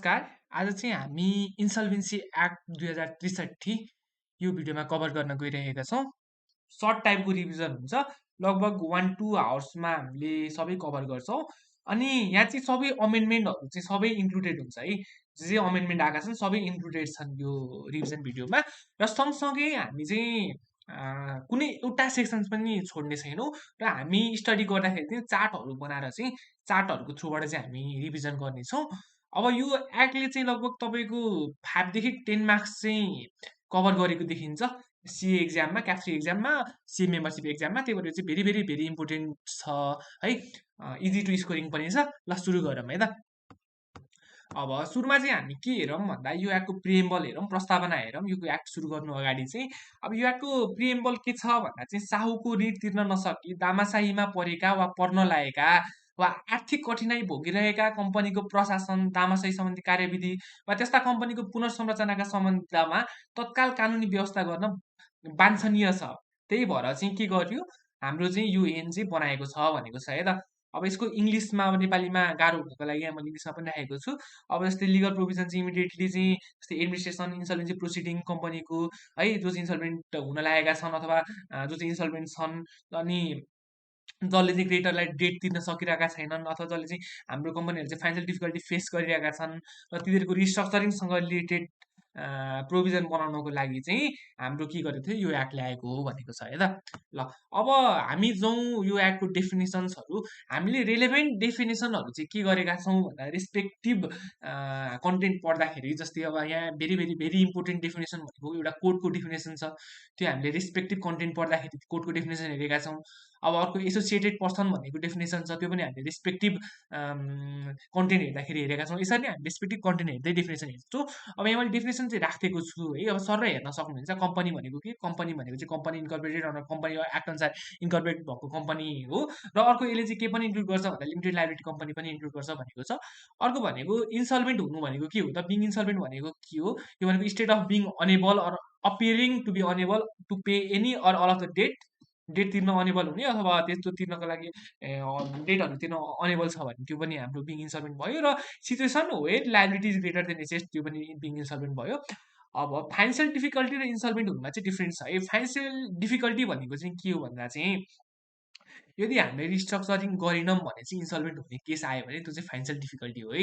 नमस्कार। आज चाहिँ हामी इन्सल्भेन्सी एक्ट 2063 यो भिडियोमा कभर गर्न गइरहेका छौँ। सर्ट टाइपको रिभिजन हुन्छ। लगभग 1-2 आवर्समा हामीले सबै कभर गर्छौँ। अनि यहाँ चाहिँ सबै अमेन्डमेन्टहरू चाहिँ सबै इन्क्लुडेड हुन्छ है। जे अमेन्डमेन्ट आएका छन् सबै इन्क्लुडेड छन् यो रिभिजन भिडियोमा। र सँगसँगै हामी चाहिँ कुनै एउटा सेक्सन्स पनि छोड्ने छैनौँ र हामी स्टडी गर्दाखेरि चाहिँ चार्टहरू बनाएर चाहिँ चार्टहरूको थ्रुबाट चाहिँ हामी रिभिजन गर्नेछौँ। अब यो एक्टले चाहिँ लगभग तपाईँको 5 देखि 10 मार्क्स चाहिँ कभर गरेको देखिन्छ सिए एक्जाममा, क्याप्सी एक्जाममा, सिए मेम्बरसिप एक्जाममा। त्यही भएर चाहिँ भेरी भेरी भेरी इम्पोर्टेन्ट छ है। इजी टु स्कोरिङ पनि छ। ल सुरु गरौँ है त। अब सुरुमा चाहिँ हामी के हेरौँ भन्दा यो एक्टको प्रिएम्बल हेरौँ, प्रस्तावना हेरौँ। यो एक्ट सुरु गर्नु अगाडि चाहिँ अब यो एक्टको प्रिएम्बल के छ भन्दा चाहिँ साहुको ऋण तिर्न नसकी दामासाहीमा परेका वा पर्न लागेका वा आर्थिक कठिनाई भोगिरहेका कम्पनीको प्रशासन, दामासाही सम्बन्धी कार्यविधि वा त्यस्ता कम्पनीको पुनर्संरचनाका सम्बन्धमा तत्काल कानुनी व्यवस्था गर्न वाञ्छनीय छ। त्यही भएर चाहिँ के गर्यो हाम्रो चाहिँ यो ऐन चाहिँ बनाएको छ भनेको छ है त। अब यसको इङ्ग्लिसमा अब नेपालीमा गाह्रो हुनुको लागि मैले इङ्ग्लिसमा पनि राखेको छु। अब जस्तै लिगल प्रोभिजन चाहिँ इमिडिएटली चाहिँ जस्तै एडमिनिस्ट्रेसन इन्सल्भेन्सी प्रोसिडिङ कम्पनीको है जो चाहिँ इन्सल्भेन्ट हुन लागेका छन् अथवा जो चाहिँ इन्सल्भेन्ट छन् अनि जसले चाहिँ क्रेडिटरलाई डेट तिर्न सकिरहेका छैनन् अथवा जसले चाहिँ हाम्रो कम्पनीहरू चाहिँ फाइनेन्सियल डिफिकल्टी फेस गरिरहेका छन् र तिनीहरूको रिस्ट्रक्चरिङसँग रिलेटेड प्रोभिजन बनाउनको लागि चाहिँ हाम्रो के गरेको थियो यो एक्ट ल्याएको हो भनेको छ है त। ल अब हामी जाउँ यो एक्टको डेफिनेसन्सहरू। हामीले रेलेभेन्ट डेफिनेसनहरू चाहिँ के गरेका छौँ भन्दा रेस्पेक्टिभ कन्टेन्ट पढ्दाखेरि जस्तै अब यहाँ very very very important definition भनेको एउटा कोडको डेफिनेसन छ। त्यो हामीले रेस्पेक्टिभ कन्टेन्ट पढ्दाखेरि कोडको डेफिनेसन हेरेका छौँ। अब अर्को एसोसिएटेड पर्सन भनेको डेफिनेसन छ, त्यो पनि हामीले रेस्पेक्टिभ कन्टेन्ट हेर्दाखेरि हेरेका छौँ। यसरी नै हामी रेस्पेक्टिभ कन्टेन्ट हेर्दै डेफिनेसन हेर्छौँ। अब यहाँ मैले डेफिनेसन चाहिँ राखिदिएको छु है। अब सर हेर्न सक्नुहुन्छ कम्पनी भनेको के, कम्पनी भनेको चाहिँ कम्पनी इन्कर्पोरेटेड अनर कम्पनी एक्ट अनुसार इन्कर्पोरेट भएको कम्पनी हो। र अर्को यसले चाहिँ के पनि इन्क्लुड गर्छ भन्दा लिमिटेड लाइबिलिटी कम्पनी पनि इन्क्लुड गर्छ भनेको छ। अर्को भनेको इन्सल्भेन्ट हुनु भनेको के हो त, बिङ इन्सल्भेन्ट भनेको के हो, यो भनेको state of being unable or appearing to be unable to pay any or all of the debt तिर्न अनेबल हुने अथवा त्यस्तो तिर्नको लागि डेटहरू तिर्न अनेबल छ भने त्यो पनि हाम्रो बिङ इन्सल्भेन्ट भयो। र situation where liability is greater than asset त्यो पनि बिङ इन्सल्भेन्ट भयो। अब फाइनेन्सियल डिफिकल्टी र इन्सल्भेन्ट हुनुमा चाहिँ डिफ्रेन्स छ है। फाइनेन्सियल डिफिकल्टी भनेको चाहिँ के हो भन्दा चाहिँ यदि हामीले रिस्ट्रक्चरिङ गरेनौँ भने चाहिँ इन्सल्भेन्ट हुने केस आयो भने त्यो चाहिँ फाइनेन्सियल डिफिकल्टी हो है।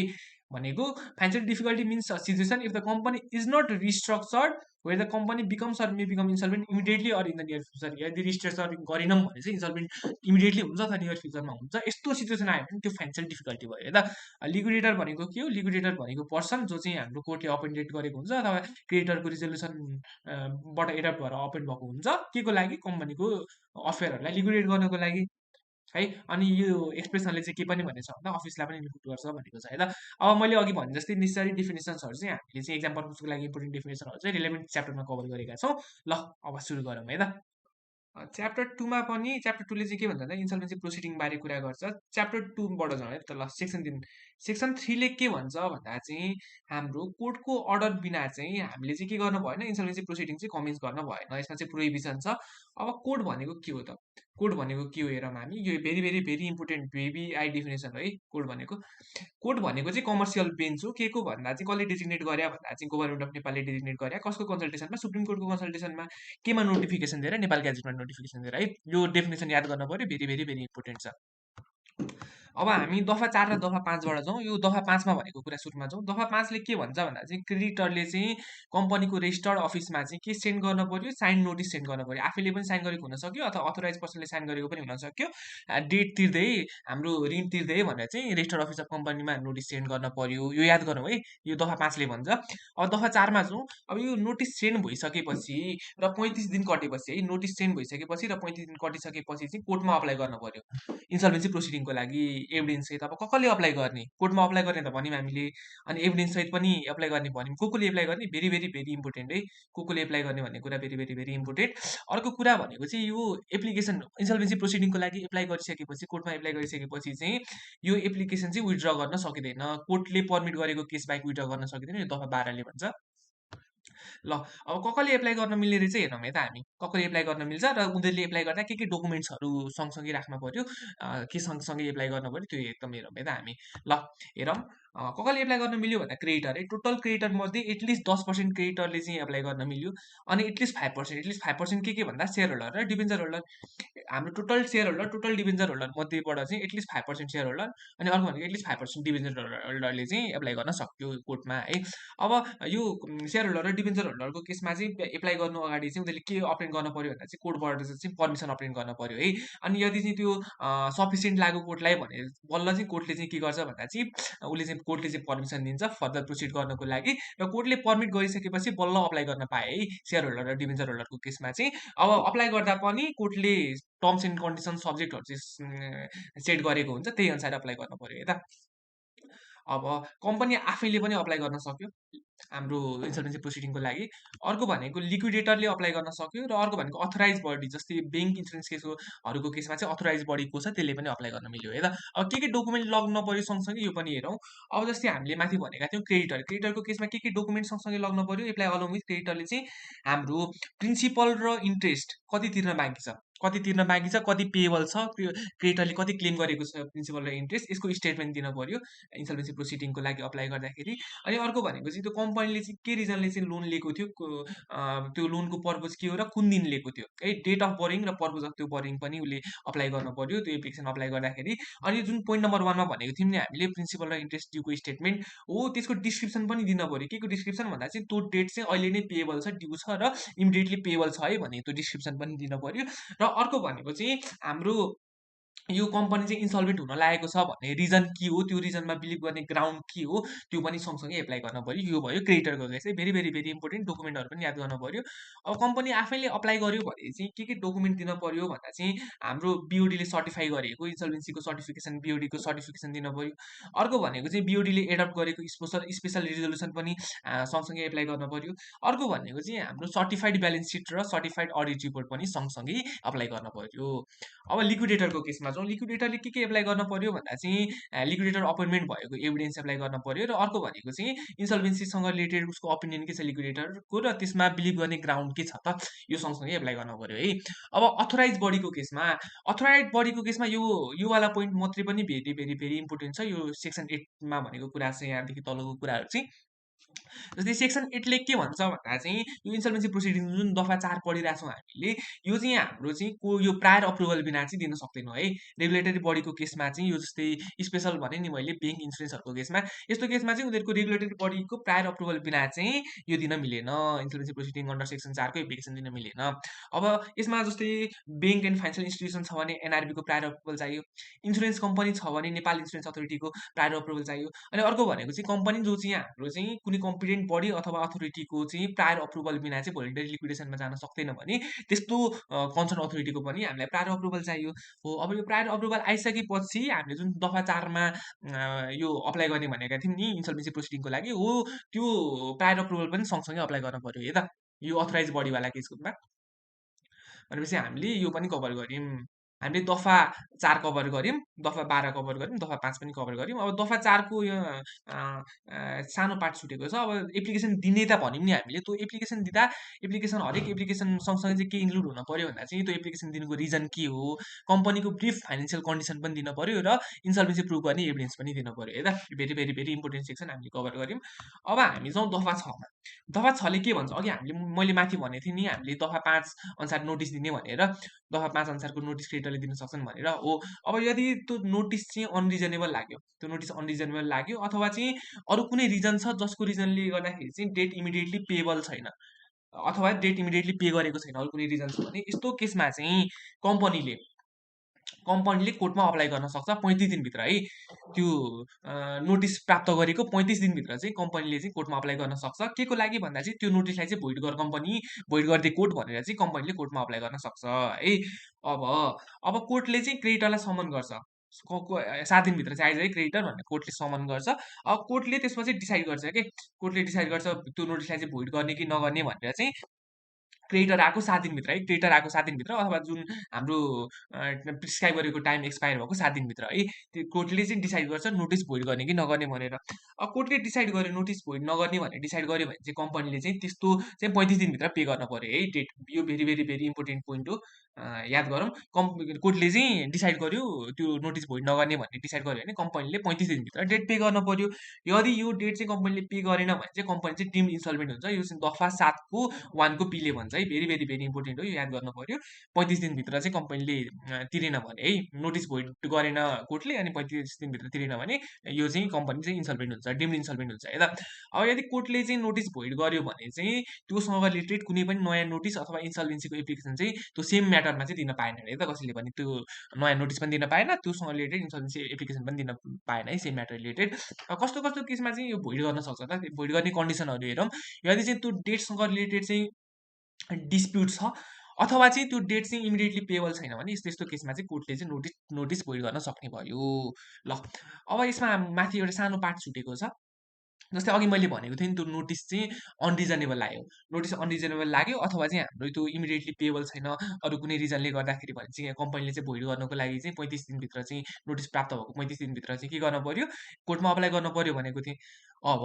भनेको financial difficulty means a situation if the company is not restructured where the company becomes or may become insolvent immediately or in the near future. यदि रिस्ट्रक्चरिङ गरेनौँ भने चाहिँ इन्सल्भेन्ट इमिडिएटली हुन्छ अथवा नियर फ्युचरमा हुन्छ। यस्तो सिचुएसन आयो भने त्यो फाइनेन्सियल डिफिकल्टी भयो है त। लिक्विडेटर भनेको के हो, लिक्विडेटर भनेको पर्सन जो चाहिँ हाम्रो कोर्टले अपोइन्टेड गरेको हुन्छ अथवा क्रेडिटरको रिजोल्युसन बाट एडप्ट भएर अपोइन्ट भएको हुन्छ के को लागि, कम्पनीको अफेयरहरूलाई लिक्विडेट गर्नको लागि है। अनि यो एक्सप्रेसनले चाहिँ के पनि भनेको छ भन्दा अफिसलाई पनि इन्क्लुड गर्छ भनेको छ है त। अब मैले अघि भने जस्तै नेसेसरी डेफिनेसन्सहरू चाहिँ हामीले चाहिँ एक्जाम पर्पजको लागि इम्पोर्टेन्ट डेफिनेसनहरू चाहिँ रिलेभेन्ट च्याप्टरमा कभर गरेका छौँ। ल अब सुरु गरौँ है त। च्याप्टर 2मा पनि च्याप्टर 2ले चाहिँ के भन्छ भन्दा इन्सल्भेन्सी प्रोसिडिङ बारे कुरा गर्छ। च्याप्टर 2बाट जाउँ है त। ल सेक्सन 3 सेक्सन 3ले के भन्छ भन्दा चाहिँ हाम्रो कोर्टको अर्डर बिना चाहिँ हामीले चाहिँ के गर्नु भएन, इन्सल्भेन्सी प्रोसिडिङ चाहिँ कमेन्स गर्न भएन। यसमा चाहिँ प्रोहिबिसन छ। अब कोड भनेको के हो त, कोड भनेको के हो हेरौँ हामी। यो भेरी भेरी भेरी इम्पोर्टेन्ट भेबिआई डेफिनेसन हो है कोड भनेको। कोड भनेको चाहिँ कमर्सियल बेन्च हो। के को भन्दा चाहिँ कसले डेजिग्नेट गरे भन्दा चाहिँ गभर्मेन्ट अफ नेपालले डेजिग्नेट गरे। कसको कन्सल्टेसनमा, सुप्रिम कोर्टको कन्सल्टेसनमा। केमा नोटिफिकेसन दिएर, नेपाल ग्याजेटमा नोटिफिकेसन दिएर है। यो डेफिनेसन याद गर्नु पर्यो, भेरी भेरी भेरी इम्पोर्टेन्ट छ। अब हामी दफा 4 र दफा 5बाट जाउँ। यो दफा 5मा भनेको कुरा सुरुमा जाउँ। दफा 5ले के भन्छ भन्दा चाहिँ क्रेडिटरले चाहिँ कम्पनीको रेजिस्टर्ड अफिसमा चाहिँ के सेन्ड गर्न पर्यो, साइन नोटिस सेन्ड गर्न पर्यो। आफैले पनि साइन गरेको हुन सक्यो अथवा अथोराइज पर्सनले साइन गरेको पनि हुन सक्यो। डेट तिर्दै हाम्रो ऋण तिर्दै भनेर चाहिँ रेजिस्टर्ड अफिस अफ कम्पनीमा नोटिस सेन्ड गर्न पर्यो। यो याद गरौँ है, यो दफा 5ले भन्छ। अब दफा 4मा जाउँ। अब यो नोटिस सेन्ड भइसकेपछि र 35 दिन कटेपछि है, नोटिस सेन्ड भइसकेपछि र 35 दिन कटिसकेपछि चाहिँ कोर्टमा अप्लाई गर्न पर्यो इन्सल्भेन्सी प्रोसिडिङको लागि। एभिडेन्स सहित अब कसले अप्लाई गर्ने, कोर्टमा अप्लाई गर्ने त भन्यौँ हामीले। अनि एभिडेन्स सहित पनि एप्लाई गर्ने भन्यौँ। को एप्लाई गर्ने, भेरी भेरी भेरी इम्पोर्टेन्ट है। को एप्लाई गर्ने भन्ने कुरा भेरी भेरी भेरी इम्पोर्टेन्ट। अर्को कुरा भनेको चाहिँ यो एप्लिकेसन इन्सल्भेन्सी प्रोसिडिङको लागि एप्लाई गरिसकेपछि, कोर्टमा एप्लाई गरिसकेपछि चाहिँ यो एप्लिकेसन चाहिँ विथड्र गर्न सकिँदैन। कोर्टले पर्मिट गरेको केस बाहेक विथड्र गर्न सकिँदैन। यो दफा 12ले भन्छ। ल अब कसले एप्लाई गर्न मिल्ने रहेछ हेरौँ है त हामी। कसले एप्लाई गर्न मिल्छ र उनीहरूले एप्लाई गर्दा के डकुमेन्ट्सहरू सँगसँगै राख्न पर्यो, के सँगसँगै एप्लाई गर्न पर्यो त्यो एकदम हेरौँ है त हामी। ल हेरौँ। कसले एप्लाई गर्न मिल्यो भन्दा क्रेडिटर है, टोटल क्रेडिटर मध्ये एटलिस्ट 10% क्रेडिटरले चाहिँ एप्लाई गर्न मिल्यो। अनि एटलिस्ट 5% के भन्दा सेयर होल्डर र डिबेन्चर होल्डर, हाम्रो total share holder, total debenture holder मध्येबाट चाहिँ एटलिस्ट 5% सेयर होल्डर अनि अर्को भनेको एटलिस्ट 5% डिबेन्चर होल्डरले चाहिँ एप्लाई गर्न सक्यो कोर्टमा है। अब यो सेयर होल्डर र डिबेन्चर होल्डरको केसमा चाहिँ एप्लाई गर्नु अगाडि चाहिँ उनीहरूले के अप्रेन गर्नु पर्यो भन्दा चाहिँ कोर्टबाट चाहिँ पर्मिसन अप्रेन गर्न पर्यो है। अनि यदि चाहिँ त्यो सफिसियन्ट लाग्यो कोर्टलाई भने बल्ल चाहिँ कोर्टले चाहिँ के गर्छ भन्दा चाहिँ कोर्टले चाहिँ पर्मिसन दिन्छ फर्दर प्रोसिड गर्नको लागि, र कोर्टले पर्मिट गरिसकेपछि बल्ल अप्लाई गर्न पाए है सेयर होल्डर र डिबेन्चर होल्डरको केसमा चाहिँ। अब अप्लाई गर्दा पनि कोर्टले टर्म्स एन्ड कन्डिसन सब्जेक्टहरू चाहिँ सेट गरेको हुन्छ, त्यही अनुसार अप्लाई गर्नु पर्यो है त। अब कम्पनी आफैले पनि अप्लाई गर्न सक्यो हाम्रो इन्सल्भेन्सी प्रोसिडिङको लागि। अर्को भनेको लिक्विडेटरले अप्लाई गर्न सक्यो, र अर्को भनेको अथोराइज बडी जस्तै ब्याङ्क इन्सुरेन्स केसहरूको केसमा चाहिँ अथोराइज बडी को छ त्यसले पनि अप्लाई गर्न मिल्यो है त। अब के डकुमेन्ट लग्न पर्यो सँगसँगै यो पनि हेरौँ। अब जस्तै हामीले माथि भनेका थियौँ क्रेडिटरको केसमा के डकुमेन्ट सँगसँगै लग्न पर्यो एप्लाई अलोङ विथ क्रेडिटरले चाहिँ हाम्रो प्रिन्सिपल र इन्ट्रेस्ट कति तिर्न बाँकी छ, कति पेएबल छ, क्रेडिटरले कति क्लेम गरेको छ प्रिन्सिपल र इन्ट्रेस्ट, यसको स्टेटमेन्ट दिन पर्यो इन्सल्भेन्सी प्रोसिडिङको लागि अप्लाई गर्दाखेरि। अनि अर्को भनेको चाहिँ त्यो कम्पनीले चाहिँ के रिजनले चाहिँ लोन लिएको थियो, त्यो लोनको पर्पज के हो र कुन दिन लिएको थियो है, डेट अफ बोरिङ र पर्पज अफ त्यो बोरिङ पनि उसले अप्लाई गर्नु पर्यो त्यो एप्लिकेसन अप्लाई गर्दाखेरि। अनि जुन पोइन्ट नम्बर 1 मा भनेको थियौँ नि हामीले प्रिन्सिपल र इन्ट्रेस्ट ड्यूको स्टेटमेन्ट हो, त्यसको डिस्क्रिप्सन पनि दिन पर्यो। के को डिस्क्रिप्सन भन्दा चाहिँ त्यो डेट चाहिँ अहिले नै पेएबल छ, ड्यू छ र इमिडिएटली पेएबल छ है भने त्यो डिस्क्रिप्सन पनि दिन पर्यो। र अर्को भनेको चाहिँ हाम्रो यो कम्पनी चाहिँ इन्सल्भेन्ट हुन लागेको छ भन्ने रिजन के हो, त्यो रिजनमा बिलिभ गर्ने ग्राउन्ड के हो, त्यो पनि सँगसँगै एप्लाई गर्न पर्यो। यो भयो क्रेडिटरको केस है, भेरी भेरी भेरी इम्पोर्टेन्ट, डकुमेन्टहरू पनि याद गर्न पर्यो। अब कम्पनी आफैले अप्लाई गर्यो भने चाहिँ के डकुमेन्ट दिन पर्यो भन्दा चाहिँ हाम्रो बिओडीले सर्टिफाई गरेको इन्सल्भेन्सीको सर्टिफिकेसन, बिओडीको सर्टिफिकेसन दिन पर्यो। अर्को भनेको चाहिँ बिओडीले एडप्ट गरेको स्पेसल रिजोल्युसन पनि सँगसँगै एप्लाई गर्न पर्यो। अर्को भनेको चाहिँ हाम्रो सर्टिफाइड ब्यालेन्स सिट र सर्टिफाइड अडिट रिपोर्ट पनि सँगसँगै अप्लाई गर्न पर्यो। अब लिक्विडेटरको केसमा चाहिँ लिक्विडेटरले के एप्लाई गर्न पर्यो भन्दा चाहिँ लिक्विडेटर अपोइन्टमेन्ट भएको एभिडेन्स एप्लाई गर्न पर्यो, र अर्को भनेको चाहिँ इन्सल्भेन्सीसँग रिलेटेड उसको ओपिनियन के छ लिक्विडेटरको, र त्यसमा बिलिभ गर्ने ग्राउन्ड के छ त, यो सँगसँगै एप्लाई गर्न पर्यो है। अब अथोराइज बडीको केसमा यो वाला पोइन्ट मात्रै पनि भेरी भेरी भेरी इम्पोर्टेन्ट छ। यो सेक्सन 8 मा भनेको कुरा चाहिँ यहाँदेखि तलको कुराहरू चाहिँ जस्तै सेक्सन 8 ले के भन्छ भन्दा चाहिँ यो इन्सल्भेन्सी प्रोसिडिङ जुन दफा 4 पढिरहेको छौँ हामीले, यो चाहिँ हाम्रो चाहिँ यो प्रायर अप्रुभल बिना चाहिँ दिन सक्दैनौँ है। रेगुलेटरी बडीको केसमा चाहिँ यो जस्तै स्पेसल भने नि मैले ब्याङ्क इन्सुरेन्सहरूको केसमा, यस्तो केसमा चाहिँ उनीहरूको रेगुलेटरी बडीको प्रायर अप्रुभल बिना चाहिँ यो दिन मिलेन, इन्सल्भेन्सी प्रोसिडिङ अन्डर सेक्सन 4 को एप्लिकेसन दिन मिलेन। अब यसमा जस्तै ब्याङ्क एन्ड फाइनेन्सियल इन्स्टिट्युसन छ भने एनआरबीको प्रायर अप्रुभल चाहियो, इन्सुरेन्स कम्पनी छ भने नेपाल इन्सुरेन्स अथोरिटीको प्रायर अप्रुभल चाहियो। अनि अर्को भनेको चाहिँ कम्पनी जो चाहिँ हाम्रो चाहिँ कुनै कम्पिटेन्ट बडी अथवा अथोरिटीको चाहिँ प्रायर अप्रुभल बिना चाहिँ भोलिन्टरी लिक्विडेसनमा जान सक्दैन भने त्यस्तो कन्सर्न अथोरिटीको पनि हामीलाई प्रायर अप्रुभल चाहियो हो। अब यो प्रायर अप्रुभल आइसकेपछि हामीले जुन दफा 4 मा यो अप्लाई गर्ने भनेका थियौँ नि इन्सल्भेन्सी प्रोसिडिङको लागि हो, त्यो प्रायर अप्रुभल पनि सँगसँगै अप्लाई गर्न पर्यो है त, यो अथोराइज बडीवाला केसमा। भनेपछि हामीले यो पनि कभर गऱ्यौँ। हामीले दफा 4 कभर गऱ्यौँ, दफा 12 कभर गऱ्यौँ, दफा 5 पनि कभर गऱ्यौँ। अब दफा 4 को यो सानो पार्ट छुटेको छ। अब एप्लिकेसन दिने त भन्यौँ नि हामीले, त्यो एप्लिकेसन दिँदा हरेक एप्लिकेसन सँगसँगै चाहिँ के इन्क्लुड हुन पर्यो भन्दा चाहिँ त्यो एप्लिकेसन दिनुको रिजन के हो, कम्पनीको ब्रिफ फाइनेन्सियल कन्डिसन पनि दिन पर्यो, र इन्सल्भेन्सी प्रुभ गर्ने एभिडेन्स पनि दिन पर्यो है त। Very very very important section हामीले कभर गऱ्यौँ। अब हामी जाउँ दफा 6 मा। दफा 6 ले के भन्छ, अघि मैले माथि भनेको थिएँ नि हामीले दफा 5 अनुसार नोटिस दिने भनेर, दफा 5 अनुसारको नोटिस क्रेडिटरले दिन सक्छन् भनेर हो। अब यदि त्यो नोटिस चाहिँ अनरिजनेबल लाग्यो, त्यो नोटिस अनरिजनेबल लाग्यो अथवा चाहिँ अरू कुनै रिजन छ जसको रिजनले गर्दाखेरि चाहिँ डेट इमिडिएटली पेएबल छैन अथवा डेट इमिडिएटली पे गरेको छैन, अरू कुनै रिजन छ भने यस्तो केसमा चाहिँ कम्पनीले कोर्टमा अप्लाई गर्न सक्छ 35 दिनभित्र है। त्यो नोटिस प्राप्त गरेको 35 दिनभित्र चाहिँ कम्पनीले चाहिँ कोर्टमा अप्लाई गर्न सक्छ। के को लागि भन्दा चाहिँ त्यो नोटिसलाई चाहिँ भोइड गर कम्पनी, भोइड गरिदिए कोर्ट भनेर चाहिँ कम्पनीले कोर्टमा अप्लाई गर्न सक्छ है। अब कोर्टले चाहिँ क्रेडिटरलाई समन गर्छ, 7 दिनभित्र चाहिँ आइज है क्रेडिटर भनेर कोर्टले समन गर्छ। अब कोर्टले त्यसपछि डिसाइड गर्छ के, कोर्टले डिसाइड गर्छ त्यो नोटिसलाई चाहिँ भोइड गर्ने कि नगर्ने भनेर चाहिँ क्रेडिटर आएको 7 दिनभित्र है, क्रेडिटर आएको 7 दिनभित्र अथवा जुन हाम्रो प्रिस्क्राइब गरेको टाइम एक्सपायर भएको 7 दिनभित्र है, त्यो कोर्टले चाहिँ डिसाइड गर्छ नोटिस भोइड गर्ने कि नगर्ने भनेर। अब कोर्टले डिसाइड गर्यो नोटिस भोइड नगर्ने भनेर डिसाइड गर्यो भने चाहिँ कम्पनीले चाहिँ त्यस्तो चाहिँ 35 दिनभित्र पे गर्न पर्यो है डेट। यो very very very important point हो, याद गरौँ। कोर्टले चाहिँ डिसाइड गर्यो त्यो नोटिस भोइड नगर्ने भन्ने डिसाइड गर्यो भने कम्पनीले 35 दिनभित्र डेट पे गर्न पर्यो। यदि यो डेट चाहिँ कम्पनीले पे गरेन भने चाहिँ कम्पनी चाहिँ डिम्ड इन्सल्भेन्ट हुन्छ। यो चाहिँ दफा 7 को 1 को पीले भन्छ है, भेरी भेरी भेरी इम्पोर्टेन्ट हो, यो याद गर्नु पर्यो। 35 दिनभित्र चाहिँ कम्पनीले तिरेन भने है, नोटिस भोइड गरेन कोर्टले अनि 35 दिनभित्र तिरेन भने यो चाहिँ कम्पनी चाहिँ इन्सल्भेन्ट हुन्छ, डिम्ड इन्सल्भेन्ट हुन्छ है त। अब यदि कोर्टले चाहिँ नोटिस भोइड गर्यो भने चाहिँ त्योसँग रिलेटेड कुनै पनि नयाँ नोटिस अथवा इन्सल्भेन्सीको एप्लिकेसन चाहिँ त्यो सेम म्याटरमा चाहिँ दिन पाएन है त कसैले पनि। त्यो नयाँ नोटिस पनि दिन पाएन, त्योसँग रिलेटेड इन्सल्भेन्सी एप्लिकेसन पनि दिन पाएन है, सेम म्याटर रिलेटेड। कस्तो कस्तो केसमा चाहिँ यो भोइड गर्न सक्छ त, भोइड गर्ने कन्डिसनहरू हेरौँ। यदि चाहिँ त्यो डेटसँग रिलेटेड चाहिँ डिस्प्युट छ अथवा चाहिँ त्यो डेट चाहिँ इमिडिएटली पेबल छैन भने यस्तो यस्तो केसमा चाहिँ कोर्टले चाहिँ नोटिस भोइड गर्न सक्ने भयो। ल अब यसमा माथि एउटा सानो पार्ट छुटेको छ। जस्तै अघि मैले भनेको थिएँ नि त्यो नोटिस चाहिँ अनरिजनेबल लाग्यो, नोटिस अनरिजनेबल लाग्यो अथवा चाहिँ हाम्रो त्यो इमिडिएटली पेबल छैन अरू कुनै रिजनले गर्दाखेरि भने चाहिँ कम्पनीले चाहिँ भोइड गर्नको लागि चाहिँ 35 दिनभित्र चाहिँ नोटिस प्राप्त भएको 35 दिनभित्र चाहिँ के गर्न पर्यो, कोर्टमा अप्लाई गर्न पर्यो भनेको थिएँ। अब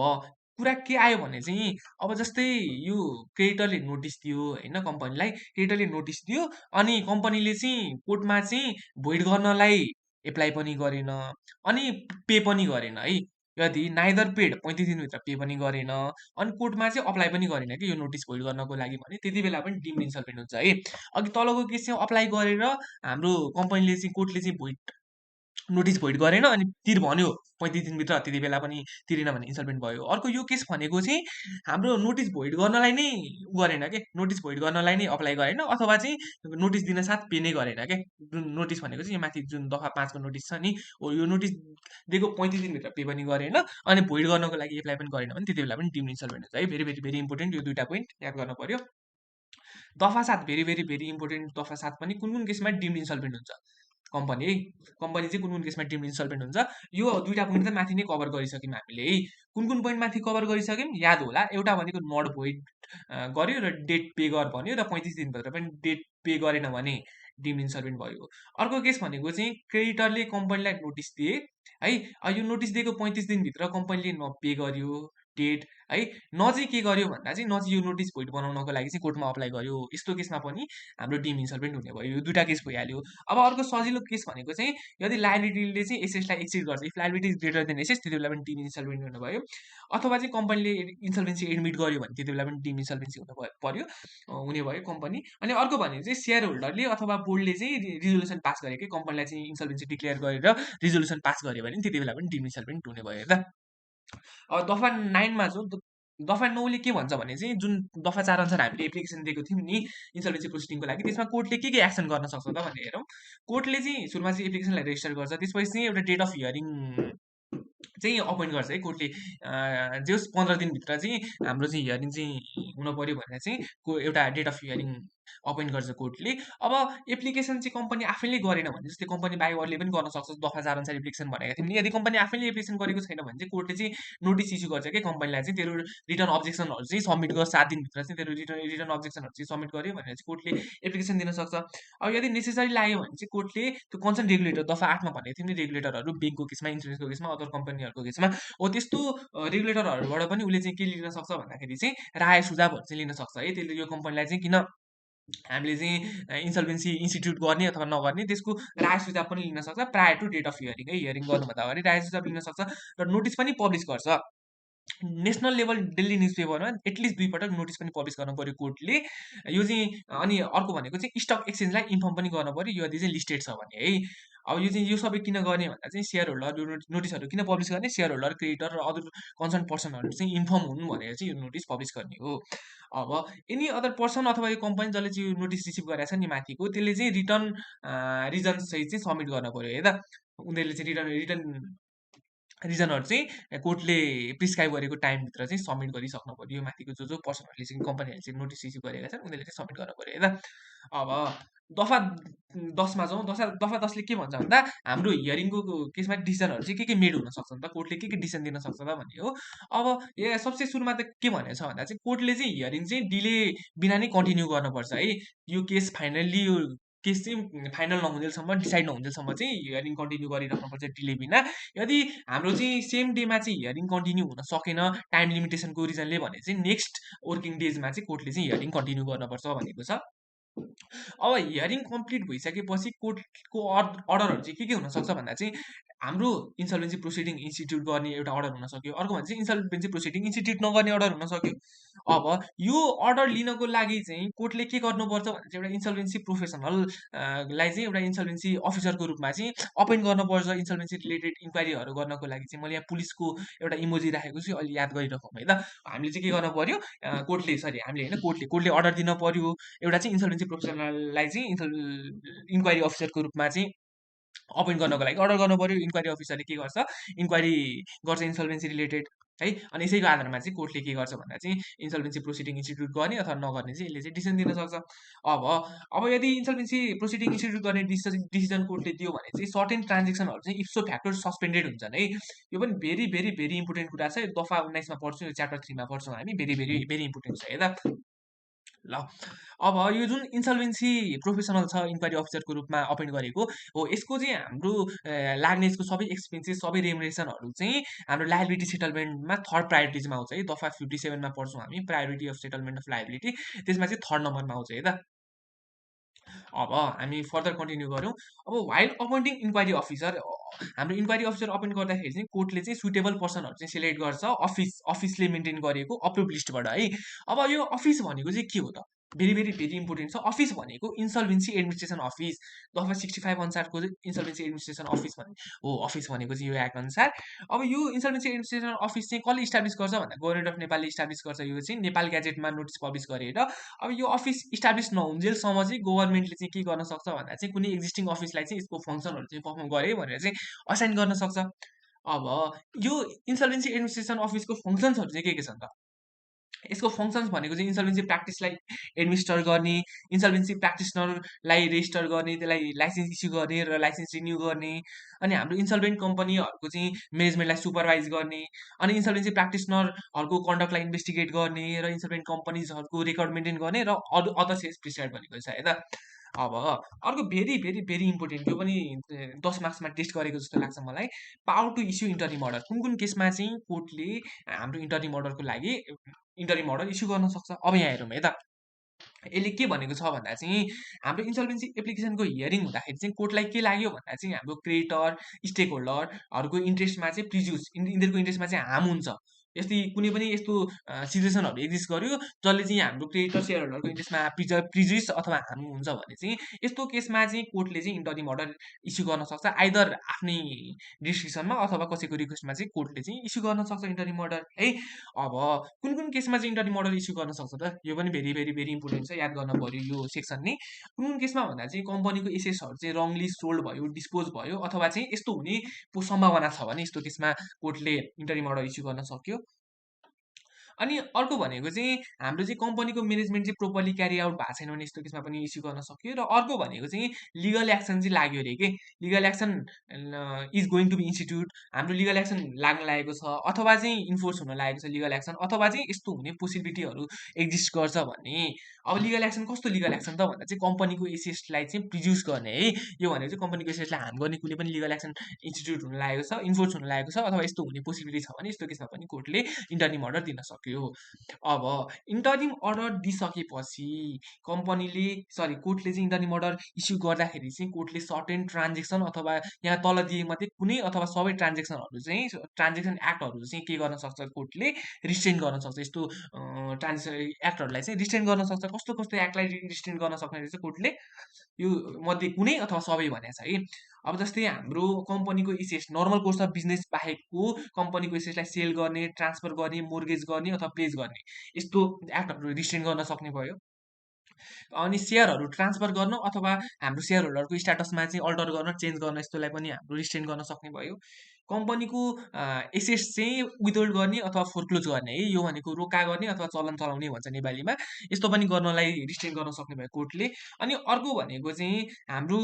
कुरा के आयो भने चाहिँ अब जस्तै यो क्रेडिटरले नोटिस दियो होइन कम्पनीलाई, क्रेडिटरले नोटिस दियो अनि कम्पनीले चाहिँ कोर्टमा चाहिँ भोइड गर्नलाई एप्लाई पनि गरेन अनि पे पनि गरेन है। यदि नाइदर पेड 35 दिनभित्र पे पनि गरेन अनि कोर्टमा चाहिँ अप्लाई पनि गरेन कि यो नोटिस भोइड गर्नको लागि भने त्यति बेला पनि डिम्ड इन्सल्भेन्ट हुन्छ है। अघि तलको केस चाहिँ अप्लाई गरेर हाम्रो कम्पनीले चाहिँ कोर्टले चाहिँ भोइड नोटिस भोइड गरेन अनि तिर भन्यो 35 दिनभित्र, त्यति बेला पनि तिरेन भने इन्सल्भेन्ट भयो। अर्को यो केस भनेको चाहिँ हाम्रो नोटिस भोइड गर्नलाई नै गरेन के, नोटिस भोइड गर्नलाई नै अप्लाई गरेन अथवा चाहिँ नोटिस दिन साथ पे नै गरेन के। जुन नोटिस भनेको चाहिँ यो माथि जुन दफा 5 को नोटिस छ नि, यो नोटिस दिएको 35 दिनभित्र पे पनि गरेन अनि भोइड गर्नको लागि एप्लाई पनि गरेन भने त्यति बेला पनि डिम्ड इन्सल्भेन्ट हुन्छ है। भेरी भेरी भेरी इम्पोर्टेन्ट यो दुईटा पोइन्ट याद गर्न पर्यो। दफा 7 भेरी भेरी भेरी इम्पोर्टेन्ट, दफा 7 पनि कुन कुन केसमा डिम्ड इन्सल्भेन्ट हुन्छ कम्पनी है, कम्पनी चाहिँ कुन कुन केसमा डिम्ड इन्सल्भेन्ट हुन्छ। यो दुईटा पोइन्ट त माथि नै कभर गरिसक्यौँ हामीले है। कुन कुन पोइन्ट माथि कभर गरिसक्यौँ याद होला, एउटा भनेको नट भोइड गर्यो र डेट पे गर भन्यो र 35 दिनभित्र पनि डेट पे गरेन भने डिम्ड इन्सल्भेन्ट भयो। अर्को केस भनेको चाहिँ क्रेडिटरले कम्पनीलाई नोटिस दिए है, यो नोटिस दिएको 35 दिनभित्र कम्पनीले नपे गर्यो डेट है, न चाहिँ के गर्यो भन्दा चाहिँ न चाहिँ यो नोटिस भोइड बनाउनको लागि चाहिँ कोर्टमा अप्लाई गर्यो, यस्तो केसमा पनि हाम्रो डिम्ड इन्सल्भेन्ट हुने भयो। यो दुईटा केस भइहाल्यो। अब अर्को सजिलो केस भनेको चाहिँ यदि लायबिलिटीले चाहिँ एसेसलाई एक्सिड गर्छ, if liability is greater than एसेस त्यति बेला पनि डिम्ड इन्सल्भेन्ट हुने भयो। अथवा चाहिँ कम्पनीले इन्सल्भेन्सी एडमिट गर्यो भने त्यति बेला पनि डिम्ड इन्सल्भेन्सी हुने भयो कम्पनी। अनि अर्को भनेको चाहिँ सेयर होल्डरले अथवा बोर्डले चाहिँ रिजोल्युसन पास गर्यो कि कम्पनीलाई चाहिँ इन्सल्भेन्सी डिक्लेयर गरेर रिजोल्युसन पास गर्यो भने त्यति बेला पनि डिम्ड इन्सल्भेन्ट हुने भयो त। अब दफा 9 मा जो दफा 9 ले के भन्छ भने चाहिँ जुन दफा 4 अनुसार हामीले एप्लिकेसन दिएको थियौँ नि इन्सल्भेन्सी प्रोसिडिङको लागि, त्यसमा कोर्टले के एक्सन गर्न सक्छ त भनेर हेरौँ। कोर्टले चाहिँ सुरुमा चाहिँ एप्लिकेसनलाई रेजिस्टर गर्छ, त्यसपछि चाहिँ एउटा डेट अफ हियरिङ चाहिँ अपोइन्ट गर्छ है कोर्टले। जो 15 दिनभित्र चाहिँ हाम्रो चाहिँ हियरिङ चाहिँ हुन पर्यो भनेर चाहिँ एउटा डेट अफ हियरिङ अपोइन्ट गर्छ कोर्टले। अब एप्लिकेसन चाहिँ कम्पनी आफैले गरेन भने जस्तै कम्पनी बाई वरले पनि गर्न सक्छ, दफा 4 अनुसार एप्लिकेसन भनेको थियौँ नि। यदि कम्पनी आफैले एप्लिकेसन गरेको छैन भने चाहिँ कोर्टले चाहिँ नोटिस इस्यु गर्छ कि कम्पनीलाई चाहिँ तेरो रिटर्न अब्जेक्सनहरू चाहिँ सबमिट गर, 7 दिनभित्र चाहिँ तेरो रिटर्न अब्जेक्सनहरू चाहिँ सबमिट गर्यो भनेर चाहिँ कोर्टले एप्लिकेसन दिन सक्छ। अब यदि नेसेसरी लाग्यो भने चाहिँ कोर्टले त्यो कन्सर्न रेगुलेटर दफा 8 मा भनेको थियौँ नि रेगुलेटरहरू ब्याङ्कको केसमा, इन्सुरेन्सको केसमा, अदर कम्पनीहरूको केसमा हो त्यस्तो रेगुलेटरहरूबाट पनि उसले चाहिँ के लिन सक्छ भन्दाखेरि चाहिँ राय सुझावहरू चाहिँ लिन सक्छ है। त्यसले यो कम्पनीलाई चाहिँ किन हामीले चाहिँ इन्सल्भेन्सी इन्स्टिट्युट गर्ने अथवा नगर्ने त्यसको राय सुझाव पनि लिन सक्छ prior to date of hearing है। हियरिङ गर्नुभन्दा अगाडि राय सुझाव लिन सक्छ र नोटिस पनि पब्लिस गर्छ। नेसनल लेभल डेली न्युज पेपरमा एटलिस्ट 2 पटक नोटिस पनि पब्लिस गर्नु पर्यो कोर्टले यो चाहिँ। अनि अर्को भनेको चाहिँ स्टक एक्सचेन्जलाई इन्फर्म पनि गर्नु पर्यो यदि चाहिँ लिस्टेड छ भने है। अब यो चाहिँ यो सबै किन गर्ने भन्दा चाहिँ सेयर होल्डर नोटिसहरू किन पब्लिस गर्ने, सेयर होल्डर क्रेडिटर र अदर कन्सर्न पर्सनहरू चाहिँ इन्फर्म हुनु भनेर चाहिँ यो नोटिस पब्लिस गर्ने हो। अब एनी अदर पर्सन अथवा यो कम्पनी जसले चाहिँ यो नोटिस रिसिभ गरेको छ नि माथिको त्यसले चाहिँ रिटर्न रिजन सहित चाहिँ सबमिट गर्न पर्यो है त। उनीहरूले चाहिँ रिटर्न रिजनहरू चाहिँ कोर्टले प्रिस्क्राइब गरेको टाइमभित्र चाहिँ सबमिट गरिसक्नु पर्यो। यो माथिको जो पर्सनहरूले चाहिँ कम्पनीहरूले चाहिँ नोटिस रिसिभ गरेका छन् उनीहरूले चाहिँ सबमिट गर्नु पर्यो है त। अब दफा 10 मा जाउँ। दफा 10 ले के भन्छ भन्दा हाम्रो हियरिङको केसमा डिसिजनहरू चाहिँ के मेड हुन सक्छ त, कोर्टले के डिसिजन दिन सक्छ त भन्ने हो। अब सबसे सुरुमा त के भनेको छ भन्दा चाहिँ कोर्टले चाहिँ हियरिङ चाहिँ डिले बिना नै कन्टिन्यू गर्नुपर्छ है। यो केस फाइनल्ली यो केस चाहिँ फाइनल नहुन्जेलसम्म, डिसाइड नहुन्जेलसम्म चाहिँ हियरिङ कन्टिन्यू गरिराख्नुपर्छ डिले बिना। यदि हाम्रो चाहिँ सेम डेमा चाहिँ हियरिङ कन्टिन्यू हुन सकेन टाइम लिमिटेसनको रिजनले भने चाहिँ नेक्स्ट वर्किङ डेजमा चाहिँ कोर्टले चाहिँ हियरिङ कन्टिन्यू गर्नुपर्छ भनेको छ। अब हियरिङ कम्प्लिट भइसकेपछि कोर्टको अर्डरहरू चाहिँ के हुनसक्छ भन्दा चाहिँ हाम्रो इन्सल्भेन्सी प्रोसिडिङ इन्स्टिट्युट गर्ने एउटा अर्डर हुन सक्यो, अर्को भने चाहिँ इन्सल्भेन्सी प्रोसिडिङ इन्स्टिट्युट नगर्ने अर्डर हुन सक्यो। अब यो अर्डर लिनको लागि चाहिँ कोर्टले के गर्नुपर्छ भने चाहिँ एउटा इन्सल्भेन्सी प्रोफेसनल लाई चाहिँ एउटा इन्सल्भेन्सी अफिसरको रूपमा चाहिँ अपोइन्ट गर्नुपर्छ इन्सल्भेन्सी रिलेटेड इन्क्वायरीहरू गर्नको लागि चाहिँ। मैले यहाँ पुलिसको एउटा इमोजी राखेको छु, अलि याद गरिराखौँ है त। हामीले चाहिँ के गर्नु पर्यो, कोर्टले सरी हामीले होइन कोर्टले अर्डर दिन पर्यो एउटा चाहिँ इन्सल्भेन्सी प्रोफेसनललाई चाहिँ इन्क्वायरी अफिसरको रूपमा चाहिँ अपोइन्ट गर्नको लागि अर्डर गर्नु पर्यो। इन्क्वायरी अफिसरले के गर्छ, इन्क्वायरी गर्छ इन्सल्भेन्सी रिलेटेड है। अनि यसैको आधारमा चाहिँ कोर्टले के गर्छ भन्दा चाहिँ इन्सल्भेन्सी प्रोसिडिङ इन्स्टिट्युट गर्ने अथवा नगर्ने चाहिँ यसले चाहिँ डिसिजन दिन सक्छ। अब यदि इन्सल्भेन्सी प्रोसिडिङ इन्स्टिट्युट गर्ने डिसिजन कोर्टले दियो भने चाहिँ सर्टेन ट्रान्जेक्सनहरू चाहिँ इप्सो फ्याक्टर सस्पेन्डेड हुन्छन् है। यो पनि भेरी भेरी भेरी इम्पोर्टेन्ट कुरा छ। दफा 19 मा पढ्छौँ, यो च्याप्टर 3 मा पढ्छौँ हामी। भेरी भेरी भेरी इम्पोर्टेन्ट छ है त। ल अब यो जुन इन्सल्भेन्सी प्रोफेसनल छ इन्क्वायरी अफिसरको रूपमा अपोइन्ट गरेको हो, यसको चाहिँ हाम्रो लाग्ने यसको सबै एक्सपेन्सेस सबै रेमुनेसनहरू चाहिँ हाम्रो लायबिलिटी सेटलमेन्टमा थर्ड प्रायोरिटिजमा आउँछ है। दफा 57 मा पढ्छौँ हामी, priority of settlement of liability. त्यसमा चाहिँ थर्ड नम्बरमा आउँछ है त। अब हामी फर्दर कन्टिन्यू गरौँ। अब वाइल अपोइन्टिङ इन्क्वायरी अफिसर, हाम्रो इन्क्वायरी अफिसर अपोइन्ट गर्दाखेरि चाहिँ कोर्टले चाहिँ सुटेबल पर्सनहरू चाहिँ सिलेक्ट गर्छ अफिसले मेन्टेन गरेको अप्रुभ लिस्टबाट है। अब यो अफिस भनेको चाहिँ के हो त, भेरी भेरी भेरी इम्पोर्टेन्ट छ। अफिस भनेको इन्सल्भेन्सी एडमिनिस्ट्रेसन अफिस, दफा 65 अनुसारको चाहिँ इन्सल्भेन्सी एडमिनिस्ट्रेसन अफिस हो अफिस भनेको चाहिँ यो एक्ट अनुसार। अब यो इन्सल्भेन्सी एडमिनिस्ट्रेसन अफिस चाहिँ कसले इस्टाब्लिस गर्छ भन्दा गभर्मेन्ट अफ नेपालले इस्टाब्लिस गर्छ। यो चाहिँ नेपाल ग्याजेटमा नोटिस पब्लिस गरेर। अब यो अफिस इस्टाब्लिस नहुन्जेलसम्म चाहिँ गभर्मेन्टले चाहिँ के गर्न सक्छ भन्दा चाहिँ कुनै एक्जिस्टिङ अफिसलाई चाहिँ यसको फङ्सनहरू चाहिँ पर्फर्म गरे भनेर चाहिँ असाइन गर्न सक्छ। अब यो इन्सल्भेन्सी एडमिनिस्ट्रेसन अफिसको फङ्सन्सहरू चाहिँ के छन् त, यसको फङ्सन्स भनेको चाहिँ इन्सल्भेन्सी प्र्याक्टिसलाई एडमिनिस्टर गर्ने, इन्सल्भेन्सी प्र्याक्टिसनरलाई रेजिस्टर गर्ने, त्यसलाई लाइसेन्स इस्यु गर्ने र लाइसेन्स रिन्यू गर्ने, अनि हाम्रो इन्सल्भेन्ट कम्पनीहरूको चाहिँ म्यानेजमेन्टलाई सुपरभाइज गर्ने, अनि इन्सल्भेन्सी प्र्याक्टिसनरहरूको कन्डक्टलाई इन्भेस्टिगेट गर्ने र इन्सल्भेन्ट कम्पनीजहरूको रेकर्ड मेन्टेन गर्ने र अदर सेल्स प्रिसाइड भनेको छ है त। अब अर्को भेरी भेरी भेरी इम्पोर्टेन्ट, यो पनि 10 मार्क्समा टेस्ट गरेको जस्तो लाग्छ मलाई, power to issue interim order. कुन कुन केसमा चाहिँ कोर्टले हाम्रो इन्टरिम अर्डरको लागि इन्टरिम अर्डर इस्यु गर्न सक्छ। अब यहाँ हेरौँ है त, यसले के भनेको छ भन्दा चाहिँ हाम्रो इन्सल्भेन्सी एप्लिकेसनको हियरिङ हुँदाखेरि चाहिँ कोर्टलाई के लाग्यो भन्दा चाहिँ हाम्रो क्रेडिटर स्टेक होल्डरहरूको इन्ट्रेस्टमा चाहिँ यिनीहरूको इन्ट्रेस्टमा चाहिँ हार्म हुन्छ। यस्तै कुनै पनि यस्तो सिचुएसनहरू एक्जिस्ट गर्यो जसले चाहिँ हाम्रो क्रेडिटर सेयर होल्डरको इन्ट्रेस्टमा प्रिजुडिस अथवा हार्म हुन्छ भने चाहिँ यस्तो केसमा चाहिँ कोर्टले चाहिँ इन्टरिम अर्डर इस्यु गर्न सक्छ। आइदर आफ्नै डिस्क्रिप्सनमा अथवा कसैको रिक्वेस्टमा चाहिँ कोर्टले चाहिँ इस्यु गर्न सक्छ इन्टरिम अर्डर है। अब कुन कुन केसमा चाहिँ इन्टरिम अर्डर इस्यु गर्न सक्छ त, यो पनि भेरी भेरी भेरी इम्पोर्टेन्ट छ, याद गर्न पर्यो यो सेक्सन नै। कुन कुन केसमा भन्दा चाहिँ कम्पनीको एसेट्सहरू चाहिँ रङली सोल्ड भयो, डिस्पोज भयो, अथवा चाहिँ यस्तो हुने सम्भावना छ भने यस्तो केसमा कोर्टले इन्टरिम अर्डर इस्यु गर्न सक्यो। अनि अर्को भनेको चाहिँ हाम्रो चाहिँ कम्पनीको म्यानेजमेन्ट चाहिँ प्रोपरली क्यारी आउट भएको छैन भने यस्तो केसमा पनि इस्यु गर्न सक्यो। र अर्को भनेको चाहिँ लिगल एक्सन चाहिँ लाग्यो अरे के, legal action is going to be institute, हाम्रो लिगल एक्सन लाग्न लागेको छ अथवा चाहिँ इन्फोर्स हुन लागेको छ लिगल एक्सन, अथवा चाहिँ यस्तो हुने पोसिबिलिटीहरू एक्जिस्ट गर्छ भने। अब लिगल एक्सन कस्तो लिगल एक्सन त भन्दा चाहिँ कम्पनीको एसेट्सलाई चाहिँ प्रिज्युस गर्ने है। यो भनेको चाहिँ कम्पनीको एसेट्सलाई हार्म गर्ने कुनै पनि लिगल एक्सन इन्स्टिट्युट हुन लागेको छ, इन्फोर्स हुन लागेको छ, अथवा यस्तो हुने पोसिबिलिटी छ भने यस्तो केसमा पनि कोर्टले इन्टरिम अर्डर दिन सक्यो। अब इन्टरिम अर्डर दिइसकेपछि कोर्टले चाहिँ इन्टरिम अर्डर इस्यु गर्दाखेरि चाहिँ कोर्टले सर्टेन ट्रान्जेक्सन अथवा यहाँ तल दिएमध्ये कुनै अथवा सबै ट्रान्जेक्सनहरू चाहिँ ट्रान्जेक्सन एक्टहरू चाहिँ के गर्न सक्छ, कोर्टले रिस्ट्रेन गर्न सक्छ। यस्तो ट्रान्जेक्सन एक्टहरूलाई चाहिँ रिस्ट्रेन गर्न सक्छ। कस्तो कस्तो एक्टलाई रिस्ट्रेन गर्न सक्ने रहेछ कोर्टले, यो मध्ये कुनै अथवा सबै भनेको छ है। अब जस्तै हाम्रो कम्पनीको assets normal course of business बाहेकको कम्पनीको एसेट्सलाई सेल गर्ने, ट्रान्सफर गर्ने, मोर्गेज गर्ने अथवा प्लेज गर्ने, यस्तो एक्टहरू रिस्ट्रेन गर्न सक्ने भयो। अनि सेयरहरू ट्रान्सफर गर्न अथवा हाम्रो सेयर होल्डरको स्ट्याटसमा चाहिँ अल्टर गर्न, चेन्ज गर्न, यस्तोलाई पनि हाम्रो रिस्ट्रेन गर्न सक्ने भयो। कम्पनीको एसेट्स चाहिँ विथहोल्ड गर्ने अथवा फोरक्लोज गर्ने है, यो भनेको रोका गर्ने अथवा चलन चलाउने भन्छ नेपालीमा। यस्तो पनि गर्नलाई रिस्ट्रेन गर्न सक्ने भयो कोर्टले। अनि अर्को भनेको चाहिँ हाम्रो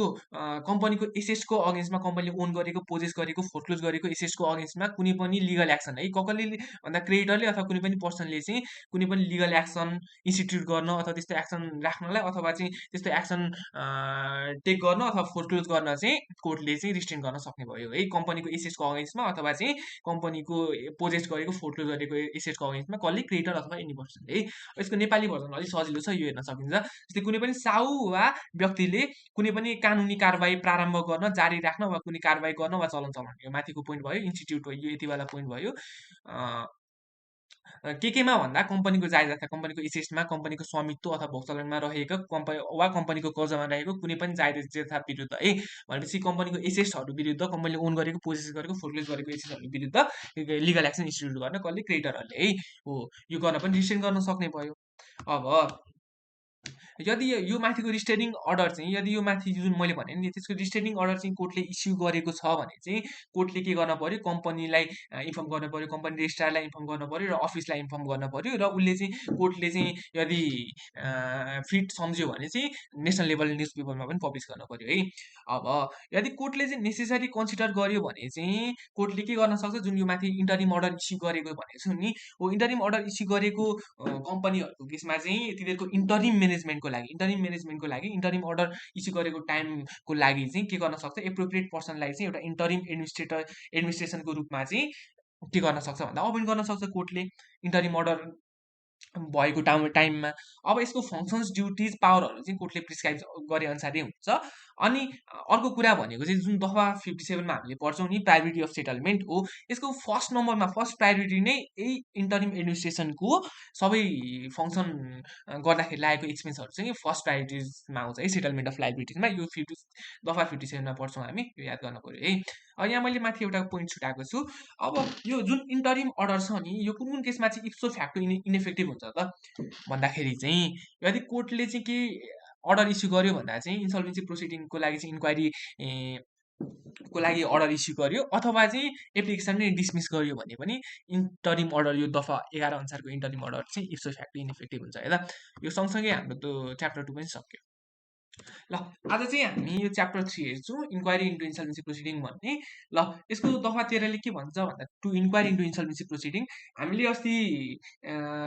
कम्पनीको एसेट्सको अगेन्स्टमा, कम्पनीले ओन गरेको, पोजेस गरेको, फोरक्लोज गरेको एसेट्सको अगेन्स्टमा कुनै पनि लिगल एक्सन है, कसले भन्दा क्रेडिटरले अथवा कुनै पनि पर्सनले चाहिँ कुनै पनि लिगल एक्सन इन्स्टिट्युट गर्न अथवा त्यस्तो एक्सन राख्नलाई अथवा चाहिँ त्यस्तो एक्सन टेक गर्न अथवा फोरक्लोज गर्न चाहिँ कोर्टले चाहिँ रिस्ट्रेन गर्न सक्ने भयो है, कम्पनीको एसेट्सको अगेन्स्टमा अथवा चाहिँ कम्पनीको पोजेस गरेको, फोरक्लोज गरेको एसेट्सको अगेन्स्टमा कसले, क्रेडिटर अथवा एनी पर्सन है। यसको नेपाली भर्जन अलिक सजिलो छ, यो हेर्न सकिन्छ। जस्तै कुनै पनि साहु वा व्यक्तिले कुनै पनि कानुनी कारबाही प्रारम्भ गर्न, जारी राख्न वा कुनै कारबाही गर्न वा चलन चलाउने, यो माथिको पोइन्ट भयो। इन्स्टिट्युट हो, यो यतिवाला पोइन्ट भयो। केमा भन्दा कम्पनीको जायदाद, कम्पनीको एसेट्समा, कम्पनीको स्वामित्व अथवा भोगचलनमा रहेको कम्पनी वा कम्पनीको कर्जामा रहेको कुनै पनि जायदाद विरुद्ध है, भनेपछि कम्पनीको एसेट्सहरू विरुद्ध, कम्पनीले ओन गरेको, पोजेस गरेको, फोरक्लोज गरेको एसेट्सहरू विरुद्ध लिगल एक्सन इन्स्टिट्युट गर्न कसले, क्रेडिटरहरूले है हो, यो गर्न पनि रिस्ट्रेन गर्न सक्ने भयो। अब यदि यो माथिको रिस्ट्रेनिङ अर्डर चाहिँ, यदि यो माथि जुन मैले भने नि त्यसको रिस्ट्रेनिङ अर्डर चाहिँ कोर्टले इस्यु गरेको छ भने चाहिँ कोर्टले के गर्न पर्यो, कम्पनीलाई इन्फर्म गर्न पर्यो, कम्पनी रेजिस्ट्रारलाई इन्फर्म गर्न पर्यो र अफिसलाई इन्फर्म गर्न पर्यो, र उसले चाहिँ कोर्टले चाहिँ यदि फिट सम्झ्यो भने चाहिँ नेसनल लेभल न्युज पेपरमा पनि पब्लिस गर्न पर्यो है। अब यदि कोर्टले चाहिँ नेसेसरी कन्सिडर गर्यो भने चाहिँ कोर्टले के गर्न सक्छ, जुन यो माथि इन्टरिम अर्डर इस्यु गरेको भनेको छु नि, हो इन्टरिम अर्डर इस्यु गरेको कम्पनीहरूको केसमा चाहिँ तिनीहरूको इन्टरिम म्यानेजमेन्टको लागि इन्टरिम अर्डर इस्यु गरेको टाइमको लागि चाहिँ के गर्न सक्छ, एप्रोप्रिएट पर्सनलाई चाहिँ एउटा इन्टरिम एडमिनिस्ट्रेसनको रूपमा चाहिँ के गर्न सक्छ भन्दा अपोइन्ट गर्न सक्छ कोर्टले इन्टरिम अर्डर भएको टाइममा। अब यसको फङ्सन्स, ड्युटिज, पावरहरू चाहिँ कोर्टले प्रिस्क्राइब गरे अनुसारै हुन्छ। अनि अर्को कुरा भनेको चाहिँ जुन दफा 57मा हामीले पढ्छौँ नि, प्रायोरिटी अफ सेटलमेन्ट हो, यसको फर्स्ट नम्बरमा फर्स्ट प्रायोरिटी नै यही इन्टरिम एडमिनिस्ट्रेसनको सबै फङ्सन गर्दाखेरि लागेको एक्सपेन्सहरू चाहिँ फर्स्ट प्रायोरिटिजमा आउँछ है, सेटलमेन्ट अफ लाइबिलिटिजमा। यो दफा 57मा पढ्छौँ हामी, यो याद गर्नु पऱ्यो है। यहाँ मैले माथि एउटा पोइन्ट छुटाएको छु। अब यो जुन इन्टरिम अर्डर छ नि, यो कुन कुन केसमा चाहिँ इप्सो फ्याक्टो इनइफेक्टिभ हुन्छ त भन्दाखेरि चाहिँ यदि कोर्टले चाहिँ के अर्डर इस्यु गर्यो भन्दा चाहिँ इन्सल्भेन्सी प्रोसिडिङको लागि चाहिँ इन्क्वायरी को लागि अर्डर इस्यु गर्यो अथवा चाहिँ एप्लिकेसन नै डिसमिस गर्यो भने पनि इन्टरिम अर्डर, यो दफा 11 अनुसारको इन्टरिम अर्डर चाहिँ इप्सो फ्याक्टो इनइफेक्टिभ हुन्छ है त। यो सँगसँगै हाम्रो त्यो च्याप्टर 2 पनि सक्यो। ल आज चाहिँ हामी यो च्याप्टर 3 हेर्छौँ, इन्क्वायरी इन्टु इन्सल्भेन्सी प्रोसिडिङ भन्ने। ल यसको दफा 13ले के भन्छ भन्दा टु इन्क्वायरी इन्टु इन्सल्भेन्सी प्रोसिडिङ। हामीले अस्ति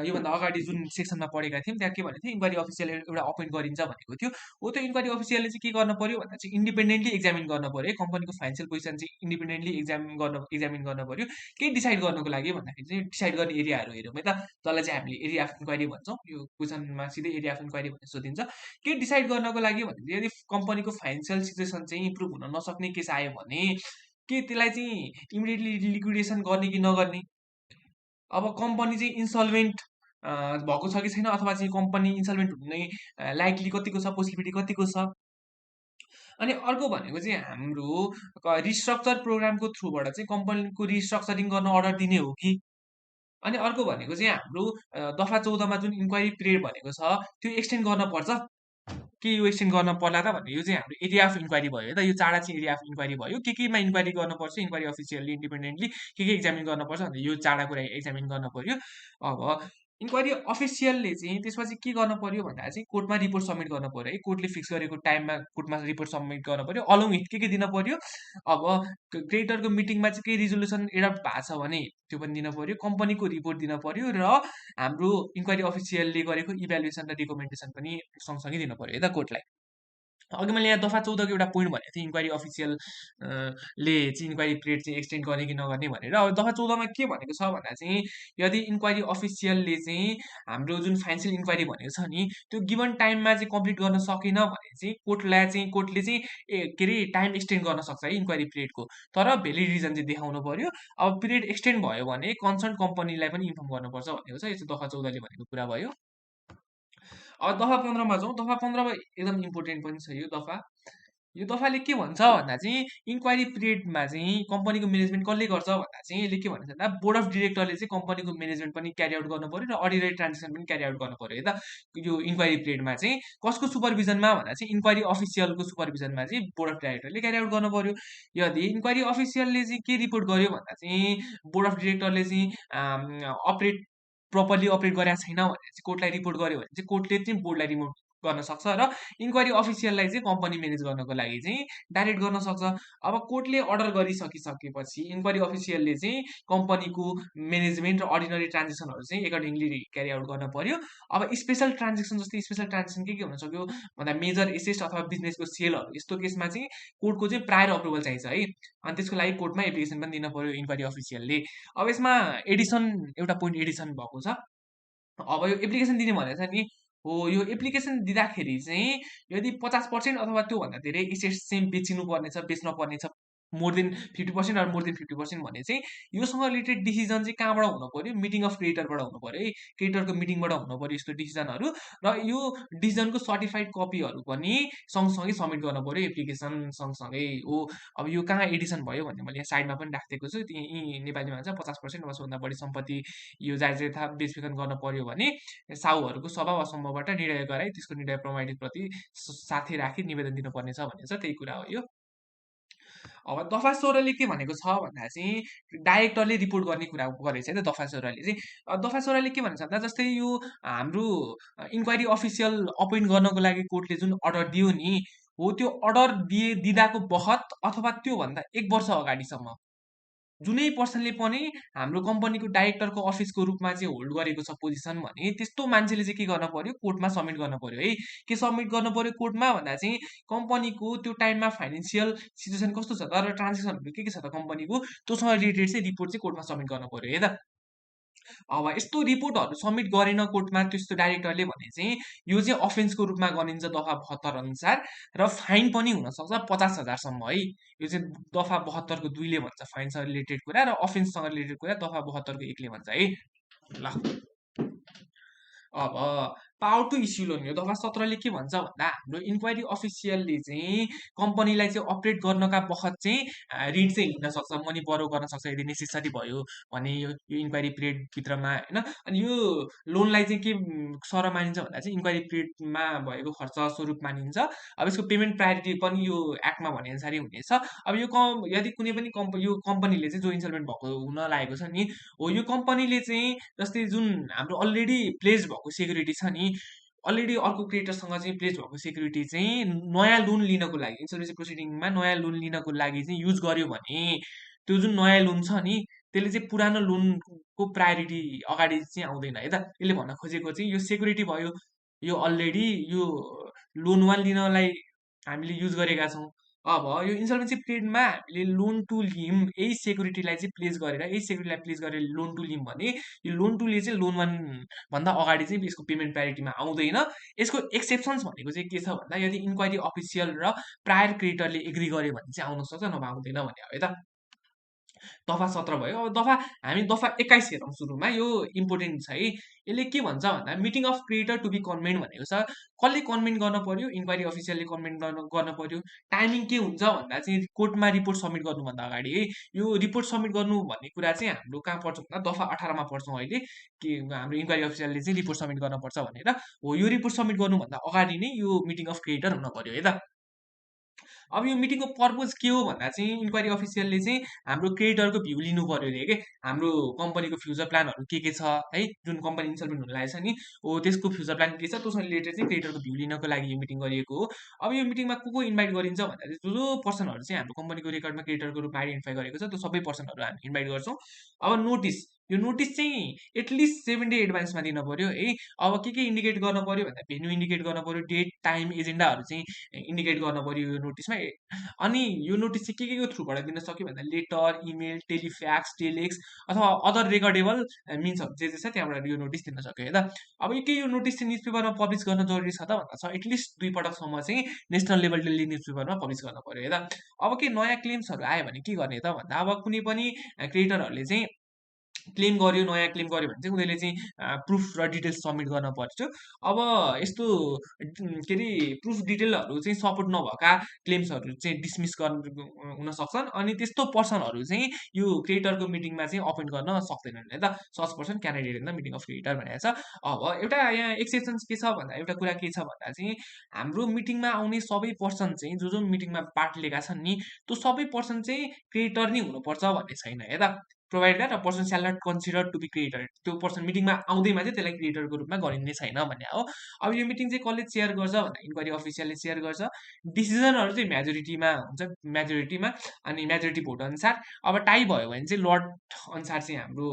योभन्दा अगाडि जुन सेक्सनमा पढेका थियौँ त्यहाँ के भनेको थियो, इन्क्वायरी अफिसियल एउटा अपोइन्ट गरिन्छ भनेको थियो। हो, त्यो इन्क्वायरी अफिसियलले चाहिँ के गर्न पर्यो भन्दा चाहिँ इन्डिपेन्डेन्टली एक्जामिन गर्न पर्यो है, कम्पनीको फाइनेन्सियल पोजिसन चाहिँ इन्डिपेन्डेन्टली एक्जामिन गर्न पर्यो। के डिसाइड गर्नुको लागि भन्दाखेरि चाहिँ डिसाइड गर्ने एरियाहरू हेऱ्यौँ है त, जसलाई चाहिँ हामीले एरिया अफ इन्क्वायरी भन्छौँ। यो क्वेसनमा सिधै एरिया अफ इन्क्वायरी भनेर सोधिन्छ। के डिसाइड गर्नको लागि भने यदि कम्पनीको फाइनेन्सियल सिचुएसन चाहिँ इम्प्रुभ हुन नसक्ने केस आयो भने के त्यसलाई चाहिँ इमिडिएटली लिक्विडेसन गर्ने कि नगर्ने। अब कम्पनी चाहिँ इन्सल्भेन्ट भएको छ कि छैन, अथवा चाहिँ कम्पनी इन्सल्भेन्ट हुने लाइकली कतिको छ, पोसिबिलिटी कतिको छ। अनि अर्को भनेको चाहिँ हाम्रो रिस्ट्रक्चर प्रोग्रामको थ्रुबाट चाहिँ कम्पनीको रिस्ट्रक्चरिङ गर्न अर्डर दिने हो कि। अनि अर्को भनेको चाहिँ हाम्रो दफा 14मा जुन इन्क्वायरी पिरियड भनेको छ त्यो एक्सटेन्ड गर्न पर्छ के, यो एक्सटेन्ड गर्न पर्ला त भन्ने। यो चाहिँ हाम्रो एरिया अफ इन्क्वायरी भयो है त, यो चारवटा चाहिँ एरिया अफ इन्क्वायरी भयो। केमा इन्क्वायरी गर्नुपर्छ, इन्क्वायरी अफिसियल्ली इन्डिपेन्डेन्टली के एक्जामिन गर्नुपर्छ भन्दा यो चारवटा कुरा एक्जामिन गर्न पर्यो। अब इन्क्वायरी अफिसियलले चाहिँ त्यसपछि के गर्न पर्यो भन्दा चाहिँ कोर्टमा रिपोर्ट सबमिट गर्न पर्यो है, कोर्टले फिक्स गरेको टाइममा कोर्टमा रिपोर्ट सबमिट गर्न पर्यो। अलङ विथ के दिन पर्यो, अब क्रेडिटरको मिटिङमा चाहिँ केही रिजोल्युसन एडप्ट भएको छ भने त्यो पनि दिन पर्यो, कम्पनीको रिपोर्ट दिन पर्यो, र हाम्रो इन्क्वायरी अफिसियलले गरेको इभ्यालुएसन र रिकमेन्डेसन पनि सँगसँगै दिनु पर्यो है त कोर्टलाई। अघि मैले यहाँ दफा 14को एउटा पोइन्ट भनेको थिएँ, इन्क्वायरी अफिसियल ले चाहिँ इन्क्वायरी पिरियड चाहिँ एक्सटेन्ड गर्ने कि नगर्ने भनेर। अब दफा 14मा के भनेको छ भन्दा चाहिँ यदि इन्क्वायरी अफिसियलले चाहिँ हाम्रो जुन फाइनेन्सियल इन्क्वायरी भनेको छ नि त्यो गिभन टाइममा चाहिँ कम्प्लिट गर्न सकेन भने चाहिँ कोर्टले चाहिँ के अरे टाइम एक्सटेन्ड गर्न सक्छ है इन्क्वायरी पिरियडको, तर भेलिड रिजन चाहिँ देखाउनु पर्यो। अब पिरियड एक्सटेन्ड भयो भने कन्सर्न कम्पनीलाई पनि इन्फर्म गर्नुपर्छ भनेको छ। यो चाहिँ दफा 14ले भनेको कुरा भयो। अब दफा 15मा जाउँ। दफा 15मा एकदम इम्पोर्टेन्ट पनि छ यो दफा। यो दफाले के भन्छ भन्दा चाहिँ इन्क्वायरी पिरियडमा चाहिँ कम्पनीको म्यानेजमेन्ट कसले गर्छ भन्दा चाहिँ यसले के भन्छ भन्दा बोर्ड अफ डिरेक्टरले चाहिँ कम्पनीको म्यानेजमेन्ट पनि क्यारी आउट गर्नु पर्यो र अडिटरी ट्रान्जेक्सन पनि क्यारी आउट गर्नु पर्यो है त यो इन्क्वायरी पिरियडमा चाहिँ कसको सुपरभिजनमा भन्दा चाहिँ इन्क्वायरी अफिसियलको सुपरभिजनमा चाहिँ बोर्ड अफ डाइरेक्टरले क्यारी आउट गर्नु पर्यो यदि इन्क्वायरी अफिसियलले चाहिँ के रिपोर्ट गर्यो भन्दा चाहिँ बोर्ड अफ डिरेक्टरले चाहिँ अपरेट प्रपरली अपरेट गरेको छैन भनेर चाहिँ कोर्टलाई रिपोर्ट गर्यो भने चाहिँ कोर्टले चाहिँ बोर्डलाई रिमोभ गर्न सक्छ र इन्क्वायरी अफिसियललाई चाहिँ कम्पनी म्यानेज गर्नको लागि चाहिँ डाइरेक्ट गर्न सक्छ अब कोर्टले अर्डर गरिसकिसकेपछि इन्क्वायरी अफिसियलले चाहिँ कम्पनीको म्यानेजमेन्ट र अर्डिनरी ट्रान्जेक्सनहरू चाहिँ एकर्डिङली क्यारी आउट गर्न पर्यो अब स्पेसल ट्रान्जेक्सन जस्तै स्पेसल ट्रान्जेक्सन के हुन सक्यो भन्दा मेजर एसेट अथवा बिजनेसको सेलहरू यस्तो केसमा चाहिँ कोर्टको चाहिँ प्रायर अप्रुभल चाहिन्छ है अनि त्यसको लागि कोर्टमा एप्लिकेसन पनि दिन पर्यो इन्क्वायरी अफिसियलले अब यसमा एडिसन एउटा पोइन्ट एडिसन भएको छ अब यो एप्लिकेसन दिने भनेको छ नि हो यो एप्लिकेसन दिँदाखेरि चाहिँ यदि 50% अथवा त्योभन्दा धेरै एसेट्स चाहिँ बेचिनु पर्नेछ बेच्न पर्नेछ more than 50% or more than 50% भने चाहिँ योसँग रिलेटेड डिसिजन चाहिँ कहाँबाट हुनु पर्यो मिटिङ अफ क्रेडिटरबाट हुनु पर्यो है क्रेडिटरको मिटिङबाट हुनु पर्यो यस्तो डिसिजनहरू र यो डिसिजनको सर्टिफाइड कपीहरू पनि सँगसँगै सबमिट गर्नु पर्यो एप्लिकेसन सँगसँगै हो अब यो कहाँ एडिसन भयो भने मैले यहाँ साइडमा पनि राखिदिएको छु यी नेपालीमा भन्छ 50% वा सोभन्दा बढी सम्पत्ति यो जायज यथा बेचबिखन गर्न पर्यो भने साहुहरूको स्वभाव असम्भवबाट निर्णय गराई त्यसको निर्णय प्रमाणित प्रति साथै राखी निवेदन दिनुपर्नेछ भन्ने छ त्यही कुरा हो यो अब दफा 16ले के भनेको छ भन्दा चाहिँ डाइरेक्टरले रिपोर्ट गर्ने कुरा गरेको छ है त दफा 16ले चाहिँ दफा 16ले के भनेको छ भन्दा जस्तै यो हाम्रो इन्क्वायरी अफिसियल अपोइन्ट गर्नको लागि कोर्टले जुन अर्डर दियो नि हो त्यो अर्डर दिँदाको बखत अथवा त्योभन्दा 1 वर्ष अगाडिसम्म जुनै पर्सनले पनि हाम्रो कम्पनीको डाइरेक्टरको अफिसको रूपमा चाहिँ होल्ड गरेको छ पोजिसन भने त्यस्तो मान्छेले चाहिँ के गर्न पर्यो कोर्टमा सबमिट गर्न पर्यो है के सबमिट गर्न पर्यो कोर्टमा भन्दा चाहिँ कम्पनीको त्यो टाइममा फाइनेन्सियल सिचुएसन कस्तो छ त र ट्रान्जेक्सनहरू के छ त कम्पनीको त्योसँग रिलेटेड चाहिँ रिपोर्ट चाहिँ कोर्टमा सबमिट गर्न पर्यो है त अब यस्तो रिपोर्टहरू सबमिट गरेन कोर्टमा त्यस्तो डाइरेक्टरले भने चाहिँ यो चाहिँ अफेन्सको रूपमा गनिन्छ दफा 72 अनुसार र फाइन पनि हुनसक्छ 50,000 सम्म है यो चाहिँ दफा 72 को 2ले भन्छ फाइनसँग रिलेटेड कुरा र अफेन्ससँग रिलेटेड कुरा दफा 72 को 1ले भन्छ है ल अब पावर टु इस्यु लोन यो दफा 17ले के भन्छ भन्दा हाम्रो इन्क्वायरी अफिसियलले चाहिँ कम्पनीलाई चाहिँ अपरेट गर्नका बखत चाहिँ ऋण चाहिँ लिन सक्छ मनी बरो गर्न सक्छ यदि नेसेसरी भयो भने यो इन्क्वायरी पिरियडभित्रमा होइन अनि यो लोनलाई चाहिँ के सर मानिन्छ भन्दा चाहिँ इन्क्वायरी पिरियडमा भएको खर्च स्वरूप मानिन्छ अब यसको पेमेन्ट प्रायोरिटी पनि यो एक्टमा भनेअनुसारै हुनेछ अब यो यदि कुनै पनि यो कम्पनीले चाहिँ जो इन्सल्भेन्ट भएको हुन लागेको छ नि हो यो कम्पनीले चाहिँ जस्तै जुन हाम्रो अलरेडी प्लेज भएको सेक्युरिटी छ नि अलरेडी अर्को क्रेडिटरसँग चाहिँ प्लेज भएको सेक्युरिटी चाहिँ नयाँ लोन लिनको लागि इन्सुरेन्स प्रोसिडिङमा नयाँ लोन लिनको लागि चाहिँ युज गर्यो भने त्यो जुन नयाँ लोन छ नि त्यसले चाहिँ पुरानो लोनको प्रायोरिटी अगाडि चाहिँ आउँदैन है त यसले भन्न खोजेको चाहिँ यो सेक्युरिटी भयो यो अलरेडी यो लोन वान लिनलाई हामीले युज गरेका छौँ अब यो इन्सल्भेन्सी पिरियडमा हामीले लोन टु लिम यही सेक्युरिटीलाई चाहिँ प्लेस गरेर यही सेक्युरिटीलाई प्लेस गरेर लोन टु लिम भने यो लोन टुले चाहिँ लोन वान भन्दा अगाडि चाहिँ यसको पेमेन्ट प्रायोरिटीमा आउँदैन यसको एक्सेप्सन्स भनेको चाहिँ के छ भन्दा यदि इन्क्वायरी अफिसियल र प्रायर क्रेडिटरले एग्री गर्यो भने चाहिँ आउन सक्छ नभए आउँदैन भन्ने हो है त दफा 17 भयो अब हामी दफा 21 हेरौँ सुरुमा यो इम्पोर्टेन्ट छ है यसले के भन्छ भन्दा meeting of creditor to be convened भनेको छ कसले कन्भेन्ट गर्न पर्यो इन्क्वायरी अफिसियलले कन्भेन्ट गर्न पर्यो टाइमिङ के हुन्छ भन्दा चाहिँ कोर्टमा रिपोर्ट सबमिट गर्नुभन्दा अगाडि है यो रिपोर्ट सबमिट गर्नु भन्ने कुरा चाहिँ हाम्रो कहाँ पर्छ भन्दा दफा 18मा पर्छौँ अहिले कि हाम्रो इन्क्वायरी अफिसियलले चाहिँ रिपोर्ट सबमिट गर्नुपर्छ भनेर हो यो रिपोर्ट सबमिट गर्नुभन्दा अगाडि नै यो मिटिङ अफ क्रिएटर हुन पर्यो है त अब यो मिटिङको पर्पज के हो भन्दा चाहिँ इन्क्वायरी अफिसियलले चाहिँ हाम्रो क्रेडिटरको भ्यू लिनु पर्यो अरे के हाम्रो कम्पनीको फ्युचर प्लानहरू के छ है जुन कम्पनी इन्सल्भेन्ट हुन लागेको छ नि हो त्यसको फ्युचर प्लान के छ त्योसँग रिलेटेड चाहिँ क्रेडिटरको भ्यू लिनको लागि यो मिटिङ गरिएको हो अब यो मिटिङमा को इन्भाइट गरिन्छ भन्दा चाहिँ जो पर्सनहरू चाहिँ हाम्रो कम्पनीको रेकर्डमा क्रेडिटरको रूपमा आइडेन्टिफाई गरेको छ त्यो सबै पर्सनहरू हामी इन्भाइट गर्छौँ अब नोटिस यो नोटिस चाहिँ एटलिस्ट 7 डे एडभान्समा दिन पर्यो है अब के इन्डिकेट गर्न पर्यो भन्दा भेन्यू इन्डिकेट गर्न पर्यो डेट टाइम एजेन्डाहरू चाहिँ इन्डिकेट गर्न पर्यो यो नोटिसमा अनि यो नोटिस चाहिँ के को थ्रुबाट दिन सक्यो भन्दा लेटर इमेल टेलिफ्याक्स टेलेक्स अथवा अदर रेकर्डेबल मिन्सहरू जे छ त्यहाँबाट यो नोटिस दिन सक्यो है त अब के यो नोटिस चाहिँ न्युज पेपरमा पब्लिस गर्न जरुरी छ त भन्दा छ एटलिस्ट 2 पटकसम्म चाहिँ नेसनल लेभल डेली न्युज पेपरमा पब्लिस गर्न पर्यो है त अब के नयाँ क्लेम्सहरू आयो भने के गर्ने त भन्दा अब कुनै पनि क्रिएटरहरूले चाहिँ क्लेम गर्यो नयाँ क्लेम गर्यो भने चाहिँ उनीहरूले चाहिँ प्रुफ र डिटेल्स सबमिट गर्न पर्छ। अब यस्तो के अरे प्रुफ डिटेलहरू चाहिँ सपोर्ट नभएका क्लेम्सहरू चाहिँ डिसमिस गर्न हुन सक्छन् अनि त्यस्तो पर्सनहरू चाहिँ यो क्रिएटरको मिटिङमा चाहिँ अपोइन्ट गर्न सक्दैनन् है त। Such person candidate in the meeting of creator भनेको छ। अब एउटा यहाँ एक्सेप्सन्स के छ भन्दा एउटा कुरा के छ भन्दा चाहिँ हाम्रो मिटिङमा आउने सबै पर्सन चाहिँ जो जो मिटिङमा पार्ट लिएका छन् नि त्यो सबै पर्सन चाहिँ क्रिएटर नै हुनुपर्छ भन्ने छैन है त। Provide that a person shall not consider to be creditor. त्यो पर्सन मिटिङमा आउँदैमा चाहिँ त्यसलाई क्रिएटरको रूपमा गरिने छैन भन्ने हो। अब यो मिटिङ चाहिँ कसले चेयर गर्छ भन्दा इन्क्वायरी अफिसियलले चेयर गर्छ। डिसिजनहरू चाहिँ मेजोरिटीमा हुन्छ, मेजोरिटीमा अनि मेजोरिटी भोट अनुसार। अब टाई भयो भने चाहिँ लट अनुसार चाहिँ हाम्रो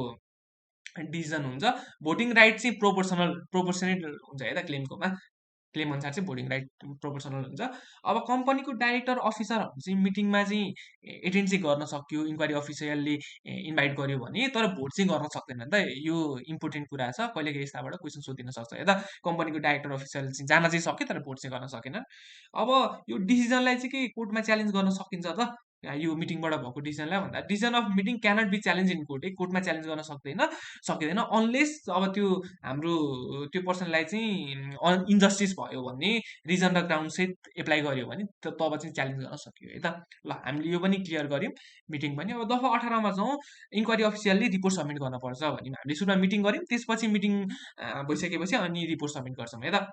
डिसिजन हुन्छ। भोटिङ राइट चाहिँ प्रोपोर्सनेट हुन्छ है त क्लेमकोमा। क्लेम अनुसार चाहिँ भोटिङ राइट प्रोपोर्सनल हुन्छ। अब कम्पनीको डाइरेक्टर अफिसरहरू चाहिँ मिटिङमा चाहिँ एटेन्ड चाहिँ गर्न सक्यो इन्क्वायरी अफिसियलले इन्भाइट गर्यो भने, तर भोट चाहिँ गर्न सक्दैन नि त। यो इम्पोर्टेन्ट कुरा छ, कहिलेकाहीँ यस्ताबाट क्वेसन सोधिन सक्छ है त। कम्पनीको डाइरेक्टर अफिसर चाहिँ जान चाहिँ सक्यो तर भोट चाहिँ गर्न सकेन। अब यो डिसिजनलाई चाहिँ के कोर्टमा च्यालेन्ज गर्न सकिन्छ त यो मिटिङबाट भएको डिसिजनलाई भन्दा decision of meeting cannot be challenge in court. कोर्टमा च्यालेन्ज गर्न सकिँदैन अनलेस अब त्यो हाम्रो त्यो पर्सनलाई चाहिँ इन्जस्टिस भयो भने रिजन र ग्राउन्ड सहित एप्लाई गर्यो भने तब चाहिँ च्यालेन्ज गर्न सकियो है त। ल हामीले यो पनि क्लियर गऱ्यौँ मिटिङ पनि। अब दफा 18मा जाउँ, इन्क्वायरी अफिसियलले रिपोर्ट सबमिट गर्नुपर्छ भने हामीले सुरुमा मिटिङ गऱ्यौँ, त्यसपछि मिटिङ भइसकेपछि अनि रिपोर्ट सबमिट गर्छौँ है त।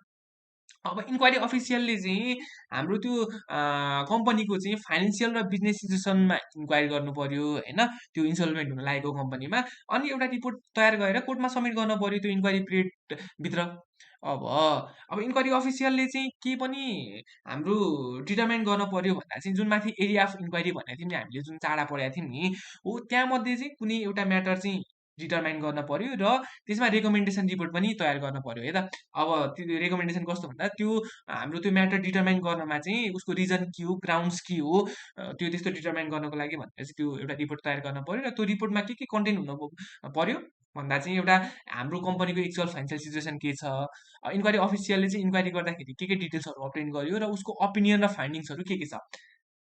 अब इन्क्वायरी अफिसियलले चाहिँ हाम्रो त्यो कम्पनीको चाहिँ फाइनेन्सियल र बिजनेस सिचुएसनमा इन्क्वायरी गर्नु पर्यो होइन, त्यो इन्सल्भेन्ट हुन लागेको कम्पनीमा। अनि एउटा रिपोर्ट तयार गरेर कोर्टमा सबमिट गर्नु पर्यो त्यो इन्क्वायरी पिरियडभित्र। अब इन्क्वायरी अफिसियलले चाहिँ के पनि हाम्रो डिटर्माइन गर्न पर्यो भन्दा चाहिँ जुन माथि एरिया अफ इन्क्वायरी भनेको थियौँ नि हामीले, जुन चाडा पढाएको थियौँ नि, हो त्यहाँमध्ये चाहिँ कुनै एउटा म्याटर चाहिँ डिटर्माइन गर्न पर्यो र त्यसमा रेकमेन्डेसन रिपोर्ट पनि तयार गर्न पर्यो है त। अब त्यो रेकमेन्डेसन कस्तो भन्दा त्यो हाम्रो त्यो म्याटर डिटर्माइन गर्नमा चाहिँ उसको रिजन के हो, ग्राउन्ड्स के हो, त्यो त्यस्तो डिटर्माइन गर्नको लागि भनेर चाहिँ त्यो एउटा रिपोर्ट तयार गर्न पर्यो। र त्यो रिपोर्टमा के कन्टेन्ट हुन पर्यो भन्दा चाहिँ एउटा हाम्रो कम्पनीको एक्चुअल फाइनेन्सियल सिचुएसन के छ, इन्क्वायरी अफिसियलले चाहिँ इन्क्वायरी गर्दाखेरि के डिटेल्सहरू अप्टेन गर्यो र उसको ओपिनियन र फाइन्डिङ्सहरू के छ,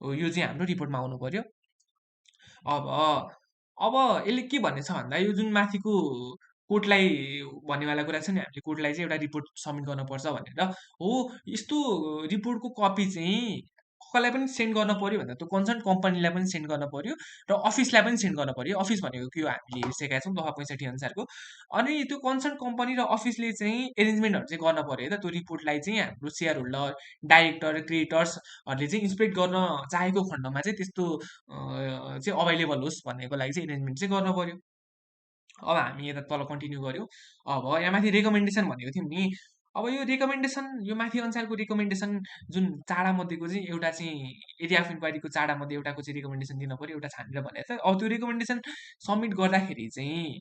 हो यो चाहिँ हाम्रो रिपोर्टमा आउनु पर्यो। अब अब यसले के भन्ने छ भन्दा यो जुन माथिको कोर्टलाई भन्नेवाला कुरा छ नि, हामीले कोर्टलाई चाहिँ एउटा रिपोर्ट सबमिट गर्नुपर्छ भनेर हो। यस्तो रिपोर्टको कपी चाहिँ कसलाई पनि सेन्ड गर्न पर्यो भन्दा त्यो कन्सर्न कम्पनीलाई पनि सेन्ड गर्न पर्यो र अफिसलाई पनि सेन्ड गर्न पर्यो। अफिस भनेको के हो हामीले हेरिसकेका छौँ दफा 65 अनुसारको। अनि त्यो कन्सर्न कम्पनी र अफिसले चाहिँ एरेन्जमेन्टहरू चाहिँ गर्न पर्यो है त। त्यो रिपोर्टलाई चाहिँ हाम्रो सेयर होल्डर, डाइरेक्टर, क्रिएटर्सहरूले चाहिँ इन्सपेक्ट गर्न चाहेको खण्डमा चाहिँ त्यस्तो चाहिँ अभाइलेबल होस् भन्नेको लागि चाहिँ एरेन्जमेन्ट चाहिँ गर्न पर्यो। अब हामी यता तल कन्टिन्यू गऱ्यौँ। अब यहाँ माथि रेकमेन्डेसन भनेको थियौँ नि, अब यो रेकमेन्डेसन यो माथि अनुसारको रेकमेन्डेसन जुन चाडामध्येको चाहिँ एउटा चाहिँ एरिया अफ इन्क्वायरीको चाडामध्ये एउटाको चाहिँ रेकमेन्डेसन दिन पर्यो एउटा छानेर भनेर चाहिँ। अब त्यो रेकमेन्डेसन सबमिट गर्दाखेरि चाहिँ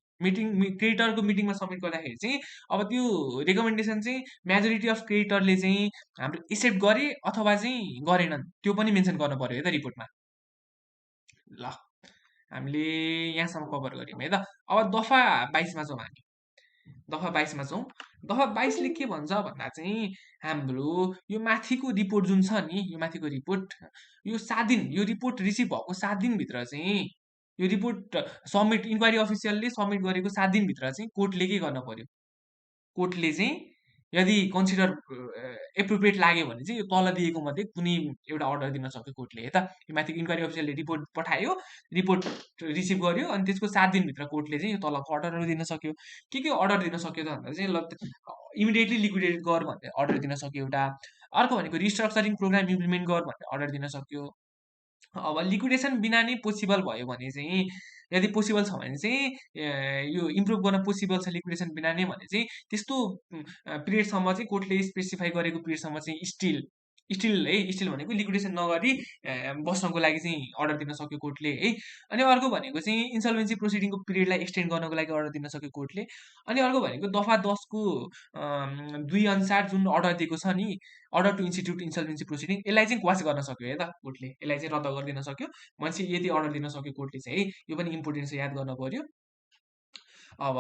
क्रिएटरको मिटिङमा सबमिट गर्दाखेरि चाहिँ अब त्यो रेकमेन्डेसन चाहिँ मेजोरिटी अफ क्रिएटरले चाहिँ हाम्रो एक्सेप्ट गरे अथवा चाहिँ गरेनन् त्यो पनि मेन्सन गर्नु पर्यो है त रिपोर्टमा। ल हामीले यहाँसम्म कभर गऱ्यौँ है त। अब दफा 22मा जाउँ हामी। दफा 22मा जाउँ। दफा 22ले के भन्छ भन्दा चाहिँ हाम्रो यो माथिको रिपोर्ट जुन छ नि, यो माथिको रिपोर्ट यो 7 दिन, यो रिपोर्ट रिसिभ भएको 7 दिनभित्र चाहिँ यो रिपोर्ट सबमिट इन्क्वायरी अफिसियलले सबमिट गरेको 7 दिनभित्र चाहिँ कोर्टले के गर्न पर्यो, कोर्टले चाहिँ यदि कन्सिडर एप्रोप्रिएट लाग्यो भने चाहिँ यो तल दिएको मध्ये कुनै एउटा अर्डर दिन सक्यो कोर्टले है त। यो माथि इन्क्वायरी अफिसरले रिपोर्ट पठायो, रिपोर्ट रिसिभ गर्यो अनि त्यसको 7 दिनभित्र कोर्टले चाहिँ यो तलको अर्डरहरू दिन सक्यो। के अर्डर दिन सक्यो त भन्दा चाहिँ ल इमिडिएटली लिक्विडेट गर भन्ने अर्डर दिन सक्यो एउटा। अर्को भनेको रिस्ट्रक्चरिङ प्रोग्राम इम्प्लिमेन्ट गर भन्ने अर्डर दिन सक्यो। अब लिक्विडेसन बिना नै पोसिबल भयो भने चाहिँ, यदि पोसिबल छ भने चाहिँ यो इम्प्रुभ गर्न पोसिबल छ लिक्विडेसन बिना नै भने चाहिँ त्यस्तो पिरियडसम्म चाहिँ कोर्टले स्पेसिफाई गरेको पिरियडसम्म चाहिँ स्टिल भनेको लिक्विडेसन नगरी बस्नको लागि चाहिँ अर्डर दिन सक्यो कोर्टले है। अनि अर्को भनेको चाहिँ इन्सल्भेन्सी प्रोसिडिङको पिरियडलाई एक्सटेन्ड गर्नको लागि अर्डर दिन सक्यो कोर्टले। अनि अर्को भनेको दफा 10को 2 अनुसार जुन अर्डर दिएको छ नि, अर्डर टु इन्स्टिट्युट इन्सल्भेन्सी प्रोसिडिङ, यसलाई चाहिँ क्वास गर्न सक्यो है त कोर्टले, यसलाई चाहिँ रद्द गरिदिन सक्यो। भनेपछि यति अर्डर दिन सक्यो कोर्टले चाहिँ है, यो पनि इम्पोर्टेन्ट छ याद गर्न पर्यो। अब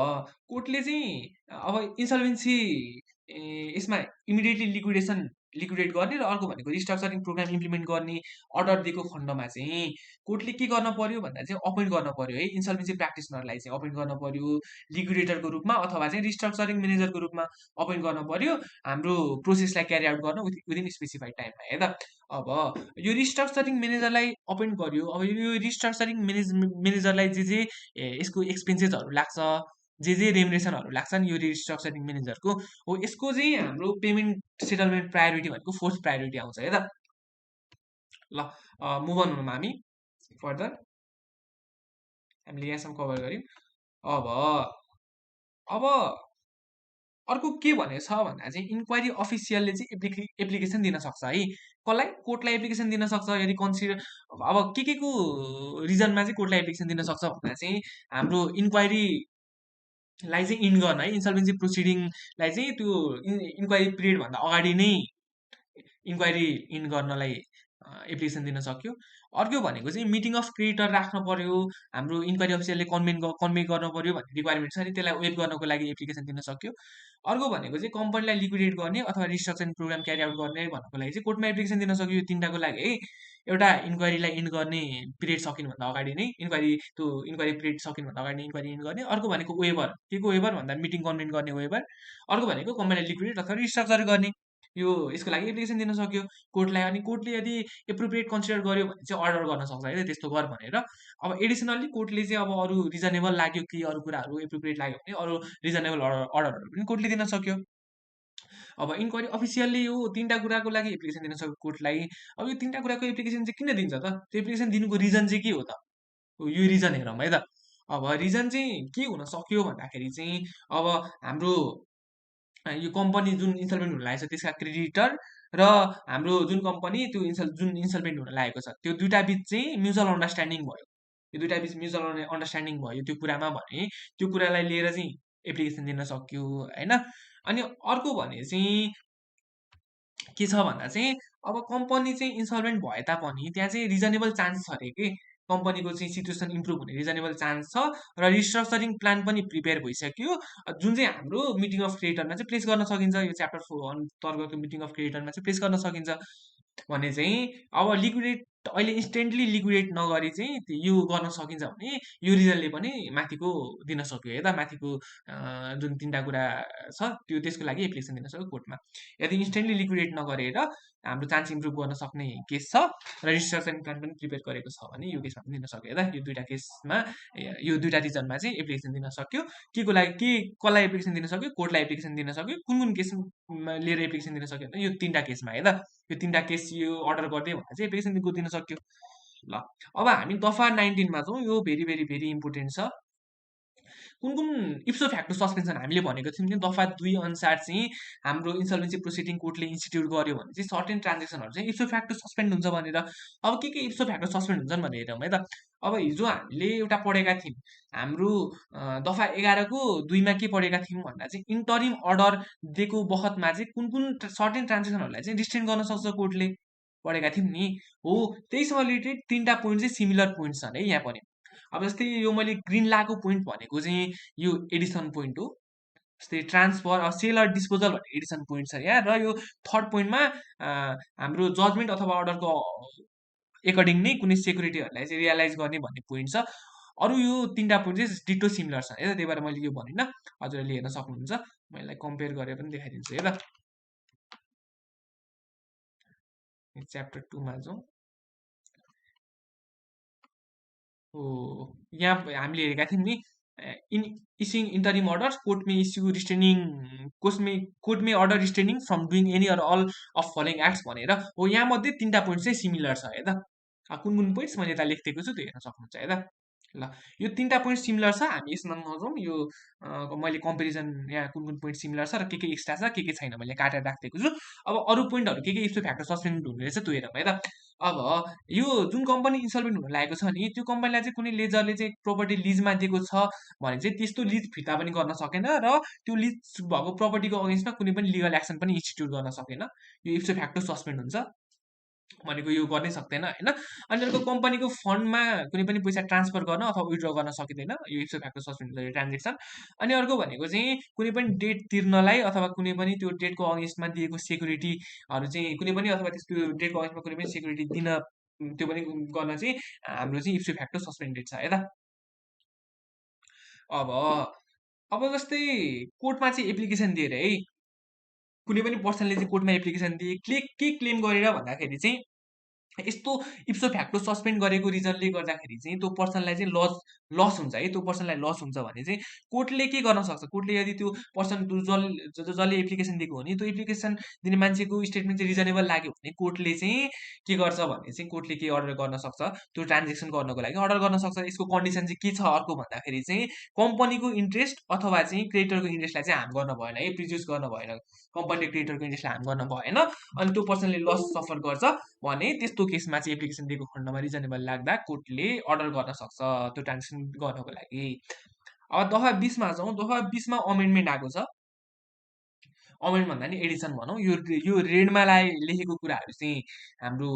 कोर्टले चाहिँ अब इन्सल्भेन्सी यसमा इमिडिएटली लिक्विडेसन लिक्विडेट गर्ने र अर्को भनेको रिस्ट्रक्चरिङ प्रोग्राम इम्प्लिमेन्ट गर्ने अर्डर दिएको खण्डमा चाहिँ कोर्टले के गर्न पर्यो भन्दा चाहिँ अपोइन्ट गर्न पर्यो है इन्सल्भेन्सी प्र्याक्टिसनरलाई चाहिँ अपोइन्ट गर्न पर्यो लिक्विडेटरको रूपमा अथवा चाहिँ रिस्ट्रक्चरिङ म्यानेजरको रूपमा अपोइन्ट गर्न पर्यो हाम्रो प्रोसेसलाई क्यारी आउट गर्न विदिन स्पेसिफाइड टाइममा है त अब यो रिस्ट्रक्चरिङ म्यानेजरलाई अपोइन्ट गर्यो अब यो रिस्ट्रक्चरिङ म्यानेजरलाई जे यसको एक्सपेन्सेसहरू लाग्छ जे रेमुनेसनहरू लाग्छ नि यो रिस्ट्रक्चरिङ म्यानेजरको हो यसको चाहिँ हाम्रो पेमेन्ट सेटलमेन्ट प्रायोरिटी भनेको फोर्थ प्रायोरिटी आउँछ है त ल मुभ अन हुनुमा हामी फर्दर हामीले यहाँसम्म कभर गर्यौँ अब अब अर्को के भनेको छ भन्दा चाहिँ इन्क्वायरी अफिसियलले चाहिँ एप्लिकेसन दिन सक्छ है कसलाई कोर्टलाई एप्लिकेसन दिन सक्छ यदि कन्सिडर अब के को रिजनमा चाहिँ कोर्टलाई एप्लिकेसन दिन सक्छ भन्दा चाहिँ हाम्रो इन्क्वायरीलाई चाहिँ इन गर्न है इन्सल्भेन्सी प्रोसिडिङलाई चाहिँ त्यो इन्क्वायरी पिरियडभन्दा अगाडि नै इन्क्वायरी इन गर्नलाई एप्लिकेसन दिन सक्यो अर्को भनेको चाहिँ मिटिङ अफ क्रेडिटर राख्न पर्यो हाम्रो इन्क्वायरी अफिसरले कन्भे गर्न पर्यो भन्ने रिक्वायरमेन्ट छ नि त्यसलाई वेब गर्नको लागि एप्लिकेसन दिन सक्यो अर्को भनेको चाहिँ कम्पनीलाई लिक्विडेट गर्ने अथवा रिस्ट्रक्चरिङ प्रोग्राम क्यारी आउट गर्ने भन्नको लागि चाहिँ कोर्टमा एप्लिकेसन दिन सक्यो यो तिनटाको लागि है एउटा इन्क्वायरीलाई इन गर्ने पिरियड सकिनुभन्दा अगाडि नै इन्क्वायरी पिरियड सकिनुभन्दा अगाडि नै इन्क्वायरी इन गर्ने अर्को भनेको वेबर के को वेबर भन्दा मिटिङ कन्भेन्ट गर्ने वेबर अर्को भनेको कम्पनीलाई लिक्विडेट अथवा रिस्ट्रक्चर गर्ने यसको लागि एप्लिकेसन दिन सक्यो कोर्टलाई अनि कोर्टले यदि एप्रोप्रिएट कन्सिडर गर्यो भने चाहिँ अर्डर गर्न सक्छ है त्यस्तो गर भनेर अब एडिसनल्ली कोर्टले चाहिँ अब अरू रिजनेबल लाग्यो कि अरू कुराहरू एप्रोप्रिएट लाग्यो भने अरू रिजनेबल अर्डरहरू पनि कोर्टले दिन सक्यो अब इन्क्वायरी अफिसियलले यो तिनवटा कुराको लागि एप्लिकेसन दिन सक्यो कोर्टलाई अब यो तिनवटा कुराको एप्लिकेसन चाहिँ किन दिन्छ त त्यो एप्लिकेसन दिनुको रिजन चाहिँ के हो त यो रिजन हेरौँ है त अब रिजन चाहिँ के हुन सक्यो भन्दाखेरि चाहिँ अब हाम्रो यो कम्पनी जुन इन्सल्भेन्ट हुन लागेको छ त्यसका क्रेडिटर र हाम्रो जुन कम्पनी त्यो जुन इन्सल्भेन्ट हुन लागेको छ त्यो दुइटा बिच चाहिँ म्युचुअल अन्डरस्ट्यान्डिङ भयो यो दुइटा बिच म्युचुअल अन्डरस्ट्यान्डिङ भयो त्यो कुरामा भने त्यो कुरालाई लिएर चाहिँ एप्लिकेसन दिन सक्यो होइन अनि अर्को भने चाहिँ के छ भन्दा चाहिँ अब कम्पनी चाहिँ इन्सल्भेन्ट भए तापनि त्यहाँ चाहिँ रिजनेबल चान्स छ अरे कि कम्पनीको चाहिँ सिचुएसन इम्प्रुभ हुने रिजनेबल चान्स छ र रिस्ट्रक्चरिङ प्लान पनि प्रिपेयर भइसक्यो जुन चाहिँ हाम्रो मिटिङ अफ क्रेडिटरमा चाहिँ प्लेस गर्न सकिन्छ यो च्याप्टर 4 अन्तर्गतको मिटिङ अफ क्रेडिटरमा चाहिँ प्लेस गर्न सकिन्छ भने चाहिँ अब लिक्विडेट अहिले इन्स्टेन्टली लिक्विडेट नगरी चाहिँ यो गर्न सकिन्छ भने यो रिजनले पनि माथिको दिन सक्यो है त माथिको जुन तिनवटा कुरा छ त्यसको लागि एप्लिकेसन दिन सक्यो कोर्टमा यदि इन्स्टेन्टली लिक्विडेट नगरेर हाम्रो चान्स इम्प्रुभ गर्न सक्ने केस छ र रिस्ट्रक्चरिङ प्लान पनि प्रिपेयर गरेको छ भने यो केसमा पनि दिन सक्यो है त यो दुइटा केसमा यो दुइटा रिजनमा चाहिँ एप्लिकेसन दिन सक्यो के को लागि कसलाई एप्लिकेसन दिन सक्यो कोर्टलाई एप्लिकेसन दिन सक्यो कुन केसमा लिएर एप्लिकेसन दिन सक्यो भने यो तिनवटा केसमा है त यो तिनवटा केस यो अर्डर गरिदियो भने चाहिँ एप्लिकेसन दिन सक्यो ल अब हामी दफा 19मा छौँ यो भेरी भेरी भेरी इम्पोर्टेन्ट छ कुन इप्सो फ्याक्टो सस्पेन्सन हामीले भनेको थियौँ नि दफा 2 अनुसार चाहिँ हाम्रो इन्सल्भेन्सी प्रोसिडिङ कोर्टले इन्स्टिट्युट गर्यो भने चाहिँ सर्टेन ट्रान्जेक्सनहरू चाहिँ इप्सो फ्याक्टो सस्पेन्ड हुन्छ भनेर अब के इप्सो फ्याक्टो सस्पेन्ड हुन्छन् भनेर हेरौँ है त अब हिजो हामीले एउटा पढेका थियौँ हाम्रो दफा 11को 2मा के पढेका थियौँ भन्दा चाहिँ इन्टरिम अर्डर दिएको बखतमा चाहिँ कुन सर्टेन ट्रान्जेक्सनहरूलाई चाहिँ रिस्ट्रेन गर्न सक्छ कोर्टले पढेका थियौँ नि हो त्यहीसँग रिलेटेड तिनवटा पोइन्ट चाहिँ सिमिलर पोइन्ट छन् है यहाँ पनि अब जस्तै यो मैले ग्रिन लाको पोइन्ट भनेको चाहिँ यो एडिसन पोइन्ट हो जस्तै ट्रान्सफर सेल अर डिस्पोजल भन्ने एडिसन पोइन्ट छ यहाँ र यो थर्ड पोइन्टमा हाम्रो जजमेन्ट अथवा अर्डरको एकर्डिङ नै कुनै सेक्युरिटीहरूलाई चाहिँ रियलाइज गर्ने भन्ने पोइन्ट छ अरू यो तिनवटा पोइन्ट चाहिँ डिटो सिमिलर छ है त त्यही भएर मैले यो भनिनँ हजुरहरूले हेर्न सक्नुहुन्छ म यसलाई कम्पेयर गरेर पनि देखाइदिन्छु है त च्याप्टर 2मा जाउँ हो यहाँ हामीले हेरेका थियौँ नि in issuing interim order court may issue restraining court may order restraining from doing any or all of following acts भनेर हो यहाँ मध्ये तिनवटा पोइन्ट चाहिँ सिमिलर छ है त कुन पोइन्ट्स मैले यता लेखिदिएको छु त्यो हेर्न सक्नुहुन्छ है त ल यो तिनवटा पोइन्ट सिमिलर छ हामी यसमा नजाउँ यो मैले कम्पेरिजन यहाँ कुन पोइन्ट सिमिलर छ र के एक्स्ट्रा छ के छैन मैले काटेर राखिदिएको छु अब अरू पोइन्टहरू के इप्सो फ्याक्टर सस्पेन्ड हुने रहेछ त्यो हेरौँ है त अब यो जुन कम्पनी इन्सल्भेन्ट हुन लागेको छ नि त्यो कम्पनीलाई चाहिँ कुनै लेजरले चाहिँ प्रोपर्टी लिजमा दिएको छ भने चाहिँ त्यस्तो लिज फिर्ता पनि गर्न सकेन र त्यो लिज भएको प्रोपर्टीको अगेन्स्टमा कुनै पनि लिगल एक्सन पनि इन्स्टिट्युट गर्न सकेन यो इप्सो फ्याक्टो सस्पेन्ड हुन्छ भनेको यो गर्नै सक्दैन होइन। अनि अर्को कम्पनीको फन्डमा कुनै पनि पैसा ट्रान्सफर गर्न अथवा विथड्र गर्न सकिँदैन यो इप्सो फ्याक्टो सस्पेन्ड ट्रान्जेक्सन। अनि अर्को भनेको चाहिँ कुनै पनि डेट तिर्नलाई अथवा कुनै पनि त्यो डेटको अगेन्स्टमा दिएको सेक्युरिटीहरू चाहिँ कुनै पनि अथवा त्यस्तो डेटको अगेन्स्टमा कुनै पनि सेक्युरिटी दिन त्यो पनि गर्न चाहिँ हाम्रो चाहिँ इप्सो फ्याक्टो सस्पेन्डेड छ है त। अब अब जस्तै कोर्टमा चाहिँ एप्लिकेसन दिएर है कुनै पनि पर्सनले चाहिँ कोर्टमा एप्लिकेसन दिए के क्लेम गरेर भन्दाखेरि चाहिँ यस्तो इप्सो फ्याक्टो सस्पेन्ड गरेको रिजनले गर्दाखेरि चाहिँ त्यो पर्सनलाई चाहिँ लस हुन्छ है, त्यो पर्सनलाई लस हुन्छ भने चाहिँ कोर्टले के गर्न सक्छ, कोर्टले यदि त्यो पर्सन जसले एप्लिकेसन दिएको हो नि त्यो एप्लिकेसन दिने मान्छेको स्टेटमेन्ट चाहिँ रिजनेबल लाग्यो भने कोर्टले चाहिँ के गर्छ भने चाहिँ कोर्टले के अर्डर गर्न सक्छ, त्यो ट्रान्जेक्सन गर्नको लागि अर्डर गर्न सक्छ। यसको कन्डिसन चाहिँ के छ अर्को भन्दाखेरि चाहिँ कम्पनीको इन्ट्रेस्ट अथवा चाहिँ क्रेडिटरको इन्ट्रेस्टलाई चाहिँ हार्म गर्न भएन है, प्रिज्युस गर्न भएन, कम्पनीले क्रेडिटरको इन्ट्रेस्टलाई हार्म गर्न भएन। अनि त्यो पर्सनले लस सफर गर्छ भने त्यस्तो केसमा चाहिँ एप्लिकेसन दिएको खण्डमा रिजनेबल लाग्दा कोर्टले अर्डर गर्न सक्छ त्यो ट्रान्जेक्सन गर्नको लागि। अब दफा 20मा जाउँ। दफा 20मा अमेन्डमेन्ट आएको छ। अमेन्ड भन्दा नि एडिसन भनौँ। यो रेडमा लेखेको कुराहरू चाहिँ हाम्रो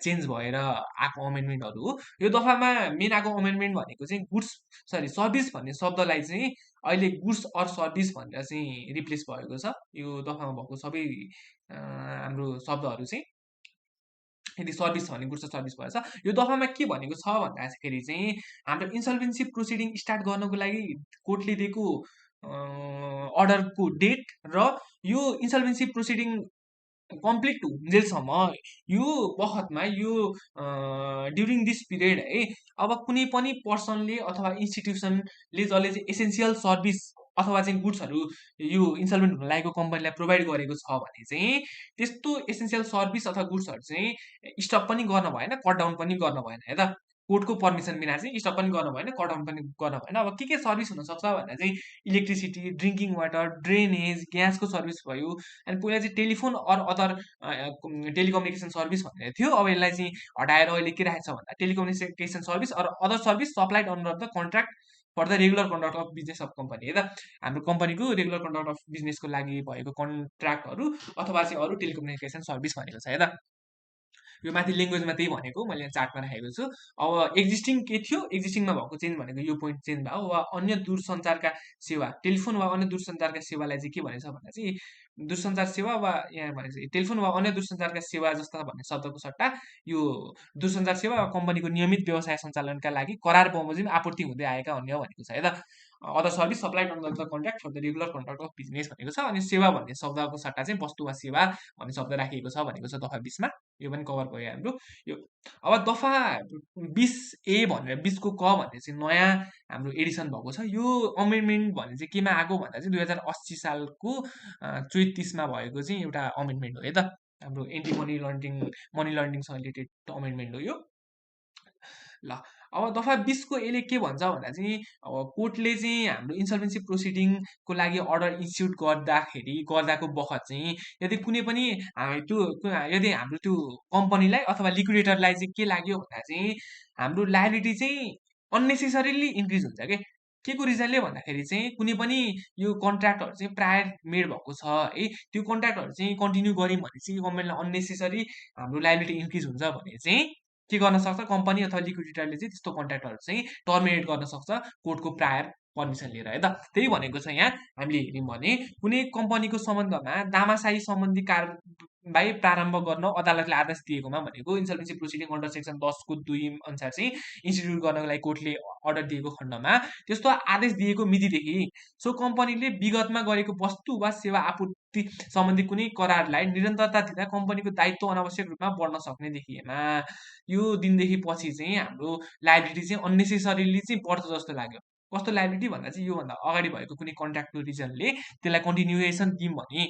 चेन्ज भएर आएको अमेन्डमेन्टहरू हो। यो दफामा मेन आएको अमेन्डमेन्ट भनेको चाहिँ सर्भिस भन्ने शब्दलाई चाहिँ अहिले गुड्स अर सर्भिस भनेर चाहिँ रिप्लेस भएको छ। यो दफामा भएको सबै हाम्रो शब्दहरू चाहिँ यदि सर्भिस भने गुड्स सर्भिस भएछ। यो दफामा के भनेको छ भन्दाखेरि चाहिँ हाम्रो इन्सल्भेन्सी प्रोसिडिङ स्टार्ट गर्नको लागि कोर्टले दिएको अर्डरको डेट र यो इन्सल्भेन्सी प्रोसिडिङ कम्प्लिट हुन्जेलसम्म यो बखतमा यो ड्युरिङ दिस पिरियड है अब कुनै पनि पर्सनले अथवा इन्स्टिट्युसनले जसले चाहिँ एसेन्सियल सर्भिस अथवा चाहिँ गुड्सहरू यो इन्सल्भेन्ट हुन लागेको कम्पनीलाई प्रोभाइड गरेको छ भने चाहिँ त्यस्तो एसेन्सियल सर्भिस अथवा गुड्सहरू चाहिँ स्टप पनि गर्न भएन, कट डाउन पनि गर्न भएन है त। कोर्टको पर्मिसन बिना चाहिँ स्टप पनि गर्न भएन, कट डाउन पनि गर्न भएन। अब के सर्भिस हुनसक्छ भन्दा चाहिँ इलेक्ट्रिसिटी, ड्रिङ्किङ वाटर, ड्रेनेज, ग्यासको सर्भिस भयो। अनि पहिला चाहिँ telephone or other telecommunication service भनेर थियो। अब यसलाई चाहिँ हटाएर अहिले के राखेको छ भन्दा telecommunication service or other service supplied under the contract for the regular conduct of business of company है त। हाम्रो कम्पनीको रेगुलर कन्डक्ट अफ बिजनेसको लागि भएको कन्ट्र्याक्टहरू अथवा चाहिँ अरू टेलिकम्युनिकेसन सर्भिस भनेको छ है त। यो माथि ल्याङ्ग्वेजमा त्यही भनेको मैले चार्टमा राखेको छु। अब एक्जिस्टिङ के थियो, एक्जिस्टिङमा भएको चेन्ज भनेको यो पोइन्ट चेन्ज भयो। वा अन्य दूरसञ्चारका सेवा, टेलिफोन वा अन्य दूरसञ्चारका सेवालाई चाहिँ के भनेछ भन्दा चाहिँ दूरसञ्चार सेवा वा यहाँ भनेको टेलिफोन वा अन्य दूरसञ्चारका सेवा जस्ता भन्ने शब्दको सट्टा यो दूरसञ्चार सेवा वा कम्पनीको नियमित व्यवसाय सञ्चालनका लागि करार बमोजिम आपूर्ति हुँदै आएका अन्य भनेको छ है त। Other service supplied under the contract for the regular conduct of business भनेको छ। अनि सेवा भन्ने शब्दको सट्टा चाहिँ वस्तु वा सेवा भन्ने शब्द राखिएको छ भनेको छ दफा 20मा। यो पनि कभर भयो हाम्रो यो। अब दफा 20A भनेर 20को क भन्ने चाहिँ नयाँ हाम्रो एडिसन भएको छ। यो अमेन्डमेन्ट भन्ने चाहिँ केमा आएको भन्दा चाहिँ 2080 सालको चैत 30मा भएको चाहिँ एउटा अमेन्डमेन्ट हो है त। हाम्रो एन्टी मनी लन्ड्रिङसँग रिलेटेड अमेन्डमेन्ट हो यो। ल अब दफा 20को यसले के भन्छ भन्दा चाहिँ अब कोर्टले चाहिँ हाम्रो इन्सल्भेन्सी प्रोसिडिङको लागि अर्डर इस्युड गर्दाको बखत चाहिँ यदि कुनै पनि यदि हाम्रो त्यो कम्पनीलाई अथवा लिक्विडेटरलाई चाहिँ के लाग्यो भन्दा चाहिँ हाम्रो लायबिलिटी चाहिँ अन्नेसेसरीली इन्क्रिज हुन्छ के को रिजनले भन्दाखेरि चाहिँ कुनै पनि यो कन्ट्र्याक्टहरू चाहिँ प्रायर मेड भएको छ है, त्यो कन्ट्र्याक्टहरू चाहिँ कन्टिन्यू गऱ्यौँ भने चाहिँ कम्पनीलाई अन्नेसेसरी हाम्रो लायबिलिटी इन्क्रिज हुन्छ भने चाहिँ के गर्न सक्छ कम्पनी अथवा लिक्विडेटरले चाहिँ त्यस्तो कन्ट्र्याक्टहरू चाहिँ टर्मिनेट गर्न सक्छ कोर्टको प्रायर पर्मिसन लिएर है त। त्यही भनेको छ यहाँ हामीले हेऱ्यौँ भने कुनै कम्पनीको सम्बन्धमा दामासाही सम्बन्धी कारबाही प्रारम्भ गर्न अदालतले आदेश दिएकोमा भनेको इन्सल्भेन्सी प्रोसिडिङ अन्डर सेक्सन 10(2) अनुसार चाहिँ इन्स्टिट्युट गर्नको लागि कोर्टले अर्डर दिएको खण्डमा त्यस्तो आदेश दिएको मितिदेखि सो कम्पनीले विगतमा गरेको वस्तु वा सेवा आपूर्ति सम्बन्धी कुनै करारलाई निरन्तरता दिँदा कम्पनीको दायित्व अनावश्यक रूपमा बढ्न सक्ने देखिएमा यो दिनदेखि पछि चाहिँ हाम्रो लायबिलिटी चाहिँ अन्नेसेसरीली चाहिँ बढ्छ जस्तो लाग्यो। कस्तो लायबिलिटी भन्दा चाहिँ योभन्दा अगाडि भएको कुनै कन्ट्र्याक्टको रिजनले त्यसलाई कन्टिन्युएसन दिउँ भने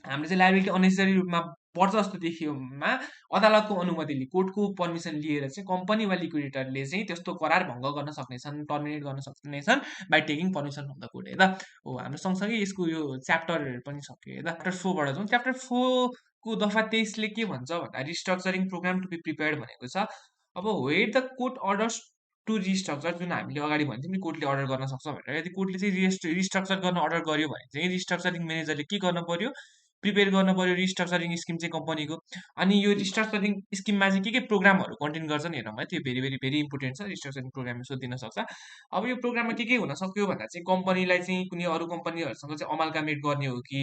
हामीले चाहिँ लायबिलिटी अन्नेसेसरी रूपमा पर्छ जस्तो देखियोमा अदालतको अनुमतिले कोर्टको पर्मिसन लिएर चाहिँ कम्पनी वा लिक्विडेटरले चाहिँ त्यस्तो करार भङ्ग गर्न सक्नेछन्, टर्मिनेट गर्न सक्नेछन् by taking permission from the court है त। हो हाम्रो सँगसँगै यसको यो च्याप्टर पनि सक्यो है त। च्याप्टर 4बाट जाउँ। च्याप्टर 4 को दफा 23ले के भन्छ भन्दा restructuring program to be prepared भनेको छ। अब where the court orders to restructure, जुन हामीले अगाडि भन्थ्यौँ नि कोर्टले अर्डर गर्न सक्छ भनेर, यदि कोर्टले चाहिँ रिस्ट्रक्चर गर्न अर्डर गर्यो भने चाहिँ रिस्ट्रक्चरिङ म्यानेजरले के गर्नु पर्यो, प्रिपेयर गर्न पर्यो रिस्ट्रक्चरिङ स्किम चाहिँ कम्पनीको। अनि यो रिस्ट्रक्चरिङ स्किममा चाहिँ के प्रोग्रामहरू कन्टेन गर्छन् हेरौँ है, त्यो भेरी भेरी भेरी इम्पोर्टेन्ट छ, रिस्ट्रक्चरिङ प्रोग्राममा सोधिन सक्छ। अब यो प्रोग्राममा के हुन सक्यो भन्दा चाहिँ कम्पनीलाई चाहिँ कुनै अरू कम्पनीहरूसँग चाहिँ अमाल्गामेट गर्ने हो कि,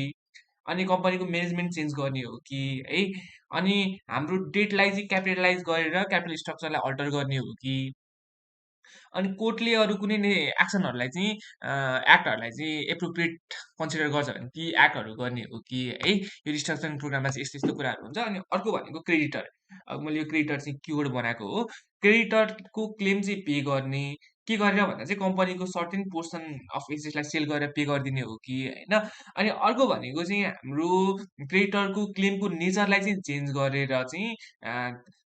अनि कम्पनीको म्यानेजमेन्ट चेन्ज गर्ने हो कि है, अनि हाम्रो डेटलाई चाहिँ क्यापिटलाइज गरेर क्यापिटल स्ट्रक्चरलाई अल्टर गर्ने हो कि, अनि कोर्टले अरू कुनै एक्सनहरूलाई चाहिँ एक्टहरूलाई चाहिँ एप्रोप्रिएट कन्सिडर गर्छ भने ती एक्टहरू गर्ने हो कि है। यो रिस्ट्रक्चरिङ प्रोग्राममा चाहिँ यस्तो यस्तो कुराहरू हुन्छ। अनि अर्को भनेको क्रेडिटर। अब मैले यो क्रेडिटर चाहिँ किवर्ड बनाएको हो। क्रेडिटरको क्लेम चाहिँ पे गर्ने, के गरेर भन्दा चाहिँ कम्पनीको सर्टेन पोर्सन अफ एसेट्सलाई सेल गरेर पे गरिदिने हो कि होइन। अनि अर्को भनेको चाहिँ हाम्रो क्रेडिटरको क्लेमको नेचरलाई चाहिँ चेन्ज गरेर चाहिँ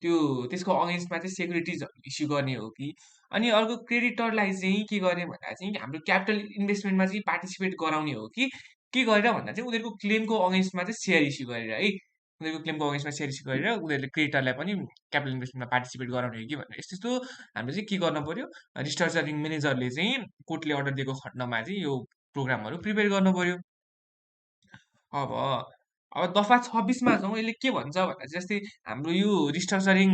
त्यो त्यसको अगेन्स्टमा चाहिँ सेक्युरिटिजहरू इस्यु गर्ने हो कि। अनि अर्को क्रेडिटरलाई चाहिँ के गर्ने भन्दा चाहिँ हाम्रो क्यापिटल इन्भेस्टमेन्टमा चाहिँ पार्टिसिपेट गराउने हो कि, के गरेर भन्दा चाहिँ उनीहरूको क्लेमको अगेन्स्टमा चाहिँ सेयर इस्यु गरेर है, उनीहरूको क्लेमको अगेन्स्टमा सेयर इस्यु गरेर उनीहरूले क्रेडिटरलाई पनि क्यापिटल इन्भेस्टमेन्टमा पार्टिसिपेट गराउने हो कि भनेर यस्तो यस्तो हामीले चाहिँ के गर्नु पर्यो, रिस्ट्रक्चरिङ म्यानेजरले चाहिँ कोर्टले अर्डर दिएको खण्डमा चाहिँ यो प्रोग्रामहरू प्रिपेयर गर्नु पर्यो। अब अब दफा 26मा जाउँ। यसले के भन्छ भन्दा चाहिँ जस्तै हाम्रो यो रिस्ट्रक्चरिङ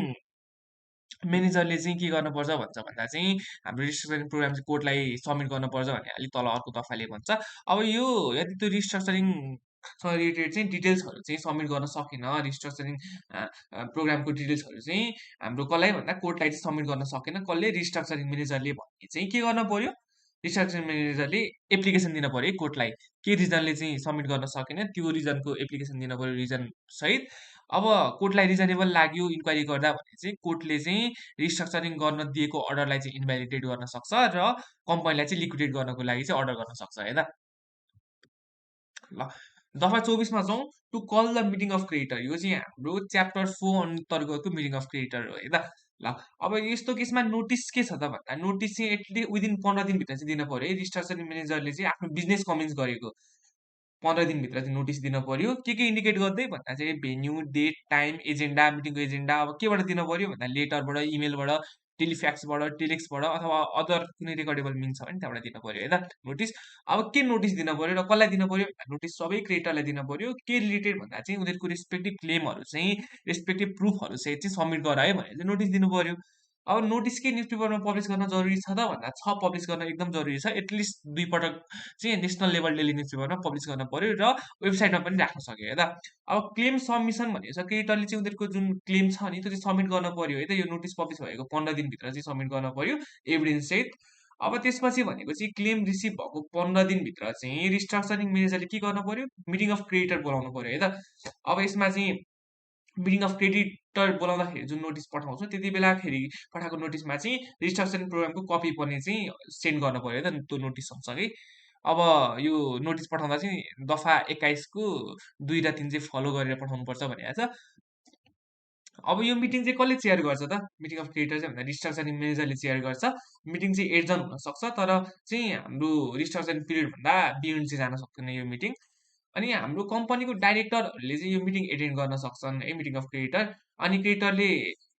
म्यानेजरले चाहिँ के गर्नुपर्छ भन्छ भन्दा चाहिँ हाम्रो रिस्ट्रक्चरिङ प्रोग्राम चाहिँ कोर्टलाई सबमिट गर्नुपर्छ भन्ने अलिक तल अर्को दफाले भन्छ। अब यो यदि त्यो रिस्ट्रक्चरिङ रिलेटेड चाहिँ डिटेल्सहरू चाहिँ सबमिट गर्न सकेन, रिस्ट्रक्चरिङ प्रोग्रामको डिटेल्सहरू चाहिँ हाम्रो कसलाई भन्दा कोर्टलाई चाहिँ सबमिट गर्न सकेन कसले, रिस्ट्रक्चरिङ म्यानेजरले भने चाहिँ के गर्न पर्यो, रिस्ट्रक्चरिङ म्यानेजरले एप्लिकेसन दिन पर्यो है कोर्टलाई। के रिजनले चाहिँ सबमिट गर्न सकेन त्यो रिजनको एप्लिकेसन दिन पर्यो रिजन सहित। अब कोर्टलाई रिजनेबल लाग्यो इन्क्वायरी गर्दा भने चाहिँ कोर्टले चाहिँ रिस्ट्रक्चरिङ गर्न दिएको अर्डरलाई चाहिँ इन्भ्यालिडेट गर्न सक्छ र कम्पनीलाई चाहिँ लिक्विडेट गर्नको लागि चाहिँ अर्डर गर्न सक्छ है त। ल दफा 24मा जाउँ। To call the meeting of creditor. यो चाहिँ हाम्रो च्याप्टर 4 अन्तर्गतको मिटिङ अफ क्रेडिटर हो है त। ल अब यस्तो केसमा नोटिस के छ त भन्दा नोटिस चाहिँ एटलिस्ट विदिन 15 दिनभित्र चाहिँ दिन पर्यो है। रिस्ट्रक्चरिङ म्यानेजरले चाहिँ आफ्नो बिजनेस कमेन्स गरेको 15 दिनभित्र चाहिँ नोटिस दिन पर्यो। के इन्डिकेट गर्दै भन्दा चाहिँ भेन्यू, डेट, टाइम, एजेन्डा, मिटिङको एजेन्डा अब केबाट दिन पर्यो भन्दा लेटरबाट, इमेलबाट, टेलिफ्याक्सबाट, टेलेक्सबाट अथवा अदर कुनै रेकर्डेबल मिन्स छ भने त्यहाँबाट दिन पर्यो है त नोटिस। अब के नोटिस दिन पर्यो र कसलाई दिन पर्यो भन्दा नोटिस सबै क्रेडिटरलाई दिन पर्यो। के रिलेटेड भन्दा चाहिँ उनीहरूको रेस्पेक्टिभ क्लेमहरू चाहिँ रेस्पेक्टिभ प्रुफहरू सहित चाहिँ सबमिट गर है भनेर चाहिँ नोटिस दिनु पर्यो। अब नोटिस के न्युज पेपरमा पब्लिस गर्न जरुरी छ त भन्दा छ, पब्लिस गर्न एकदम जरुरी छ। एटलिस्ट 2 पटक चाहिँ नेसनल लेभल डेली न्युज पेपरमा पब्लिस गर्न पर्यो र वेबसाइटमा पनि राख्न सक्यो है त। अब क्लेम सबमिसन भनेको छ क्रेडिटरले चाहिँ उनीहरूको जुन क्लेम छ नि त्यो चाहिँ सबमिट गर्न पर्यो है त। यो नोटिस पब्लिस भएको 15 दिनभित्र चाहिँ सबमिट गर्न पर्यो एभिडेन्स सहित। अब त्यसपछि भनेको चाहिँ क्लेम रिसिभ भएको 15 दिनभित्र चाहिँ रिस्ट्रक्चरिङ म्यानेजरले के गर्नु पर्यो, मिटिङ अफ क्रेडिटर बोलाउनु पर्यो है त। अब यसमा चाहिँ मिटिङ अफ क्रेडिटर बोलाउँदाखेरि जुन नोटिस पठाउँछ त्यति बेलाखेरि पठाएको नोटिसमा चाहिँ रिस्ट्रक्चरिङ प्रोग्रामको कपी पनि चाहिँ सेन्ड गर्नु पर्यो त त्यो नोटिस सँगसँगै। अब यो नोटिस पठाउँदा चाहिँ दफा 21 को 2 र 3 चाहिँ फलो गरेर पठाउनुपर्छ भनेको छ। अब यो मिटिङ चाहिँ कसले चेयर गर्छ त, मिटिङ अफ क्रेडिटर चाहिँ भन्दा रिस्ट्रक्चरिङ म्यानेजरले चेयर गर्छ। मिटिङ चाहिँ 8 जन हुनसक्छ तर चाहिँ हाम्रो रिस्ट्रक्चरिङ पिरियडभन्दा बियोन्ड चाहिँ जान सक्दैन यो मिटिङ। अनि हाम्रो कम्पनीको डाइरेक्टरहरूले चाहिँ यो मिटिङ एटेन्ड गर्न सक्छन् है, मिटिङ अफ क्रेडिटर। अनि क्रेडिटरले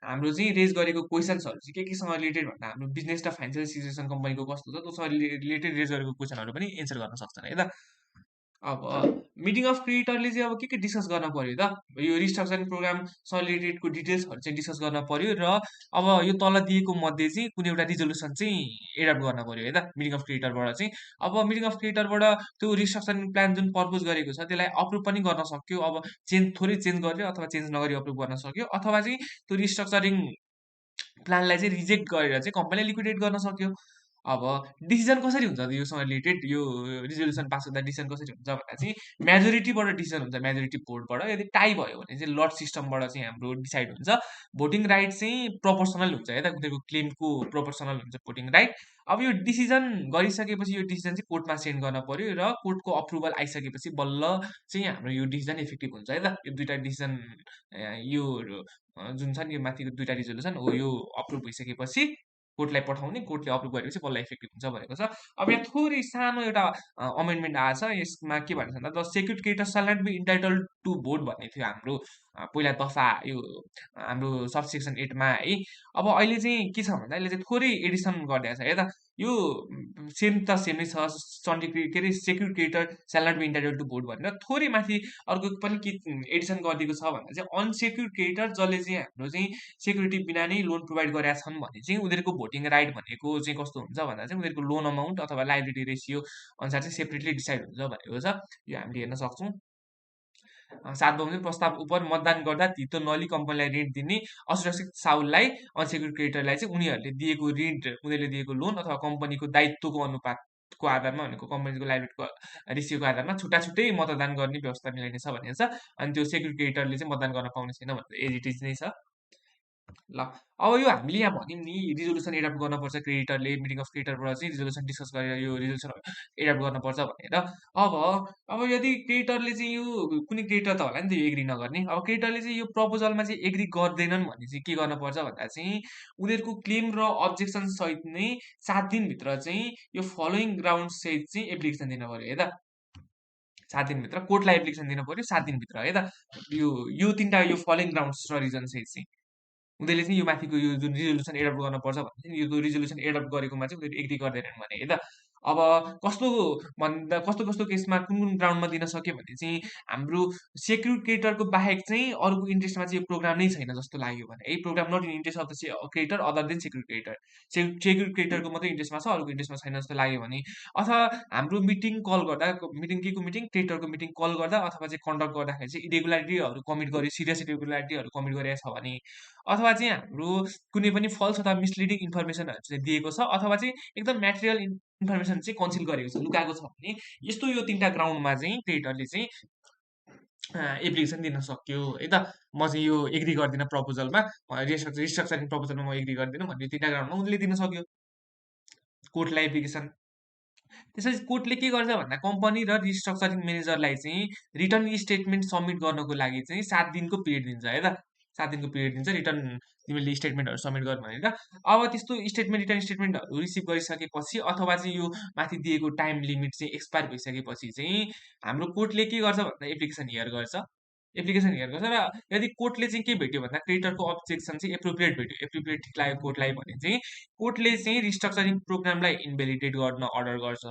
हाम्रो चाहिँ रेज गरेको क्वेसन्सहरू चाहिँ केसँग रिलेटेड भन्दा हाम्रो बिजनेस र फाइनेन्सियल सिचुएसन कम्पनीको कस्तो छ त्योसँग रिलेटेड रेज गरेको क्वेसनहरू पनि एन्सर गर्न सक्छन् है त। अब मिटिङ अफ क्रेडिटरले चाहिँ अब के डिस्कस गर्न पर्यो त, यो रिस्ट्रक्चरिङ प्रोग्रामसँग रिलेटेडको डिटेल्सहरू चाहिँ डिस्कस गर्न पर्यो र अब यो तल दिएको मध्ये चाहिँ कुनै एउटा रिजोल्युसन चाहिँ एडप्ट गर्न पर्यो है त मिटिङ अफ क्रेडिटरबाट चाहिँ। अब मिटिङ अफ क्रेडिटरबाट त्यो रिस्ट्रक्चरिङ प्लान जुन प्रपोज गरेको छ त्यसलाई अप्रुभ पनि गर्न सक्यो। अब थोरै चेन्ज गर्यो अथवा चेन्ज नगरी अप्रुभ गर्न सक्यो, अथवा चाहिँ त्यो रिस्ट्रक्चरिङ प्लानलाई चाहिँ रिजेक्ट गरेर चाहिँ कम्पनीलाई लिक्विडेट गर्न सक्यो। अब डिसिजन कसरी हुन्छ त योसँग रिलेटेड, यो रिजोल्युसन पास गर्दा डिसिजन कसरी हुन्छ भन्दा चाहिँ मेजोरिटीबाट डिसिजन हुन्छ, मेजोरिटी भोटबाट। यदि टाई भयो भने चाहिँ लट सिस्टमबाट चाहिँ हाम्रो डिसाइड हुन्छ। भोटिङ राइट चाहिँ प्रोपोर्सनल हुन्छ है त, उनीहरूको क्लेमको प्रोपोर्सनल हुन्छ भोटिङ राइट। अब यो डिसिजन गरिसकेपछि यो डिसिजन चाहिँ कोर्टमा सेन्ड गर्न पर्यो र कोर्टको अप्रुभल आइसकेपछि बल्ल चाहिँ हाम्रो यो डिसिजन इफेक्टिभ हुन्छ है त। यो दुईटा डिसिजन यो जुन छ नि यो माथिको दुईटा रिजोल्युसन हो यो अप्रुभ भइसकेपछि कोर्टलाई पठाउने, कोर्टले अप्रुभ गरेपछि बल्ल इफेक्टिभ हुन्छ भनेको छ। अब यहाँ थोरै सानो एउटा अमेन्डमेन्ट आएको छ। यसमा के भनेको छ भन्दा the security creditor shall not be entitled to vote भन्ने थियो हाम्रो पहिला दफा यो हाम्रो सबसेक्सन 8 मा है। अब अहिले चाहिँ के छ भन्दा अहिले चाहिँ थोरै एडिसन गरिदिएको छ है त। यो सेम त सेमै छ के अरे secure creditor shall not be entitle to vote भनेर थोरै माथि अर्को पनि के एडिसन गरिदिएको छ भन्दा चाहिँ अनसेक्युर क्रेडिटर जसले चाहिँ हाम्रो चाहिँ सेक्युरिटी बिना नै लोन प्रोभाइड गरेका छन् भने चाहिँ उनीहरूको भोटिङ राइट भनेको चाहिँ कस्तो हुन्छ भन्दा चाहिँ उनीहरूको लोन अमाउन्ट अथवा लाइबिलिटी रेसियो अनुसार चाहिँ सेपरेटली डिसाइड हुन्छ भनेको छ। यो हामीले हेर्न सक्छौँ। 7 बमोजिम प्रस्ताव उप मतदान गर्दा धितो नली कम्पनीलाई ऋण दिने असुरक्षित साउललाई अनसेक्युर क्रेडिटरलाई चाहिँ उनीहरूले दिएको ऋण उनीहरूले दिएको लोन अथवा कम्पनीको दायित्वको अनुपातको आधारमा भनेको कम्पनीको लाइबिलिटीको रेसियोको आधारमा छुट्टा छुट्टै मतदान गर्ने व्यवस्था मिलाइनेछ भनेको छ। अनि त्यो सेक्युर क्रेडिटरले चाहिँ मतदान गर्न पाउने छैन भनेर एज इट इज नै छ। ल अब यो हामीले यहाँ भन्यौँ नि रिजोल्युसन एडप्ट गर्नुपर्छ क्रेडिटरले मिटिङ अफ क्रेडिटरबाट चाहिँ रिजोल्युसन डिस्कस गरेर यो रिजोल्युसन एडप्ट गर्नुपर्छ भनेर। अब यदि क्रेडिटरले चाहिँ यो कुनै क्रेडिटर त होला नि त यो एग्री नगर्ने। अब क्रेडिटरले चाहिँ यो प्रपोजलमा चाहिँ एग्री गर्दैनन् भने चाहिँ के गर्नुपर्छ भन्दा चाहिँ उनीहरूको क्लेम र अब्जेक्सन सहित नै 7 दिनभित्र चाहिँ यो फलोइङ ग्राउन्ड सहित चाहिँ एप्लिकेसन दिनु पर्यो है त। 7 दिनभित्र कोर्टलाई एप्लिकेसन दिनु पर्यो 7 दिनभित्र है त। यो तिनवटा यो फलोइङ ग्राउन्ड्स र रिजन सहित चाहिँ उनीहरूले चाहिँ यो माथिको यो जुन रिजोल्युसन एडप्ट गर्नुपर्छ भने चाहिँ यो रिजोल्युसन एडप्ट गरेकोमा चाहिँ उनीहरू एग्री गर्दैनन् भने है त। अब कस्तो भन्दा कस्तो कस्तो केसमा कुन कुन ग्राउन्डमा दिन सक्यो भने चाहिँ हाम्रो सेक्युर क्रेडिटरको बाहेक चाहिँ अरूको इन्ट्रेस्टमा चाहिँ यो प्रोग्राम नै छैन जस्तो लाग्यो भने है programme not in interest of the creditor other than secure creditor secure क्रेडिटरको मात्रै इन्ट्रेस्टमा छ अरूको इन्ट्रेस्टमा छैन जस्तो लाग्यो भने अथवा हाम्रो मिटिङ कल गर्दा मिटिङ के को मिटिङ क्रेडिटरको मिटिङ कल गर्दा अथवा चाहिँ कन्डक्ट गर्दाखेरि चाहिँ इरेगुलारिटीहरू कमिट गरे सिरियस इरेगुलारिटीहरू कमिट गरेको छ भने अथवा चाहिँ हाम्रो कुनै पनि फल्स अथवा मिसलिडिङ इन्फर्मेसनहरू चाहिँ दिएको छ अथवा चाहिँ एकदम म्याटेरियल इन्फर्मेसन चाहिँ कन्सिल गरेको छ लुकाएको छ भने यस्तो यो 3टा ग्राउन्डमा चाहिँ क्रेडिटरले चाहिँ एप्लिकेसन दिन सक्यो है त। म चाहिँ यो एग्री गर्दिनँ प्रपोजलमा रिस्ट्रक्चरिङ प्रपोजलमा म एग्री गर्दिनँ भन्ने 3टा ग्राउन्डमा उनले दिन सक्यो कोर्टलाई एप्लिकेसन। त्यसपछि कोर्टले के गर्छ भन्दा कम्पनी र रिस्ट्रक्चरिङ म्यानेजरलाई चाहिँ रिटर्न स्टेटमेन्ट सबमिट गर्नको लागि चाहिँ 7 दिनको पिरियड दिन्छ है त। 7 दिनको पिरियड दिन्छ रिटर्न तिमीले स्टेटमेन्टहरू सबमिट गर्नु भनेर। अब त्यस्तो रिटर्न स्टेटमेन्टहरू रिसिभ गरिसकेपछि अथवा चाहिँ यो माथि दिएको टाइम लिमिट चाहिँ एक्सपायर भइसकेपछि चाहिँ हाम्रो कोर्टले के गर्छ भन्दा एप्लिकेसन हियर गर्छ। एप्लिकेसन हियर गर्छ र यदि कोर्टले चाहिँ के भेट्यो भन्दा क्रेडिटरको अब्जेक्सन चाहिँ एप्रोप्रिएट भेट्यो एप्रोप्रिएट ठिक लाग्यो कोर्टलाई भने चाहिँ कोर्टले चाहिँ रिस्ट्रक्चरिङ प्रोग्रामलाई इन्भ्यालिडेट गर्न अर्डर गर्छ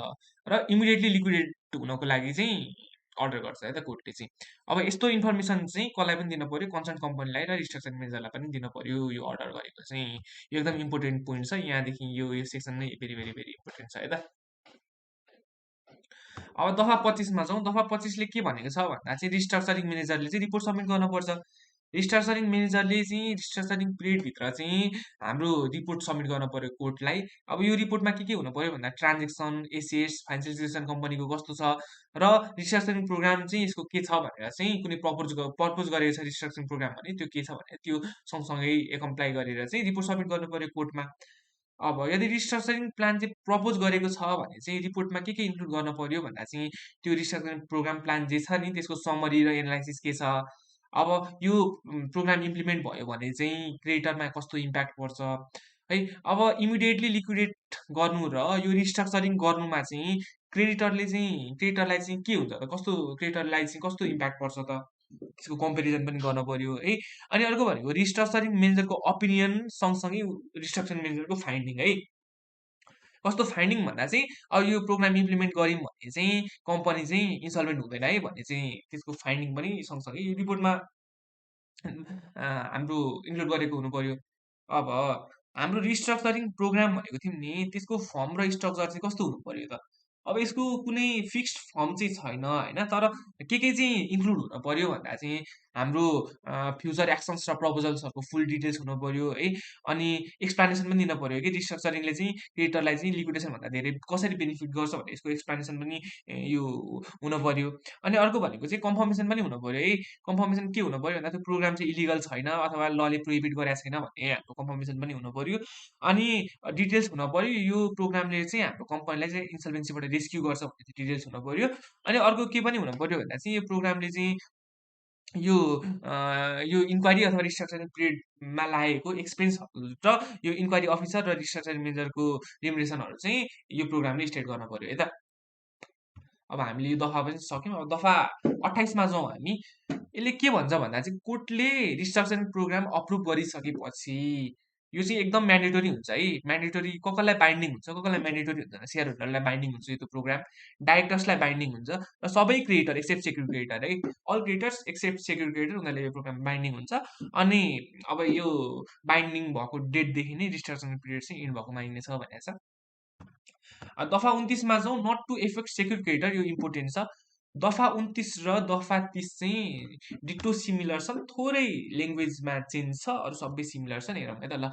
र इमिडिएटली लिक्विडेट हुनको लागि चाहिँ अर्डर गर्छ है त कोर्टले चाहिँ। अब यस्तो इन्फर्मेसन चाहिँ कसलाई पनि दिनु पर्यो कन्सर्न कम्पनीलाई र रिस्ट्रक्चरिङ म्यानेजरलाई पनि दिनु पर्यो यो अर्डर गरेको चाहिँ यो एकदम इम्पोर्टेन्ट पोइन्ट छ यहाँदेखि यो सेक्सन नै भेरी भेरी भेरी इम्पोर्टेन्ट छ है त। अब दफा 25मा जाउँ। दफा 25ले के भनेको छ भन्दा चाहिँ रिस्ट्रक्चरिङ म्यानेजरले चाहिँ रिपोर्ट सबमिट गर्नुपर्छ। रिस्ट्रक्चरिङ म्यानेजरले चाहिँ रिस्ट्रक्चरिङ पिरियडभित्र चाहिँ हाम्रो रिपोर्ट सबमिट गर्नु पर्यो कोर्टलाई। अब यो रिपोर्टमा के हुनु पर्यो भन्दा ट्रान्जेक्सन एसेट्स फाइनेन्सियल सिचुएसन कम्पनीको कस्तो छ र रिस्ट्रक्चरिङ प्रोग्राम चाहिँ यसको के छ भनेर चाहिँ कुनै पर्पोज गरेको छ रिस्ट्रक्चरिङ प्रोग्राम भने त्यो के छ भने त्यो सँगसँगै कम्प्लाई गरेर चाहिँ रिपोर्ट सबमिट गर्नु पर्यो कोर्टमा। अब यदि रिस्ट्रक्चरिङ प्लान चाहिँ प्रपोज गरेको छ भने चाहिँ रिपोर्टमा के इन्क्लुड गर्नु पर्यो भन्दा चाहिँ त्यो रिस्ट्रक्चरिङ प्रोग्राम प्लान जे छ नि त्यसको समरी र एनालाइसिस के छ। अब यो प्रोग्राम इम्प्लिमेन्ट भयो भने चाहिँ क्रेडिटरमा कस्तो इम्प्याक्ट पर्छ है। अब इमिडिएटली लिक्विडेट गर्नु र यो रिस्ट्रक्चरिङ गर्नुमा चाहिँ क्रेडिटरलाई चाहिँ के हुन्छ त कस्तो क्रेडिटरलाई चाहिँ कस्तो इम्प्याक्ट पर्छ त त्यसको कम्पेरिजन पनि गर्न पर्यो है। अनि अर्को भनेको रिस्ट्रक्चरिङ म्यानेजरको ओपिनियन सँगसँगै रिस्ट्रक्चरिङ म्यानेजरको फाइन्डिङ है। कस्तो फाइन्डिङ भन्दा चाहिँ अब यो प्रोग्राम इम्प्लिमेन्ट गऱ्यौँ भने चाहिँ कम्पनी चाहिँ इन्सल्भेन्ट हुँदैन है भन्ने चाहिँ त्यसको फाइन्डिङ पनि सँगसँगै यो रिपोर्टमा हाम्रो इन्क्लुड गरेको हुनु पर्यो। अब हाम्रो रिस्ट्रक्चरिङ प्रोग्राम भनेको थियौँ नि त्यसको फर्म र स्ट्रक्चर चाहिँ कस्तो हुनु पर्यो त। अब यसको कुनै फिक्स्ड फर्म चाहिँ छैन होइन तर के चाहिँ इन्क्लुड हुन पर्यो भन्दा चाहिँ हाम्रो फ्युचर एक्सन्स र प्रपोजल्सहरूको फुल डिटेल्स हुनु पर्यो है। अनि एक्सप्लानेसन पनि दिनु पर्यो कि रिस्ट्रक्चरिङले चाहिँ क्रेडिटरलाई चाहिँ लिक्विडेसनभन्दा धेरै कसरी बेनिफिट गर्छ भने यसको एक्सप्लानेसन पनि यो हुनु पर्यो। अनि अर्को भनेको चाहिँ कन्फर्मेसन पनि हुनु पर्यो है। कन्फर्मेसन के हुनु पर्यो भन्दा त्यो प्रोग्राम चाहिँ इलिगल छैन अथवा लले प्रोहिबिट गरेको छैन भन्ने हाम्रो कन्फर्मेसन पनि हुनु पर्यो। अनि डिटेल्स हुनु पर्यो यो प्रोग्रामले चाहिँ हाम्रो कम्पनीलाई चाहिँ इन्सल्भेन्सीबाट रेस्क्यु गर्छ भन्ने डिटेल्स हुनु पर्यो। अनि अर्को के पनि हुनु पर्यो भन्दा चाहिँ यो प्रोग्रामले चाहिँ यो इन्क्वायरी अथवा रिस्ट्रक्चरिङ पिरियडमा लागेको एक्सपेन्सहरू र यो इन्क्वायरी अफिसर र रिस्ट्रक्चरिङ म्यानेजरको रिमुनरेसनहरू चाहिँ यो प्रोग्रामले स्टेट गर्न पर्यो है त। अब हामीले यो दफा पनि सक्यौँ। अब दफा 28मा जाउँ हामी। यसले के भन्छ भन्दा चाहिँ कोर्टले रिस्ट्रक्चरिङ प्रोग्राम अप्रुभ गरिसकेपछि यो चाहिँ एकदम म्यान्डेटोरी हुन्छ है। म्यान्डेटोरी कसलाई बाइन्डिङ हुन्छ, कसलाई म्यान्डेटोरी हुँदैन, सेयर होल्डरलाई बाइन्डिङ हुन्छ यो प्रोग्राम, डाइरेक्टर्सलाई बाइन्डिङ हुन्छ र सबै क्रिएटर एक्सेप्ट सेक्युर क्रिएटर है, all creditors except secure creditor उनीहरूले यो प्रोग्राम बाइन्डिङ हुन्छ। अनि अब यो बाइन्डिङ भएको डेटदेखि नै रिस्ट्रक्सन पिरियड चाहिँ इन्ड भएको मानिनेछ भनेको छ। दफा 29मा जाउँ, not to affect secure creditor, यो इम्पोर्टेन्ट छ। दफा 29 र दफा 30 चाहिँ डिटो सिमिलर छन्, थोरै ल्याङ्ग्वेजमा चेन्ज छ, अरू सबै सिमिलर छन्। हेरौँ है त ल।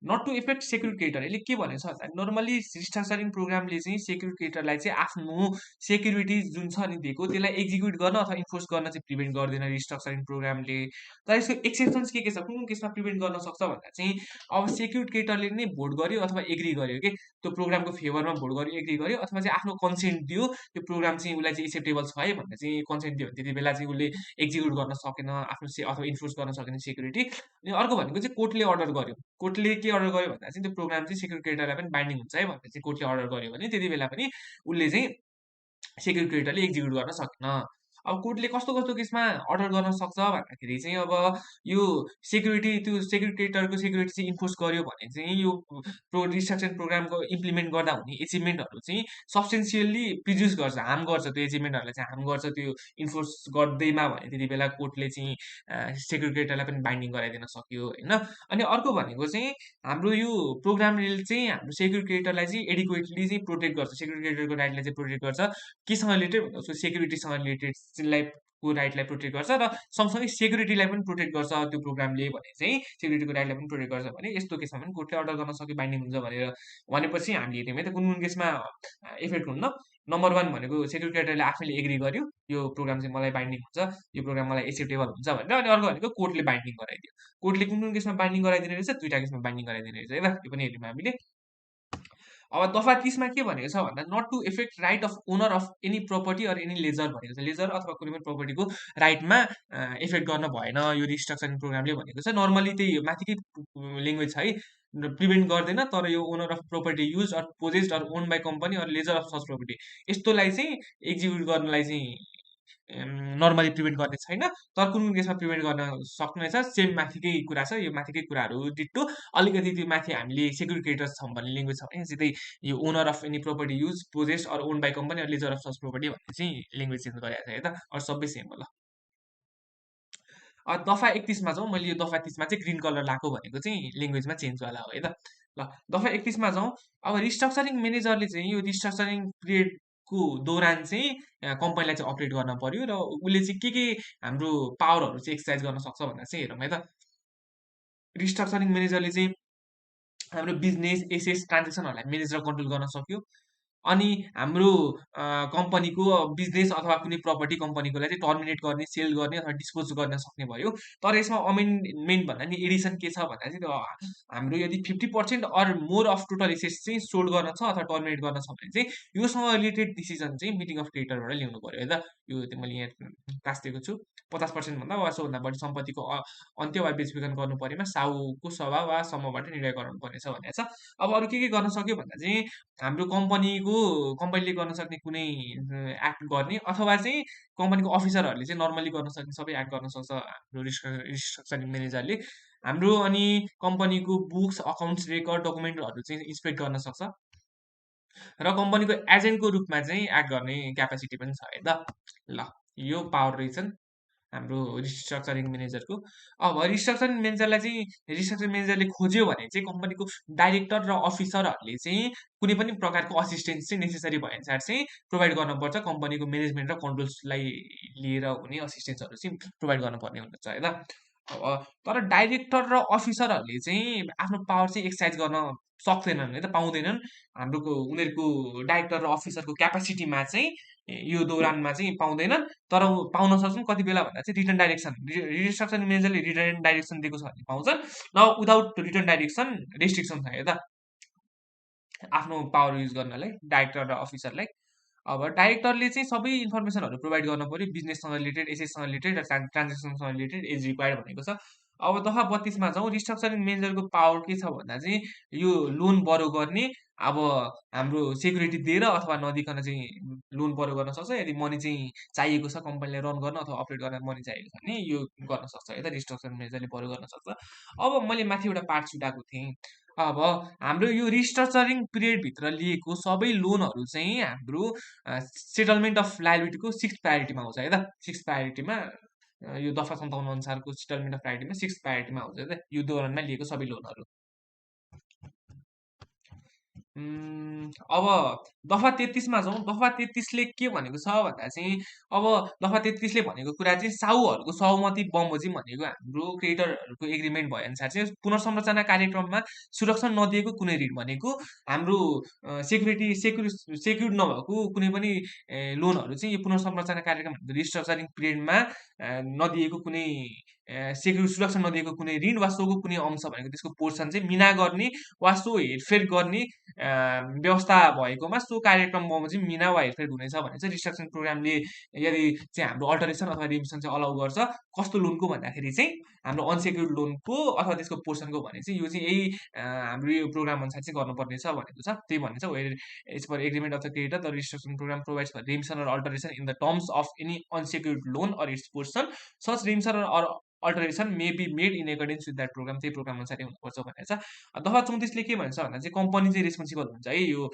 Not to effect secure creditor, यसले के भनेको छ भन्दा नर्मली रिस्ट्रक्चरिङ प्रोग्रामले चाहिँ सेक्युर क्रिएटरलाई चाहिँ आफ्नो सेक्युरिटिज जुन छ नि दिएको त्यसलाई एक्जिक्युट गर्न अथवा इन्फोर्स गर्न चाहिँ प्रिभेन्ट गर्दैन रिस्ट्रक्चरिङ प्रोग्रामले। तर यसको एक्सेप्सन्स के छ, कुन केसमा प्रिभेन्ट गर्न सक्छ भन्दा चाहिँ अब सेक्युर क्रिएटरले नै भोट गर्यो अथवा एग्री गर्यो कि त्यो प्रोग्रामको फेभरमा भोट गर्यो, एग्री गर्यो, अथवा चाहिँ आफ्नो कन्सेन्ट दियो त्यो प्रोग्राम चाहिँ उसलाई चाहिँ एक्सेप्टेबल छ है भनेर चाहिँ कन्सेन्ट दियो भने त्यति बेला चाहिँ उसले एक्जिक्युट गर्न सकेन आफ्नो अथवा इन्फोर्स गर्न सकेन सेक्युरिटी। अनि अर्को भनेको चाहिँ कोर्टले अर्डर गर्यो, कोर्टले के अर्डर गर्यो भन्दा चाहिँ त्यो प्रोग्राम चाहिँ सेक्युर क्रिएटरलाई पनि बाइन्डिङ हुन्छ है भनेर चाहिँ कोर्टले अर्डर गर्यो भने त्यति बेला पनि उसले चाहिँ सेक्युर क्रिएटरले एक्जिक्युट गर्न सकेन। अब कोर्टले कस्तो कस्तो केसमा अर्डर गर्न सक्छ भन्दाखेरि चाहिँ अब यो सेक्युरिटी, त्यो सेक्युर क्रिएटरको सेक्युरिटी चाहिँ इन्फोर्स गर्यो भने चाहिँ यो रिस्ट्रक्चर प्रोग्रामको इम्प्लिमेन्ट गर्दा हुने एचिभमेन्टहरू चाहिँ सब्सटेन्सियल्ली प्रिड्युस गर्छ, हार्म गर्छ, त्यो एचिभमेन्टहरूलाई चाहिँ हार्म गर्छ त्यो इन्फोर्स गर्दैमा भने त्यति बेला कोर्टले चाहिँ सेक्युर क्रिएटरलाई पनि बाइन्डिङ गराइदिन सक्यो होइन। अनि अर्को भनेको चाहिँ हाम्रो यो प्रोग्रामले चाहिँ हाम्रो सेक्युर क्रिएटरलाई चाहिँ एडिक्वेटली चाहिँ प्रोटेक्ट गर्छ, सेक्युर क्रिएटरको राइटलाई चाहिँ प्रोटेक्ट गर्छ। केसँग रिलेटेड भन्दा उसको सेक्युरिटीसँग रिलेटेडलाई को राइटलाई प्रोटेक्ट गर्छ र सँगसँगै सेक्युरिटीलाई पनि प्रोटेक्ट गर्छ त्यो प्रोग्रामले भने चाहिँ सेक्युरिटीको राइटलाई पनि प्रोटेक्ट गर्छ भने यस्तो केसमा पनि कोर्टले अर्डर गर्न सक्यो बाइन्डिङ हुन्छ भनेर भनेपछि हामीले हेऱ्यौँ है त कुन कुन केसमा इफेक्ट हुन्न। नम्बर 1 भनेको सेक्युर क्रिएटरले आफैले एग्री गर्यो यो प्रोग्राम चाहिँ मलाई बाइन्डिङ हुन्छ, यो प्रोग्राम मलाई एक्सेप्टेबल हुन्छ भनेर। अनि अर्को भनेको कोर्टले बाइन्डिङ गराइदियो। कोर्टले कुन कुन केसमा बाइन्डिङ गराइदिने रहेछ, 2टा केसमा बाइन्डिङ गराइदिने रहेछ है त, यो पनि हेऱ्यौँ हामीले। अब दफा 30मा के भनेको छ भन्दा not to effect right of owner of any property or any lessor भनेको छ। लेजर अथवा कुनै पनि प्रपर्टीको राइटमा इफेक्ट गर्न भएन यो रिस्ट्रक्चरिङ प्रोग्रामले भनेको छ। नर्मली त्यही माथिकै ल्याङ्ग्वेज छ है, प्रिभेन्ट गर्दैन, तर यो owner of property use or possessed or own by company or lessor of such property यस्तोलाई चाहिँ एक्जिक्युट गर्नलाई चाहिँ नर्मली प्रिभेन्ट गर्ने छैन। तर कुन कुन केसमा प्रिभेन्ट गर्न सक्नेछ, सेम माथिकै कुरा छ, यो माथिकै कुराहरू डिट्टो। अलिकति त्यो माथि हामीले सेक्युर क्रिएटर्स छौँ भन्ने ल्याङ्ग्वेज छ भने सिधै यो owner of any property used possessed or own by company or lessor of such property भन्ने चाहिँ ल्याङ्ग्वेज चेन्ज गरेको छ है त, अरू सबै सेम होला। दफा 31मा जाउँ, मैले यो दफा 30मा चाहिँ ग्रिन कलर लाएको भनेको चाहिँ ल्याङ्ग्वेजमा चेन्जवाला हो है त। ल दफा 31मा जाउँ। अब रिस्ट्रक्चरिङ म्यानेजरले चाहिँ यो रिस्ट्रक्चरिङ पिरियडको दौरान चाहिँ कम्पनीलाई चाहिँ अपरेट गर्न पर्यो र उसले चाहिँ के हाम्रो पावरहरू चाहिँ एक्सर्साइज गर्न सक्छ भन्दा चाहिँ हेरौँ है त। रिस्ट्रक्चरिङ म्यानेजरले चाहिँ हाम्रो बिजनेस एसेस ट्रान्जेक्सनहरूलाई म्यानेज र कन्ट्रोल गर्न सक्यो। अनि हाम्रो कम्पनीको बिजनेस अथवा कुनै प्रपर्टी कम्पनीकोलाई चाहिँ टर्मिनेट गर्ने, सेल गर्ने अथवा डिस्पोज गर्न सक्ने भयो। तर यसमा अमेन्डमेन्ट भन्दा नि एडिसन के छ भन्दा चाहिँ त्यो हाम्रो यदि 50% or more of total assets चाहिँ सोल्ड गर्न छ अथवा टर्मिनेट गर्न छ भने चाहिँ योसँग रिलेटेड डिसिजन चाहिँ मिटिङ अफ क्रिएटरबाट ल्याउनु पर्यो है त। यो चाहिँ मैले यहाँ क्लास दिएको छु। 50% भन्दा वा सोभन्दा बढी सम्पत्तिको अन्त्य वा बेचबिखन गर्नु परेमा साहुको सभा वा समूहबाट निर्णय गराउनु पर्नेछ भनेको छ। अब अरू के गर्न सक्यो भन्दा चाहिँ हाम्रो कम्पनीले गर्न सक्ने कुनै एक्ट गर्ने अथवा चाहिँ कम्पनीको अफिसरहरूले चाहिँ नर्मली गर्न सक्ने सबै एक्ट गर्न सक्छ हाम्रो रिस्ट्रक्चरिङ म्यानेजरले। हाम्रो अनि कम्पनीको बुक्स, अकाउन्ट्स, रेकर्ड, डकुमेन्टहरू चाहिँ इन्सपेक्ट गर्न सक्छ र कम्पनीको एजेन्टको रूपमा चाहिँ एक्ट गर्ने क्यापासिटी पनि छ है त। ल यो पावर रहेछन् हाम्रो रिस्ट्रक्चरिङ म्यानेजरको। अब रिस्ट्रक्चरिङ म्यानेजरलाई चाहिँ रिस्ट्रक्चरिङ म्यानेजरले खोज्यो भने चाहिँ कम्पनीको डाइरेक्टर र अफिसरहरूले चाहिँ कुनै पनि प्रकारको असिस्टेन्स चाहिँ नेसेसरी भए अनुसार चाहिँ प्रोभाइड गर्नुपर्छ। कम्पनीको म्यानेजमेन्ट र कन्ट्रोल्सलाई लिएर हुने असिस्टेन्सहरू चाहिँ प्रोभाइड गर्नुपर्ने हुन्छ है त। अब तर डाइरेक्टर र अफिसरहरूले चाहिँ आफ्नो पावर चाहिँ एक्सर्साइज गर्न सक्दैनन् है त, पाउँदैनन्। उनीहरूको डाइरेक्टर र अफिसरको क्यापासिटीमा चाहिँ यो दौरानमा चाहिँ पाउँदैनन्। तर पाउन सक्छन् कति बेला भन्दा चाहिँ रिटर्न डाइरेक्सन, रिस्ट्रक्चरिङ म्यानेजरले रिटर्न डाइरेक्सन दिएको छ भने पाउँछन्, न विदाउट रिटर्न डाइरेक्सन रेस्ट्रिक्सन छ है त आफ्नो पावर युज गर्नलाई डाइरेक्टर र अफिसरलाई। अब डाइरेक्टरले चाहिँ सबै इन्फर्मेसनहरू प्रोभाइड गर्नु पर्यो बिजनेससँग रिलेटेड, एसेससँग रिलेटेड र ट्रान्जेक्सनसँग रिलेटेड एज रिक्वायर्ड भनेको छ। अब दफा 32मा जाउँ। रिस्ट्रक्चरिङ म्यानेजरको पावर के छ भन्दा चाहिँ यो लोन बरो गर्ने अब हाम्रो सेक्युरिटी दिएर अथवा नदिकन चाहिँ लोन बरो गर्न सक्छ। यदि मनी चाहिँ चाहिएको छ कम्पनीलाई रन गर्न अथवा अपरेट गर्न मनी चाहिएको छ भने यो गर्न सक्छ है त, रिस्ट्रक्चर म्यानेजरले बरो गर्न सक्छ। अब मैले माथि एउटा पार्ट छुटाएको थिएँ। अब हाम्रो यो रिस्ट्रक्चरिङ पिरियडभित्र लिएको सबै लोनहरू चाहिँ हाम्रो सेटलमेन्ट अफ लायबिलिटीको 6th प्रायोरिटीमा आउँछ है त। 6th प्रायोरिटीमा यो दफा 57 अनुसारको सेटलमेन्ट अफ प्रायोरिटीमा 6th प्रायोरिटीमा आउँछ है त, यो दौरानमा लिएको सबै लोनहरू। अब दफा 33मा जाउँ। दफा 33ले के भनेको छ भन्दा चाहिँ अब दफा 33ले भनेको कुरा चाहिँ साहुहरूको सहमति बमोजिम भनेको हाम्रो क्रेडिटरहरूको एग्रिमेन्ट भएअनुसार चाहिँ पुनर्संरचना कार्यक्रममा सुरक्षा नदिएको कुनै ऋण भनेको हाम्रो सेक्युर्ड नभएको कुनै पनि लोनहरू चाहिँ यो पुनर्संरचना कार्यक्रम रिस्ट्रक्चरिङ पिरियडमा नदिएको कुनै सुरक्षा नदिएको कुनै ऋण वा सोको कुनै अंश भनेको त्यसको पोर्सन चाहिँ मिना गर्ने वा सो हेरफेर गर्ने व्यवस्था भएकोमा सो कार्यक्रम बमोजिम मिना वा हेरफेर हुनेछ भने चाहिँ रिस्ट्रक्चरिङ प्रोग्रामले यदि चाहिँ हाम्रो अल्टरेसन अथवा रिमिसन चाहिँ अलाउ गर्छ। कस्तो लोनको भन्दाखेरि चाहिँ हाम्रो अनसेक्युर्ड लोनको अथवा त्यसको पोर्सनको भने चाहिँ यो चाहिँ यही हाम्रो यो प्रोग्राम अनुसार चाहिँ गर्नुपर्ने छ भनेको छ। त्यही भन्ने छ, where as per agreement of the creditor the restructuring programme provides for remission or alteration in the terms of any unsecured loan or its portion such remission or alteration may be made in accordance with that programme. त्यही programme अनुसारै हुनुपर्छ भनेर छ। दफा 34ले के भन्छ भन्दा चाहिँ कम्पनी चाहिँ रेस्पोन्सिबल हुन्छ है, यो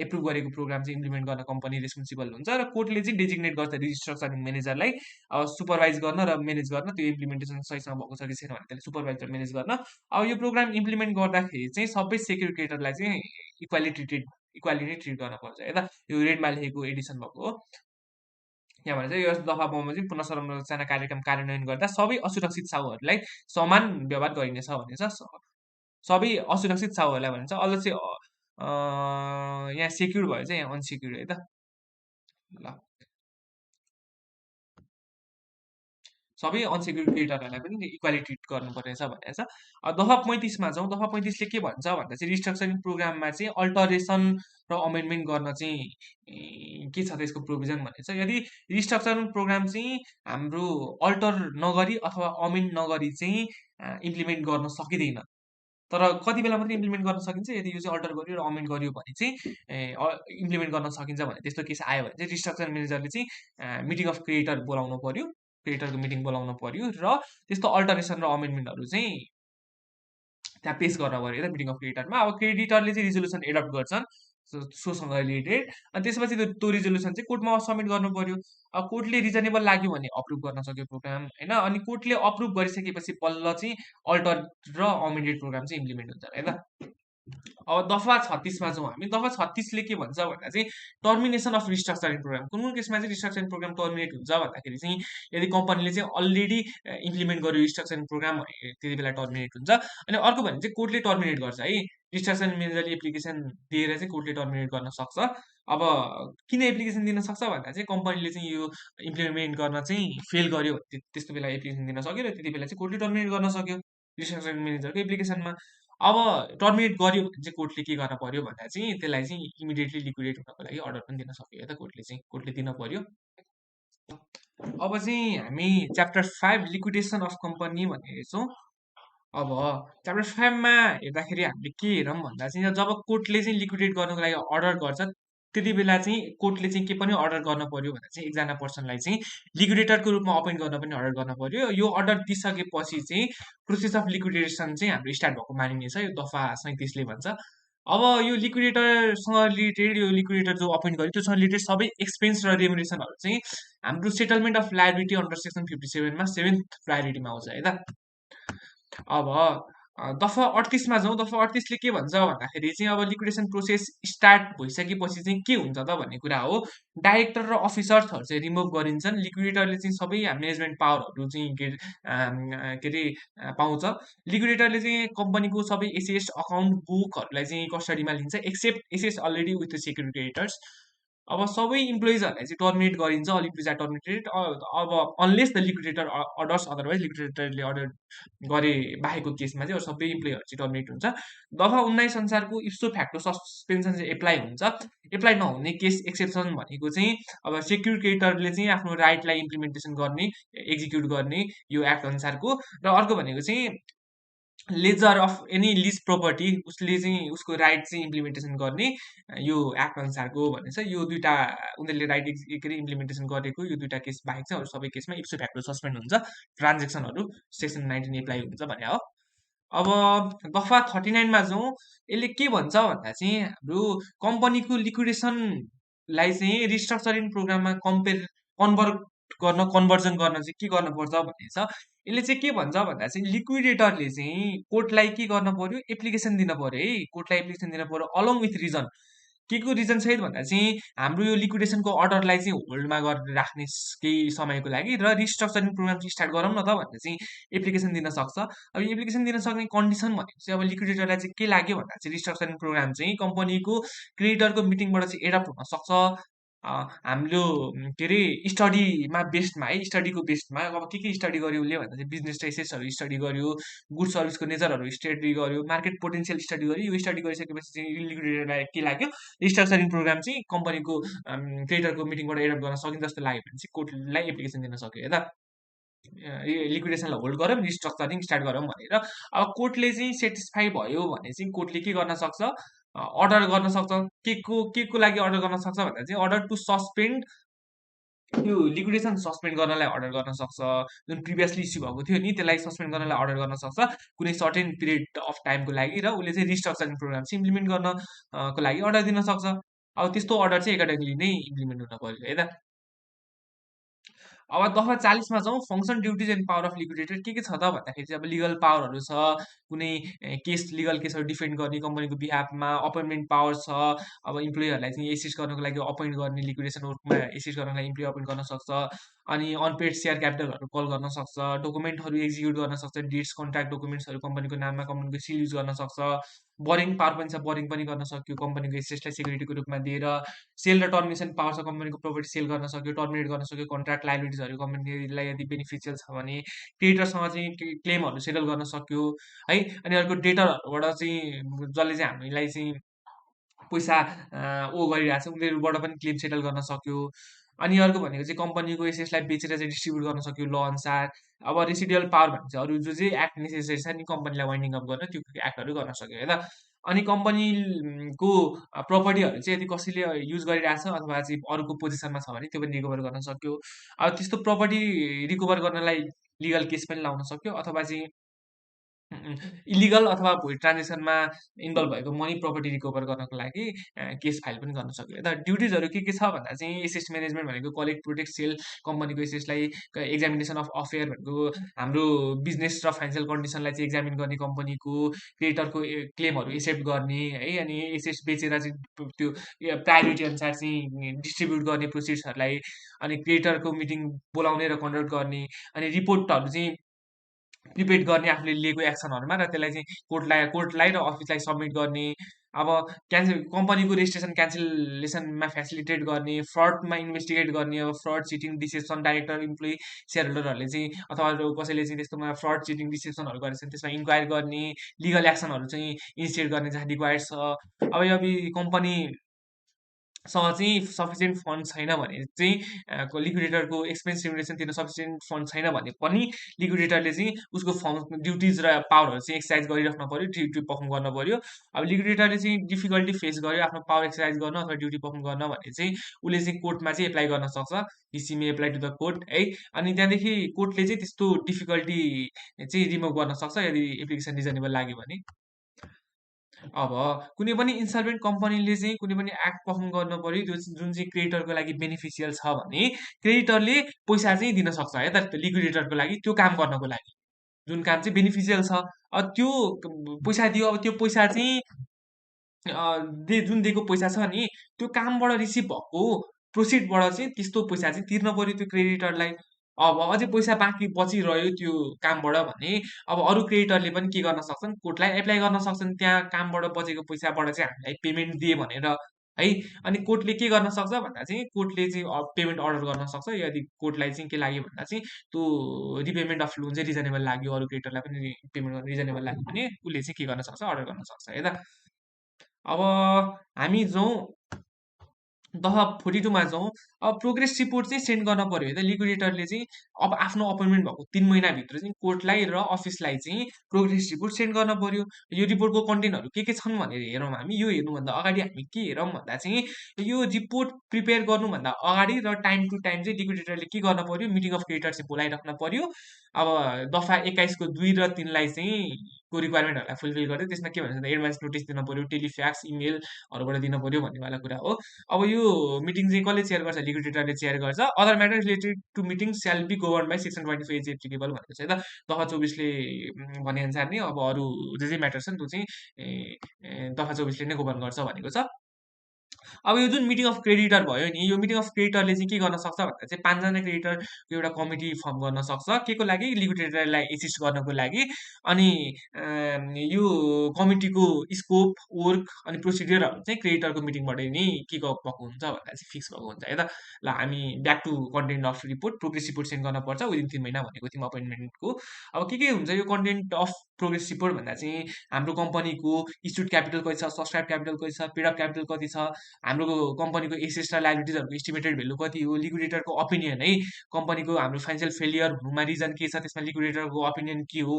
एप्रुभ गरेको प्रोग्राम चाहिँ इम्प्लिमेन्ट गर्न कम्पनी रेस्पोन्सिबल हुन्छ र कोर्टले चाहिँ डेजिग्नेट गर्छ रिस्ट्रक्चरिङ म्यानेजरलाई सुपरभाइज गर्न र म्यानेज गर्न। त्यो इम्प्लिमेन्टेसन सहीसँग भएको छ कि छैन भने त्यसले सुपरभाइज र म्यानेज गर्न। अब यो प्रोग्राम इम्प्लिमेन्ट गर्दाखेरि चाहिँ सबै सेक्युर क्रेडिटरलाई चाहिँ इक्वालिटी ट्रिट गर्नुपर्छ है त। यो रेडमा लेखेको एडिसन भएको हो। यहाँ भने चाहिँ यो दफा बमोजिम पुनर्संरचना कार्यक्रम कार्यान्वयन गर्दा सबै असुरक्षित साहुहरूलाई समान व्यवहार गरिनेछ भनेछ। सबै असुरक्षित साहुहरूलाई भनिन्छ। अझ चाहिँ यहाँ सेक्युर भयो चाहिँ यहाँ अनसेक्युर है त। ल सबै अनसेक्युर क्रेडिटरहरूलाई पनि इक्वालिटी ट्रिट गर्नुपर्नेछ भनेको छ। दफा 35मा जाउँ। दफा 35ले के भन्छ भन्दा चाहिँ रिस्ट्रक्चरिङ प्रोग्राममा चाहिँ अल्टरेसन र अमेन्डमेन्ट गर्न चाहिँ के छ त्यसको प्रोभिजन भनेको छ। यदि रिस्ट्रक्चरिङ प्रोग्राम चाहिँ हाम्रो अल्टर नगरी अथवा अमेन्ड नगरी चाहिँ इम्प्लिमेन्ट गर्न सकिँदैन। तर कति बेला मात्रै इम्प्लिमेन्ट गर्न सकिन्छ, यदि यो चाहिँ अल्टर गर्यो र अमेन्ड गर्यो भने चाहिँ इम्प्लिमेन्ट गर्न सकिन्छ भने त्यस्तो केस आयो भने चाहिँ रिस्ट्रक्चर म्यानेजरले चाहिँ मिटिङ अफ क्रेडिटर बोलाउनु पर्यो, क्रेडिटरको मिटिङ बोलाउनु पर्यो र त्यस्तो अल्टरेसन र अमेन्डमेन्टहरू चाहिँ त्यहाँ पेस गर्न पर्यो त मिटिङ अफ क्रेडिटरमा। अब क्रेडिटरले चाहिँ रिजोल्युसन एडप्ट गर्छन् सोसँग रिलेटेड, अनि त्यसपछि त्यो रिजोल्युसन चाहिँ कोर्टमा सबमिट गर्नु पर्यो। अब कोर्टले रिजनेबल लाग्यो भने अप्रुभ गर्न सक्यो प्रोग्राम होइन। अनि कोर्टले अप्रुभ गरिसकेपछि बल्ल चाहिँ अल्टर र अमेन्डेड प्रोग्राम चाहिँ इम्प्लिमेन्ट हुन्छ है त। अब दफा 36मा जाउँ हामी। दफा 36ले के भन्छ भन्दा चाहिँ टर्मिनेसन अफ रिस्ट्रक्चरिङ प्रोग्राम। कुन कुन केसमा चाहिँ रिस्ट्रक्चरिङ प्रोग्राम टर्मिनेट हुन्छ भन्दाखेरि चाहिँ यदि कम्पनीले चाहिँ अलरेडी इम्प्लिमेन्ट गर्यो रिस्ट्रक्चरिङ प्रोग्राम भने त्यति बेला टर्मिनेट हुन्छ। अनि अर्को भने चाहिँ कोर्टले टर्मिनेट गर्छ है। रिस्ट्रक्चरिङ म्यानेजरले एप्लिकेसन दिएर चाहिँ कोर्टले टर्मिनेट गर्न सक्छ। अब किन एप्लिकेसन दिन सक्छ भन्दा चाहिँ कम्पनीले चाहिँ यो इम्प्लिमेन्ट गर्न चाहिँ फेल गर्यो त्यस्तो बेला एप्लिकेसन दिन सक्यो र त्यति बेला चाहिँ कोर्टले टर्मिनेट गर्न सक्यो रिस्ट्रक्चरिङ म्यानेजरको एप्लिकेसनमा। अब टर्मिनेट गर्यो भने चाहिँ कोर्टले के गर्न पर्यो भन्दा चाहिँ त्यसलाई चाहिँ इमिडिएटली लिक्विडेट हुनको लागि अर्डर पनि दिन सक्यो है त कोर्टले दिन पर्यो। अब चाहिँ हामी च्याप्टर 5 लिक्विडेसन अफ कम्पनी भन्ने हेर्छौँ। अब च्याप्टर 5मा हेर्दाखेरि हामीले के हेरौँ भन्दा चाहिँ जब कोर्टले चाहिँ लिक्विडेट गर्नको लागि अर्डर गर्छ त्यति बेला चाहिँ कोर्टले चाहिँ के पनि अर्डर गर्न पर्यो भन्दा चाहिँ एकजना पर्सनलाई चाहिँ लिक्विडेटरको रूपमा अपोइन्ट गर्न पनि अर्डर गर्न पर्यो। यो अर्डर दिइसकेपछि चाहिँ प्रोसेस अफ लिक्विडेसन चाहिँ हाम्रो स्टार्ट भएको मानिनेछ, यो दफा 37ले भन्छ। अब यो लिक्विडेटरसँग रिलेटेड यो लिक्विडेटर जो अपोइन्ट गर्यो त्योसँग रिलेटेड सबै एक्सपेन्स र रेमुनेसनहरू चाहिँ हाम्रो settlement of liability under section 57मा 7th प्रायोरिटीमा आउँछ है त। अब दफा 38मा जाउँ। दफा 38ले के भन्छ भन्दाखेरि चाहिँ अब लिक्विडेसन प्रोसेस स्टार्ट भइसकेपछि चाहिँ के हुन्छ त भन्ने कुरा हो। डाइरेक्टर र अफिसर्सहरू चाहिँ रिमुभ गरिन्छन्। लिक्विडेटरले चाहिँ सबै म्यानेजमेन्ट पावरहरू चाहिँ के अरे पाउँछ। लिक्विडेटरले चाहिँ कम्पनीको सबै एसेट्स अकाउन्ट बुकहरूलाई चाहिँ कस्टडीमा लिन्छ except assets already with the secure creditors. अब सबै इम्प्लोइजहरूलाई चाहिँ टर्मिनेट गरिन्छ, अल इम्प्लोइज आर टर्मिनेटेड। अब unless the liquidator orders otherwise, लिक्विडेटरले अर्डर गरे बाहेकको केसमा चाहिँ सबै इम्प्लोइहरू चाहिँ टर्मिनेट हुन्छ। दफा 19 अनुसारको इप्सो फ्याक्टो सस्पेन्सन चाहिँ एप्लाई हुन्छ। एप्लाई नहुने केस एक्सेप्सन भनेको चाहिँ अब सेक्युर क्रेडिटरले चाहिँ आफ्नो राइटलाई इम्प्लिमेन्टेसन गर्ने एक्जिक्युट गर्ने यो एक्ट अनुसारको। र अर्को भनेको चाहिँ lessor of any lease property उसले चाहिँ उसको राइट चाहिँ इम्प्लिमेन्टेसन गर्ने यो एक्ट अनुसारको भन्ने छ। यो दुइटा उनीहरूले राइट के अरे इम्प्लिमेन्टेसन गरेको यो दुइटा केस बाहेक चाहिँ अरू सबै केसमा इप्सो फ्याक्टो सस्पेन्ड हुन्छ, ट्रान्जेक्सनहरू सेक्सन 19 एप्लाई हुन्छ भने हो। अब दफा 39मा जाउँ। यसले के भन्छ भन्दा चाहिँ हाम्रो कम्पनीको लिक्विडेसनलाई चाहिँ रिस्ट्रक्चरिङ प्रोग्राममा कन्भर्जन गर्न चाहिँ के गर्नुपर्छ भन्ने छ। यसले चाहिँ के भन्छ भन्दा चाहिँ लिक्विडेटरले चाहिँ कोर्टलाई के गर्न पर्यो, एप्लिकेसन दिन पर्यो है, कोर्टलाई एप्लिकेसन दिन पर्यो अलङ विथ रिजन। के को रिजन सहित भन्दा चाहिँ हाम्रो यो लिक्विडेसनको अर्डरलाई चाहिँ होल्डमा गरेर राख्ने केही समयको लागि र रिस्ट्रक्चरिङ प्रोग्राम चाहिँ स्टार्ट गरौँ न त भनेर चाहिँ एप्लिकेसन दिन सक्छ। अब एप्लिकेसन दिन सक्ने कन्डिसन भनेको चाहिँ अब लिक्विडेटरलाई चाहिँ के लाग्यो भन्दा चाहिँ रिस्ट्रक्चरिङ प्रोग्राम चाहिँ कम्पनीको क्रेडिटरको मिटिङबाट चाहिँ एडप्ट हुन सक्छ। हाम्रो के अरे स्टडीमा बेस्डमा है, स्टडीको बेस्डमा अब के स्टडी गर्यो उसले भन्दा चाहिँ बिजनेस ट्रेसेसहरू स्टडी गर्यो, गुड सर्भिसको नेचरहरू स्टडी गर्यो, मार्केट पोटेन्सियल स्टडी गर्यो। यो स्टडी गरिसकेपछि चाहिँ लिक्विडेटरलाई के लाग्यो, रिस्ट्रक्चरिङ प्रोग्राम चाहिँ कम्पनीको क्रेडिटरको मिटिङबाट एडप्ट गर्न सकिन्छ जस्तो लाग्यो भने चाहिँ कोर्टलाई एप्लिकेसन दिन सक्यो हेर्दा लिक्विडेसनलाई होल्ड गरौँ, रिस्ट्रक्चरिङ स्टार्ट गरौँ भनेर। अब कोर्टले चाहिँ सेटिस्फाई भयो भने चाहिँ कोर्टले के गर्न सक्छ, अर्डर गर्न सक्छ। के को लागि अर्डर गर्न सक्छ भन्दा चाहिँ अर्डर टु सस्पेन्ड, त्यो लिक्विडेसन सस्पेन्ड गर्नलाई अर्डर गर्न सक्छ। जुन प्रिभियसली इस्यु भएको थियो नि त्यसलाई सस्पेन्ड गर्नलाई अर्डर गर्न सक्छ कुनै सर्टेन पिरियड अफ टाइमको लागि, र उसले चाहिँ रिस्ट्रक्चरिङ प्रोग्राम चाहिँ इम्प्लिमेन्ट गर्न को लागि अर्डर दिन सक्छ। अब त्यस्तो अर्डर चाहिँ एकाडेमीले नै इम्प्लिमेन्ट हुन पर्यो है त। अब दफा 40मा जाउँ। Function, duties and power of liquidator के छ त भन्दाखेरि चाहिँ अब लिगल पावरहरू छ, कुनै केस लिगल केसहरू डिफेन्ड गर्ने कम्पनीको बिहाफमा, अपोइन्टमेन्ट पावर छ। अब इम्प्लोइहरूलाई चाहिँ एसिस्ट गर्नको लागि अपोइन्ट गर्ने, लिक्विडेसन वर्कमा एसिस्ट गर्नको लागि इम्प्लोइ अपोइन्ट गर्न सक्छ। अनि अनपेड सेयर क्यापिटलहरू कल गर्न सक्छ, डकुमेन्टहरू एक्जिक्युट गर्न सक्छ, डिट्स कन्ट्र्याक्ट डकुमेन्ट्सहरू कम्पनीको नाममा कम्पनीको सिल युज गर्न सक्छ। बरिङ पावर पनि छ, बरिङ पनि गर्न सक्यो कम्पनीको एसेट्सलाई सेक्युरिटीको रूपमा दिएर। सेल र टर्मिनेसन पावर छ, कम्पनीको प्रोपर्टी सेल गर्न सक्यो, टर्मिनेट गर्न सक्यो कन्ट्र्याक्ट लाइबिलिटिजहरू कम्पनीलाई यदि बेनिफिसियल छ भने। क्रेडिटरसँग चाहिँ क्लेमहरू सेटल गर्न सक्यो है। अनि अर्को डेटरहरूबाट चाहिँ जसले चाहिँ हामीलाई चाहिँ पैसा ओ गरिरहेको छ उनीहरूबाट पनि क्लेम सेटल गर्न सक्यो। अनि अर्को भनेको चाहिँ कम्पनीको एसेट्सलाई बेचेर चाहिँ डिस्ट्रिब्युट गर्न सक्यो ल अनुसार। अब रेसिडुअल पावर भने चाहिँ अरू जो चाहिँ एक्ट नेसेसरी छ नि कम्पनीलाई वाइन्डिङ अप गर्न, त्यो एक्टहरू गर्न सक्यो है त। अनि कम्पनीको प्रपर्टीहरू चाहिँ यदि कसैले युज गरिरहेछ अथवा चाहिँ अरूको पोजिसनमा छ भने त्यो पनि रिकभर गर्न सक्यो। अब त्यस्तो प्रपर्टी रिकभर गर्नलाई लिगल केस पनि लाउन सक्यो, अथवा चाहिँ इलिगल अथवा भोइड ट्रान्जेक्सनमा इन्भल्भ भएको मनी प्रपर्टी रिकभर गर्नको लागि केस फाइल पनि गर्न सक्यो। यता ड्युटिजहरू के छ भन्दा चाहिँ एसेट्स म्यानेजमेन्ट भनेको कलेक्ट, प्रोटेक्ट, सेल कम्पनीको एसेट्सलाई, एक्जामिनेसन अफ अफेयर भनेको हाम्रो बिजनेस र फाइनेन्सियल कन्डिसनलाई चाहिँ एक्जामिन गर्ने, कम्पनीको क्रेडिटरको क्लेमहरू एक्सेप्ट गर्ने है। अनि एसेट्स बेचेर चाहिँ त्यो प्रायोरिटी अनुसार चाहिँ डिस्ट्रिब्युट गर्ने प्रोसिड्सहरूलाई। अनि क्रेडिटरको मिटिङ बोलाउने र कन्डक्ट गर्ने। अनि रिपोर्टहरू चाहिँ प्रिपेड गर्ने आफूले लिएको एक्सनहरूमा, र त्यसलाई चाहिँ कोर्टलाई र अफिसलाई सबमिट गर्ने। अब क्यान्सल कम्पनीको रेजिस्ट्रेसन क्यान्सलेसनमा फेसिलिटेट गर्ने, फ्रडमा इन्भेस्टिगेट गर्ने। अब fraud, cheating, deception, director, employee, share होल्डरहरूले चाहिँ अथवा कसैले चाहिँ त्यस्तोमा फ्रड, चिटिङ, डिसेप्सनहरू गरेछ भने त्यसमा इन्क्वायर गर्ने, लिगल एक्सनहरू चाहिँ इनिसिएट गर्ने जहाँ रिक्वायर्ड छ। अब यो कम्पनी सँग चाहिँ सफिसियन्ट फन्ड छैन भने चाहिँ लिक्विडेटरको एक्सपेन्स रिम्युनेसन तिर्न सफिसियन्ट फन्ड छैन भने पनि लिक्विडेटरले चाहिँ उसको ड्युटिज र पावरहरू चाहिँ एक्सर्साइज गरिराख्नु पर्यो, ड्युटी पर्फर्म गर्नु पर्यो। अब लिक्विडेटरले चाहिँ डिफिकल्टी फेस गर्यो आफ्नो पावर एक्सर्साइज गर्न अथवा ड्युटी पर्फर्म गर्न भने चाहिँ उसले चाहिँ कोर्टमा चाहिँ एप्लाई गर्न सक्छ, डिसी may apply to the court है। अनि त्यहाँदेखि कोर्टले चाहिँ त्यस्तो डिफिकल्टी चाहिँ रिमुभ गर्न सक्छ यदि एप्लिकेसन रिजनेबल लाग्यो भने। अब कुनै पनि इन्सल्भेन्ट कम्पनीले चाहिँ कुनै पनि एक्ट पर्फर्म गर्नु पर्यो जुन चाहिँ क्रेडिटरको लागि बेनिफिसियल छ भने क्रेडिटरले पैसा चाहिँ दिन सक्छ है त लिक्विडेटरको लागि, त्यो काम गर्नको लागि जुन काम चाहिँ बेनिफिसियल छ। अब त्यो पैसा दियो, अब त्यो पैसा चाहिँ जुन दिएको पैसा छ नि त्यो कामबाट रिसिभ भएको प्रोसिडबाट चाहिँ त्यस्तो पैसा चाहिँ तिर्न पर्यो त्यो क्रेडिटरलाई। अब अझै पैसा बाँकी बचिरह्यो त्यो कामबाट भने अब अरू क्रेडिटरले पनि के गर्न सक्छन्, कोर्टलाई एप्लाई गर्न सक्छन् त्यहाँ कामबाट बचेको पैसाबाट चाहिँ हामीलाई पेमेन्ट दिए भनेर है। अनि कोर्टले के गर्न सक्छ भन्दा चाहिँ कोर्टले चाहिँ पेमेन्ट अर्डर गर्न सक्छ यदि कोर्टलाई चाहिँ के लाग्यो भन्दा चाहिँ त्यो रिपेमेन्ट अफ लोन चाहिँ रिजनेबल लाग्यो, अरू क्रेडिटरलाई पनि पेमेन्ट गर्न रिजनेबल लाग्यो भने उसले चाहिँ के गर्न सक्छ, अर्डर गर्न सक्छ है त। अब हामी जाउँ दफा 42 मा जाउँ। अब प्रोग्रेस रिपोर्ट चाहिँ सेन्ड गर्न पर्यो है त लिक्विडेटरले चाहिँ अब आफ्नो अपोइन्टमेन्ट भएको 3 महिनाभित्र चाहिँ कोर्टलाई र अफिसलाई चाहिँ प्रोग्रेस रिपोर्ट सेन्ड गर्न पर्यो। यो रिपोर्टको कन्टेन्टहरू के छन् भनेर हेरौँ हामी। यो हेर्नुभन्दा अगाडि हामी के हेरौँ भन्दा चाहिँ यो रिपोर्ट प्रिपेयर गर्नुभन्दा अगाडि र टाइम टु टाइम चाहिँ लिक्विडेटरले के गर्न पर्यो, मिटिङ अफ क्रेडिटर चाहिँ बोलाइराख्न पर्यो। अब दफा 21 को 2 र 3 लाई चाहिँ को रिक्वायरमेन्टहरूलाई फुलफिल गर्दै त्यसमा के भन्छ एडभान्स नोटिस दिन पर्यो, टेलिफ्याक्स, इमेलहरूबाट दिन पर्यो भन्नेवाला कुरा हो। अब यो मिटिङ चाहिँ कसले चेयर गर्छ? लिक्विडेटरले चेयर गर्छ। Other matters related to meeting shall be govern by section 25 is applicable भनेको छ है त। दफा 24ले भनेअनुसार नै अब अरू जे म्याटर छ नि त्यो चाहिँ दफा 24ले नै गभर्न गर्छ भनेको छ। अब यो जुन मिटिङ अफ क्रेडिटर भयो नि, यो मिटिङ अफ क्रेडिटरले चाहिँ के गर्न सक्छ भन्दा चाहिँ 5 जना क्रेडिटरको एउटा कमिटी फर्म गर्न सक्छ। केको लागि? लिक्विडेटरलाई एसिस्ट गर्नको लागि। अनि यो कमिटीको स्कोप, वर्क अनि प्रोसिडियरहरू चाहिँ क्रेडिटरको मिटिङबाट नै के भएको हुन्छ भन्दा चाहिँ फिक्स भएको हुन्छ है त। ल हामी back to content of report. Progress report send गर्नुपर्छ विदिन 3 महिना भनेको थियौँ अपोइन्टमेन्टको। अब के हुन्छ यो कन्टेन्ट अफ प्रोग्रेस रिपोर्ट भन्दा चाहिँ हाम्रो कम्पनीको इस्युड क्यापिटल कति छ, सब्सक्राइब क्यापिटल कति छ, पेड अप क्यापिटल कति छ, हाम्रो कम्पनीको एसेट्स र लायबिलिटिजहरूको एस्टिमेटेड भेल्यू कति हो, लिक्विडेटरको ओपिनियन है, कम्पनीको हाम्रो फाइनेन्सियल फेलियर हुनुमा रिजन के छ, त्यसमा लिक्विडेटरको ओपिनियन के हो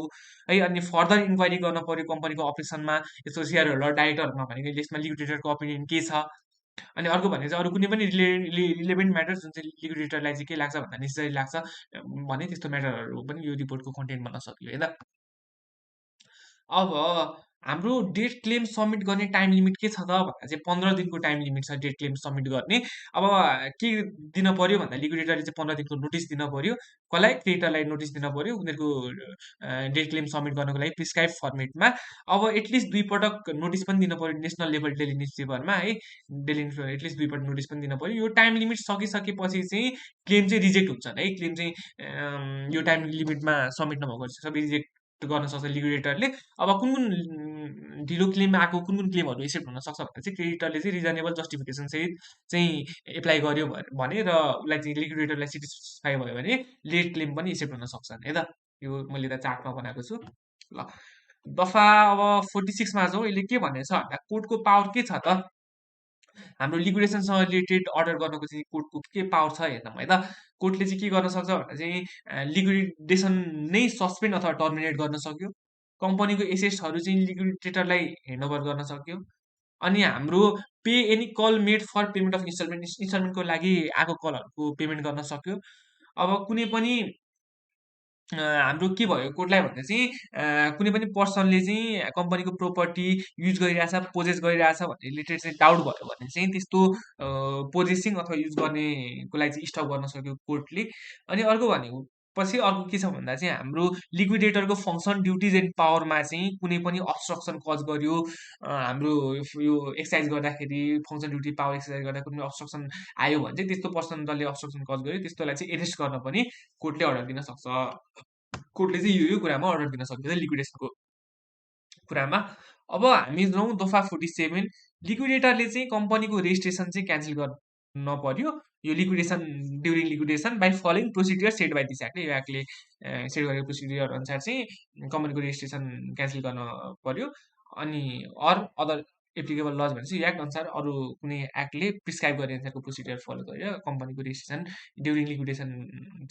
है। अनि फर्दर इन्क्वायरी गर्न पर्यो कम्पनीको अपरेसनमा, यस्तो सेयर होल्डर डाइरेक्टरमा भनेको यसमा लिक्विडेटरको ओपिनियन के छ। अनि अर्को भने चाहिँ अरू कुनै पनि रिलेभेन्ट म्याटर जुन चाहिँ लिक्विडेटरलाई चाहिँ के लाग्छ भन्दा नेसेसरी लाग्छ भने त्यस्तो म्याटरहरू पनि यो रिपोर्टको कन्टेन्ट बन्न सक्यो है त। अब हाम्रो डेट क्लेम सबमिट गर्ने टाइम लिमिट के छ त भन्दा चाहिँ 15 दिनको टाइम लिमिट छ डेट क्लेम सबमिट गर्ने। अब के दिन पर्यो भन्दा लिक्विडेटरले चाहिँ 15 दिनको नोटिस दिन पर्यो। कसलाई? क्रेडिटरलाई नोटिस दिन पर्यो उनीहरूको डेट क्लेम सबमिट गर्नको लागि प्रिस्क्राइब फर्मेटमा। अब एटलिस्ट 2 पटक नोटिस पनि दिन पर्यो नेसनल लेभल डेली न्युज पेपरमा है। डेली न्युज पेपर एटलिस्ट 2 पटक नोटिस पनि दिन पर्यो। यो टाइम लिमिट सकिसकेपछि चाहिँ क्लेम चाहिँ रिजेक्ट हुन्छन् है। क्लेम चाहिँ यो टाइम लिमिटमा सबमिट नभएको सबै रिजेक्ट गर्न सक्छ लिक्विडेटरले। अब कुन ढिलो क्लेम आएको कुन क्लेमहरू एक्सेप्ट हुन सक्छ भन्दा चाहिँ क्रेडिटरले चाहिँ रिजनेबल जस्टिफिकेसन सहित चाहिँ एप्लाई गर्यो भने र उसलाई चाहिँ लिक्विडेटरलाई सेटिस्फाई भयो भने लेट क्लेम पनि एक्सेप्ट हुन सक्छन् है त। यो मैले त चार्टमा बनाएको छु। ल दफा अब 46 मा जाउँ। यसले के भनेको छ भन्दा कोर्टको पावर के छ त? हाम्रो लिक्विडेसनसँग रिलेटेड अर्डर गर्नको चाहिँ कोर्टको के पावर छ हेर्छौँ है त। कोर्टले चाहिँ के गर्न सक्छ भन्दा चाहिँ लिक्विडेसन नै सस्पेन्ड अथवा टर्मिनेट गर्न सक्यो। कम्पनीको एसेट्सहरू चाहिँ लिक्विडेटरलाई ह्यान्डओभर गर्न सक्यो। अनि हाम्रो pay any call made for payment of इन्स्टलमेन्टको लागि आएको कलहरूको पेमेन्ट गर्न सक्यो। अब कुनै पनि हाम्रो के भयो कोर्टलाई भन्दा चाहिँ कुनै पनि पर्सनले चाहिँ कम्पनीको प्रोपर्टी युज गरिरहेछ, पोजेस गरिरहेछ भन्ने रिलेटेड चाहिँ डाउट भयो भने चाहिँ त्यस्तो पोजेसिङ अथवा युज गर्नेको लागि चाहिँ स्टप गर्न सक्यो कोर्टले। अनि अर्को भनेको पछि अर्को के छ भन्दा चाहिँ हाम्रो लिक्विडेटरको फङ्सन, ड्युटिज एन्ड पावरमा चाहिँ कुनै पनि अब्स्ट्रक्सन कज गर्यो, हाम्रो यो एक्सर्साइज गर्दाखेरि फङ्सन, ड्युटी, पावर एक्सर्साइज गर्दा कुनै अब्स्ट्रक्सन आयो भने चाहिँ त्यस्तो पर्सन जसले अब्स्ट्रक्सन कज गर्यो त्यस्तोलाई चाहिँ एरेस्ट गर्न पनि कोर्टले अर्डर दिन सक्छ। कोर्टले चाहिँ यो कुरामा अर्डर दिन सक्दैन लिक्विडेसनको कुरामा। अब हामी जाउँ दफा 47। लिक्विडेटरले चाहिँ कम्पनीको रेजिस्ट्रेसन चाहिँ क्यान्सल गर्न पर्यो। यो liquidation during liquidation by following procedure set by this एक्टले, यो एक्टले सेट गरेको प्रोसिडियर अनुसार चाहिँ कम्पनीको रेजिस्ट्रेसन क्यान्सल गर्न पर्यो। अनि अदर एप्लिकेबल लज भनेपछि यो एक्ट अनुसार अरू कुनै एक्टले प्रिस्क्राइब गरे अनुसारको प्रोसिडियर फलो गरेर कम्पनीको रेजिस्ट्रेसन ड्युरिङ लिक्विडेसन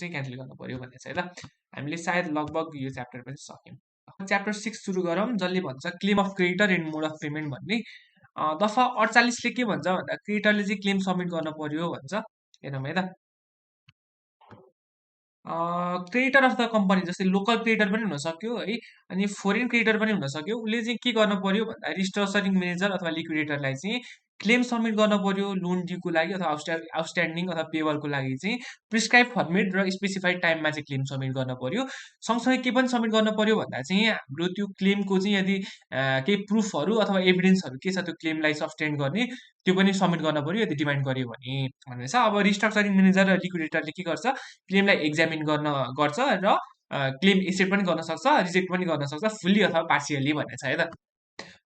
चाहिँ क्यान्सल गर्न पर्यो भन्ने छ है त। हामीले सायद लगभग यो च्याप्टर पनि सक्यौँ। च्याप्टर 6 सुरु गरौँ जसले भन्छ claim of creditor and mode of payment भन्ने। दफा 48ले के भन्छ भन्दा क्रेडिटरले चाहिँ क्लेम सबमिट गर्न पर्यो भन्छ। हेरौँ है त। क्रेडिटर अफ द कम्पनी जस्तै लोकल क्रेडिटर पनि हुन सक्यो है, अनि फोरेन क्रेडिटर पनि हुन सक्यो। उसले चाहिँ के गर्न पर्यो भन्दा रिस्ट्रक्चरिङ म्यानेजर अथवा लिक्विडेटरलाई चाहिँ क्लेम सबमिट गर्न पर्यो लोन ड्युको लागि अथवा आउटस्ट्यान्डिङ अथवा पेबलको लागि चाहिँ प्रिस्क्राइब फर्मेट र स्पेसिफाइड टाइममा चाहिँ क्लेम सबमिट गर्न पर्यो। सँगसँगै के पनि सबमिट गर्न पर्यो भन्दा चाहिँ हाम्रो त्यो क्लेमको चाहिँ यदि केही प्रुफहरू अथवा एभिडेन्सहरू के छ त्यो क्लेमलाई सस्टेन गर्ने त्यो पनि सबमिट गर्न पर्यो यदि डिमान्ड गर्यो भने भन्ने छ। अब रिस्ट्रक्चरिङ म्यानेजर र लिक्विडेटरले के गर्छ क्लेमलाई एक्जामिन गर्छ र क्लेम एक्सेप्ट पनि गर्न सक्छ, रिजेक्ट पनि गर्न सक्छ फुल्ली अथवा पार्सियली भन्ने छ है त।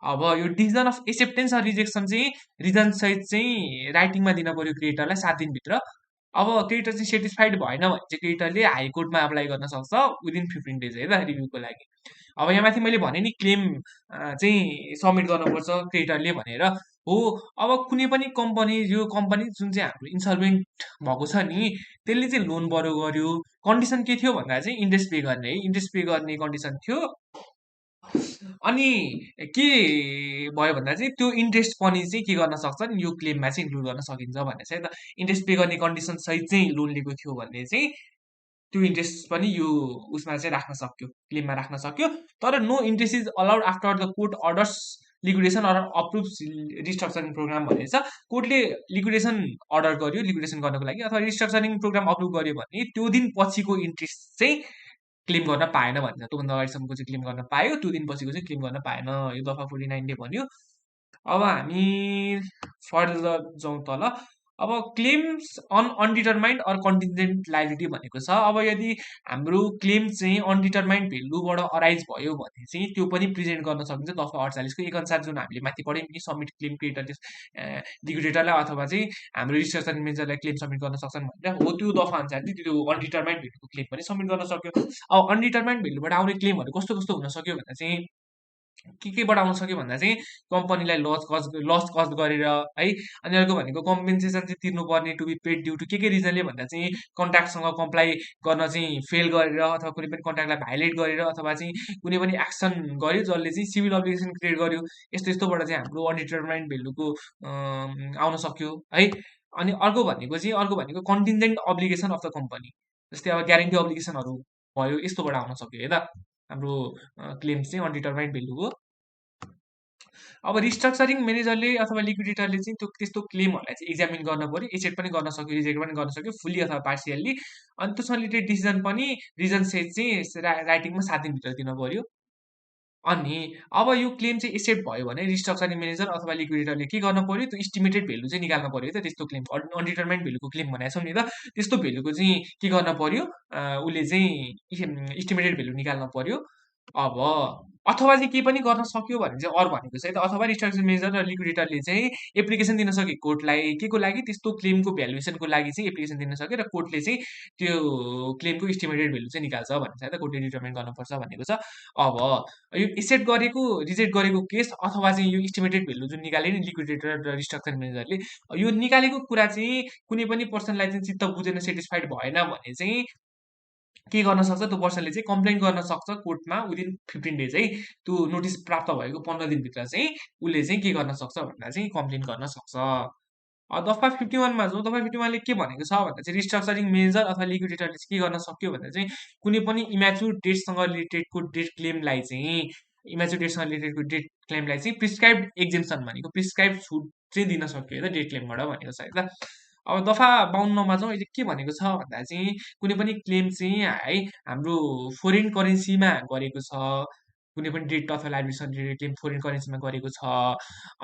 अब यो डिसिजन अफ एक्सेप्टेन्स र रिजेक्सन चाहिँ रिजन सहित चाहिँ राइटिङमा दिन पर्यो क्रेडिटरलाई 7 दिनभित्र। अब क्रेडिटर चाहिँ सेटिस्फाइड भएन भने चाहिँ क्रेडिटरले हाइकोर्टमा अप्लाई गर्न सक्छ विदिन 15 डेज है त रिभ्यूको लागि। अब यहाँ माथि मैले भने नि क्लेम चाहिँ सबमिट गर्नुपर्छ क्रेडिटरले भनेर। हो। अब कुनै पनि कम्पनी यो कम्पनी जुन चाहिँ हाम्रो इन्सल्भेन्ट भएको छ नि, त्यसले चाहिँ लोन बरो गर्यो। कन्डिसन के थियो भन्दा चाहिँ इन्ट्रेस्ट पे गर्ने है, इन्ट्रेस्ट पे गर्ने कन्डिसन थियो। अनि के भयो भन्दा चाहिँ त्यो इन्ट्रेस्ट पनि चाहिँ के गर्न सक्छ नि, यो क्लेममा चाहिँ इन्क्लुड गर्न सकिन्छ भन्ने छ है त। इन्ट्रेस्ट पे गर्ने कन्डिसन सहित चाहिँ लोन लिएको थियो भने चाहिँ त्यो इन्ट्रेस्ट पनि यो उसमा चाहिँ राख्न सक्यो, क्लेममा राख्न सक्यो। तर no interest is allowed after the court orders liquidation or approve restructuring program भनेको छ। कोर्टले लिक्विडेसन अर्डर गर्यो लिक्विडेसन गर्नको लागि, अथवा रिस्ट्रक्चरिङ प्रोग्राम अप्रुभ गर्यो भने त्यो दिन पछिको इन्ट्रेस्ट चाहिँ क्लेम गर्न पाएन भन्छ। त्योभन्दा अगाडिसम्मको चाहिँ क्लेम गर्न पायो, त्यो दिन पछिको चाहिँ क्लेम गर्न पाएन। यो दफा 49 भन्यो। अब हामी फर्दर जाउँ तल। अब claims on undetermined or contingent liability भनेको छ। अब यदि हाम्रो क्लेम चाहिँ अनडिटरमाइन्ड भेल्युबाट अराइज भयो भने चाहिँ त्यो पनि प्रेजेन्ट गर्न सकिन्छ दफा 48 को एक अनुसार, जुन हामीले माथि पढ्यौँ कि सबमिट क्लेम क्रिएटरले लिक्विडेटरलाई अथवा चाहिँ हाम्रो रिस्ट्रक्चर मेनेजरलाई क्लेम सबमिट गर्न सक्छन् भनेर हो। त्यो दफा अनुसार चाहिँ त्यो अनडिटरमाइन्ड भेल्युको क्लेम पनि सबमिट गर्न सक्यो। अब अनडिटरमाइन्ड भेल्युबाट आउने क्लेमहरू कस्तो कस्तो हुन सक्यो भन्दा चाहिँ केबाट आउन सक्यो भन्दा चाहिँ कम्पनीलाई लस कज गरेर है। अनि अर्को भनेको कम्पेन्सेसन चाहिँ तिर्नुपर्ने to be paid due to के रिजनले भन्दा चाहिँ कन्ट्र्याक्टसँग कम्प्लाई गर्न चाहिँ फेल गरेर, अथवा कुनै पनि कन्ट्र्याक्टलाई भाइलेट गरेर, अथवा चाहिँ कुनै पनि एक्सन गर्यो जसले चाहिँ सिभिल अब्लिगेसन क्रिएट गर्यो। यस्तो यस्तोबाट चाहिँ हाम्रो अनडिटरमाइन्ड भेल्युको आउन सक्यो है। अनि अर्को भनेको contingent obligation of the company, जस्तै अब ग्यारेन्टी अब्लिगेसनहरू भयो, यस्तोबाट आउन सक्यो है त हाम्रो क्लेम्स चाहिँ अनडिटरमाइन्ड भेल्युको। अब रिस्ट्रक्चरिङ म्यानेजरले अथवा लिक्विडेटरले चाहिँ त्यो त्यस्तो क्लेमहरूलाई चाहिँ एक्जामिन गर्न पर्यो, एक्सेप्ट पनि गर्न सक्यो, रिजेक्ट पनि गर्न सक्यो, फुल्ली अथवा पार्सियल्ली। अनि त्योसँग रिलेटेड डिसिजन पनि रिजन सहित चाहिँ राइटिङमा 7 दिनभित्र दिन पर्यो। अनि अब यो क्लेम चाहिँ एक्सेप्ट भयो भने रिस्ट्रक्चरिङ म्यानेजर अथवा लिक्विडेटरले के गर्न पर्यो, त्यो इस्टिमेटेड भेल्यु चाहिँ निकाल्न पर्यो है त। त्यस्तो क्लेम अनडिटरमाइन्ड भेल्युको क्लेम भनेको छौँ नि त, त्यस्तो भेल्युको चाहिँ के गर्न पर्यो, उसले चाहिँ इस्टिमेटेड भेल्यु निकाल्न पर्यो। अब अथवा चाहिँ के पनि गर्न सक्यो भने चाहिँ अरू भनेको छ है त, अथवा रिस्ट्रक्चर मेजर र लिक्विडेटरले चाहिँ एप्लिकेसन दिन सक्यो कोर्टलाई, के को लागि, त्यस्तो क्लेमको भ्यालुएसनको लागि चाहिँ एप्लिकेसन दिन सक्यो, र कोर्टले चाहिँ त्यो क्लेमको इस्टिमेटेड भेल्यु चाहिँ निकाल्छ भनेको छ है त, कोर्टले डिटर्मिन गर्नुपर्छ भनेको छ। अब यो एक्सेप्ट गरेको रिजेक्ट गरेको केस, अथवा चाहिँ यो इस्टिमेटेड भेल्यु जुन निकाले नि लिक्विडेटर र रिस्ट्रक्चर मेजरले, यो निकालेको कुरा चाहिँ कुनै पनि पर्सनलाई चाहिँ चित्त बुझेन, सेटिस्फाइड भएन भने चाहिँ के गर्न सक्छ, त्यो पर्सनले चाहिँ कम्प्लेन गर्न सक्छ कोर्टमा विदिन 15 डेज है। त्यो नोटिस प्राप्त भएको 15 दिनभित्र चाहिँ उसले चाहिँ के गर्न सक्छ भन्दा चाहिँ कम्प्लेन गर्न सक्छ। दफा 51मा जाउँ। दफा 51ले के भनेको छ भन्दा चाहिँ रिस्ट्रक्चरिङ मेजर अथवा लिक्विडेटरले चाहिँ के गर्न सक्यो भन्दा चाहिँ कुनै पनि इम्याच्युर डेटसँग रिलेटेडको डेट क्लेमलाई चाहिँ इम्याच्युर डेटसँग रिलेटेडको डेट क्लेमलाई चाहिँ प्रिस्क्राइब एक्जेम्सन भनेको प्रिस्क्राइब छुट चाहिँ दिन सक्यो है त डेट क्लेमबाट भनेको छ है त। अब दफा 52मा जाउँ। अहिले के भनेको छ भन्दा चाहिँ कुनै पनि क्लेम चाहिँ है हाम्रो फोरेन करेन्सीमा गरेको छ, कुनै पनि डेट अथवा लाइबिलिटीसँग रिलेटेड क्लेम फोरेन करेन्सीमा गरेको छ।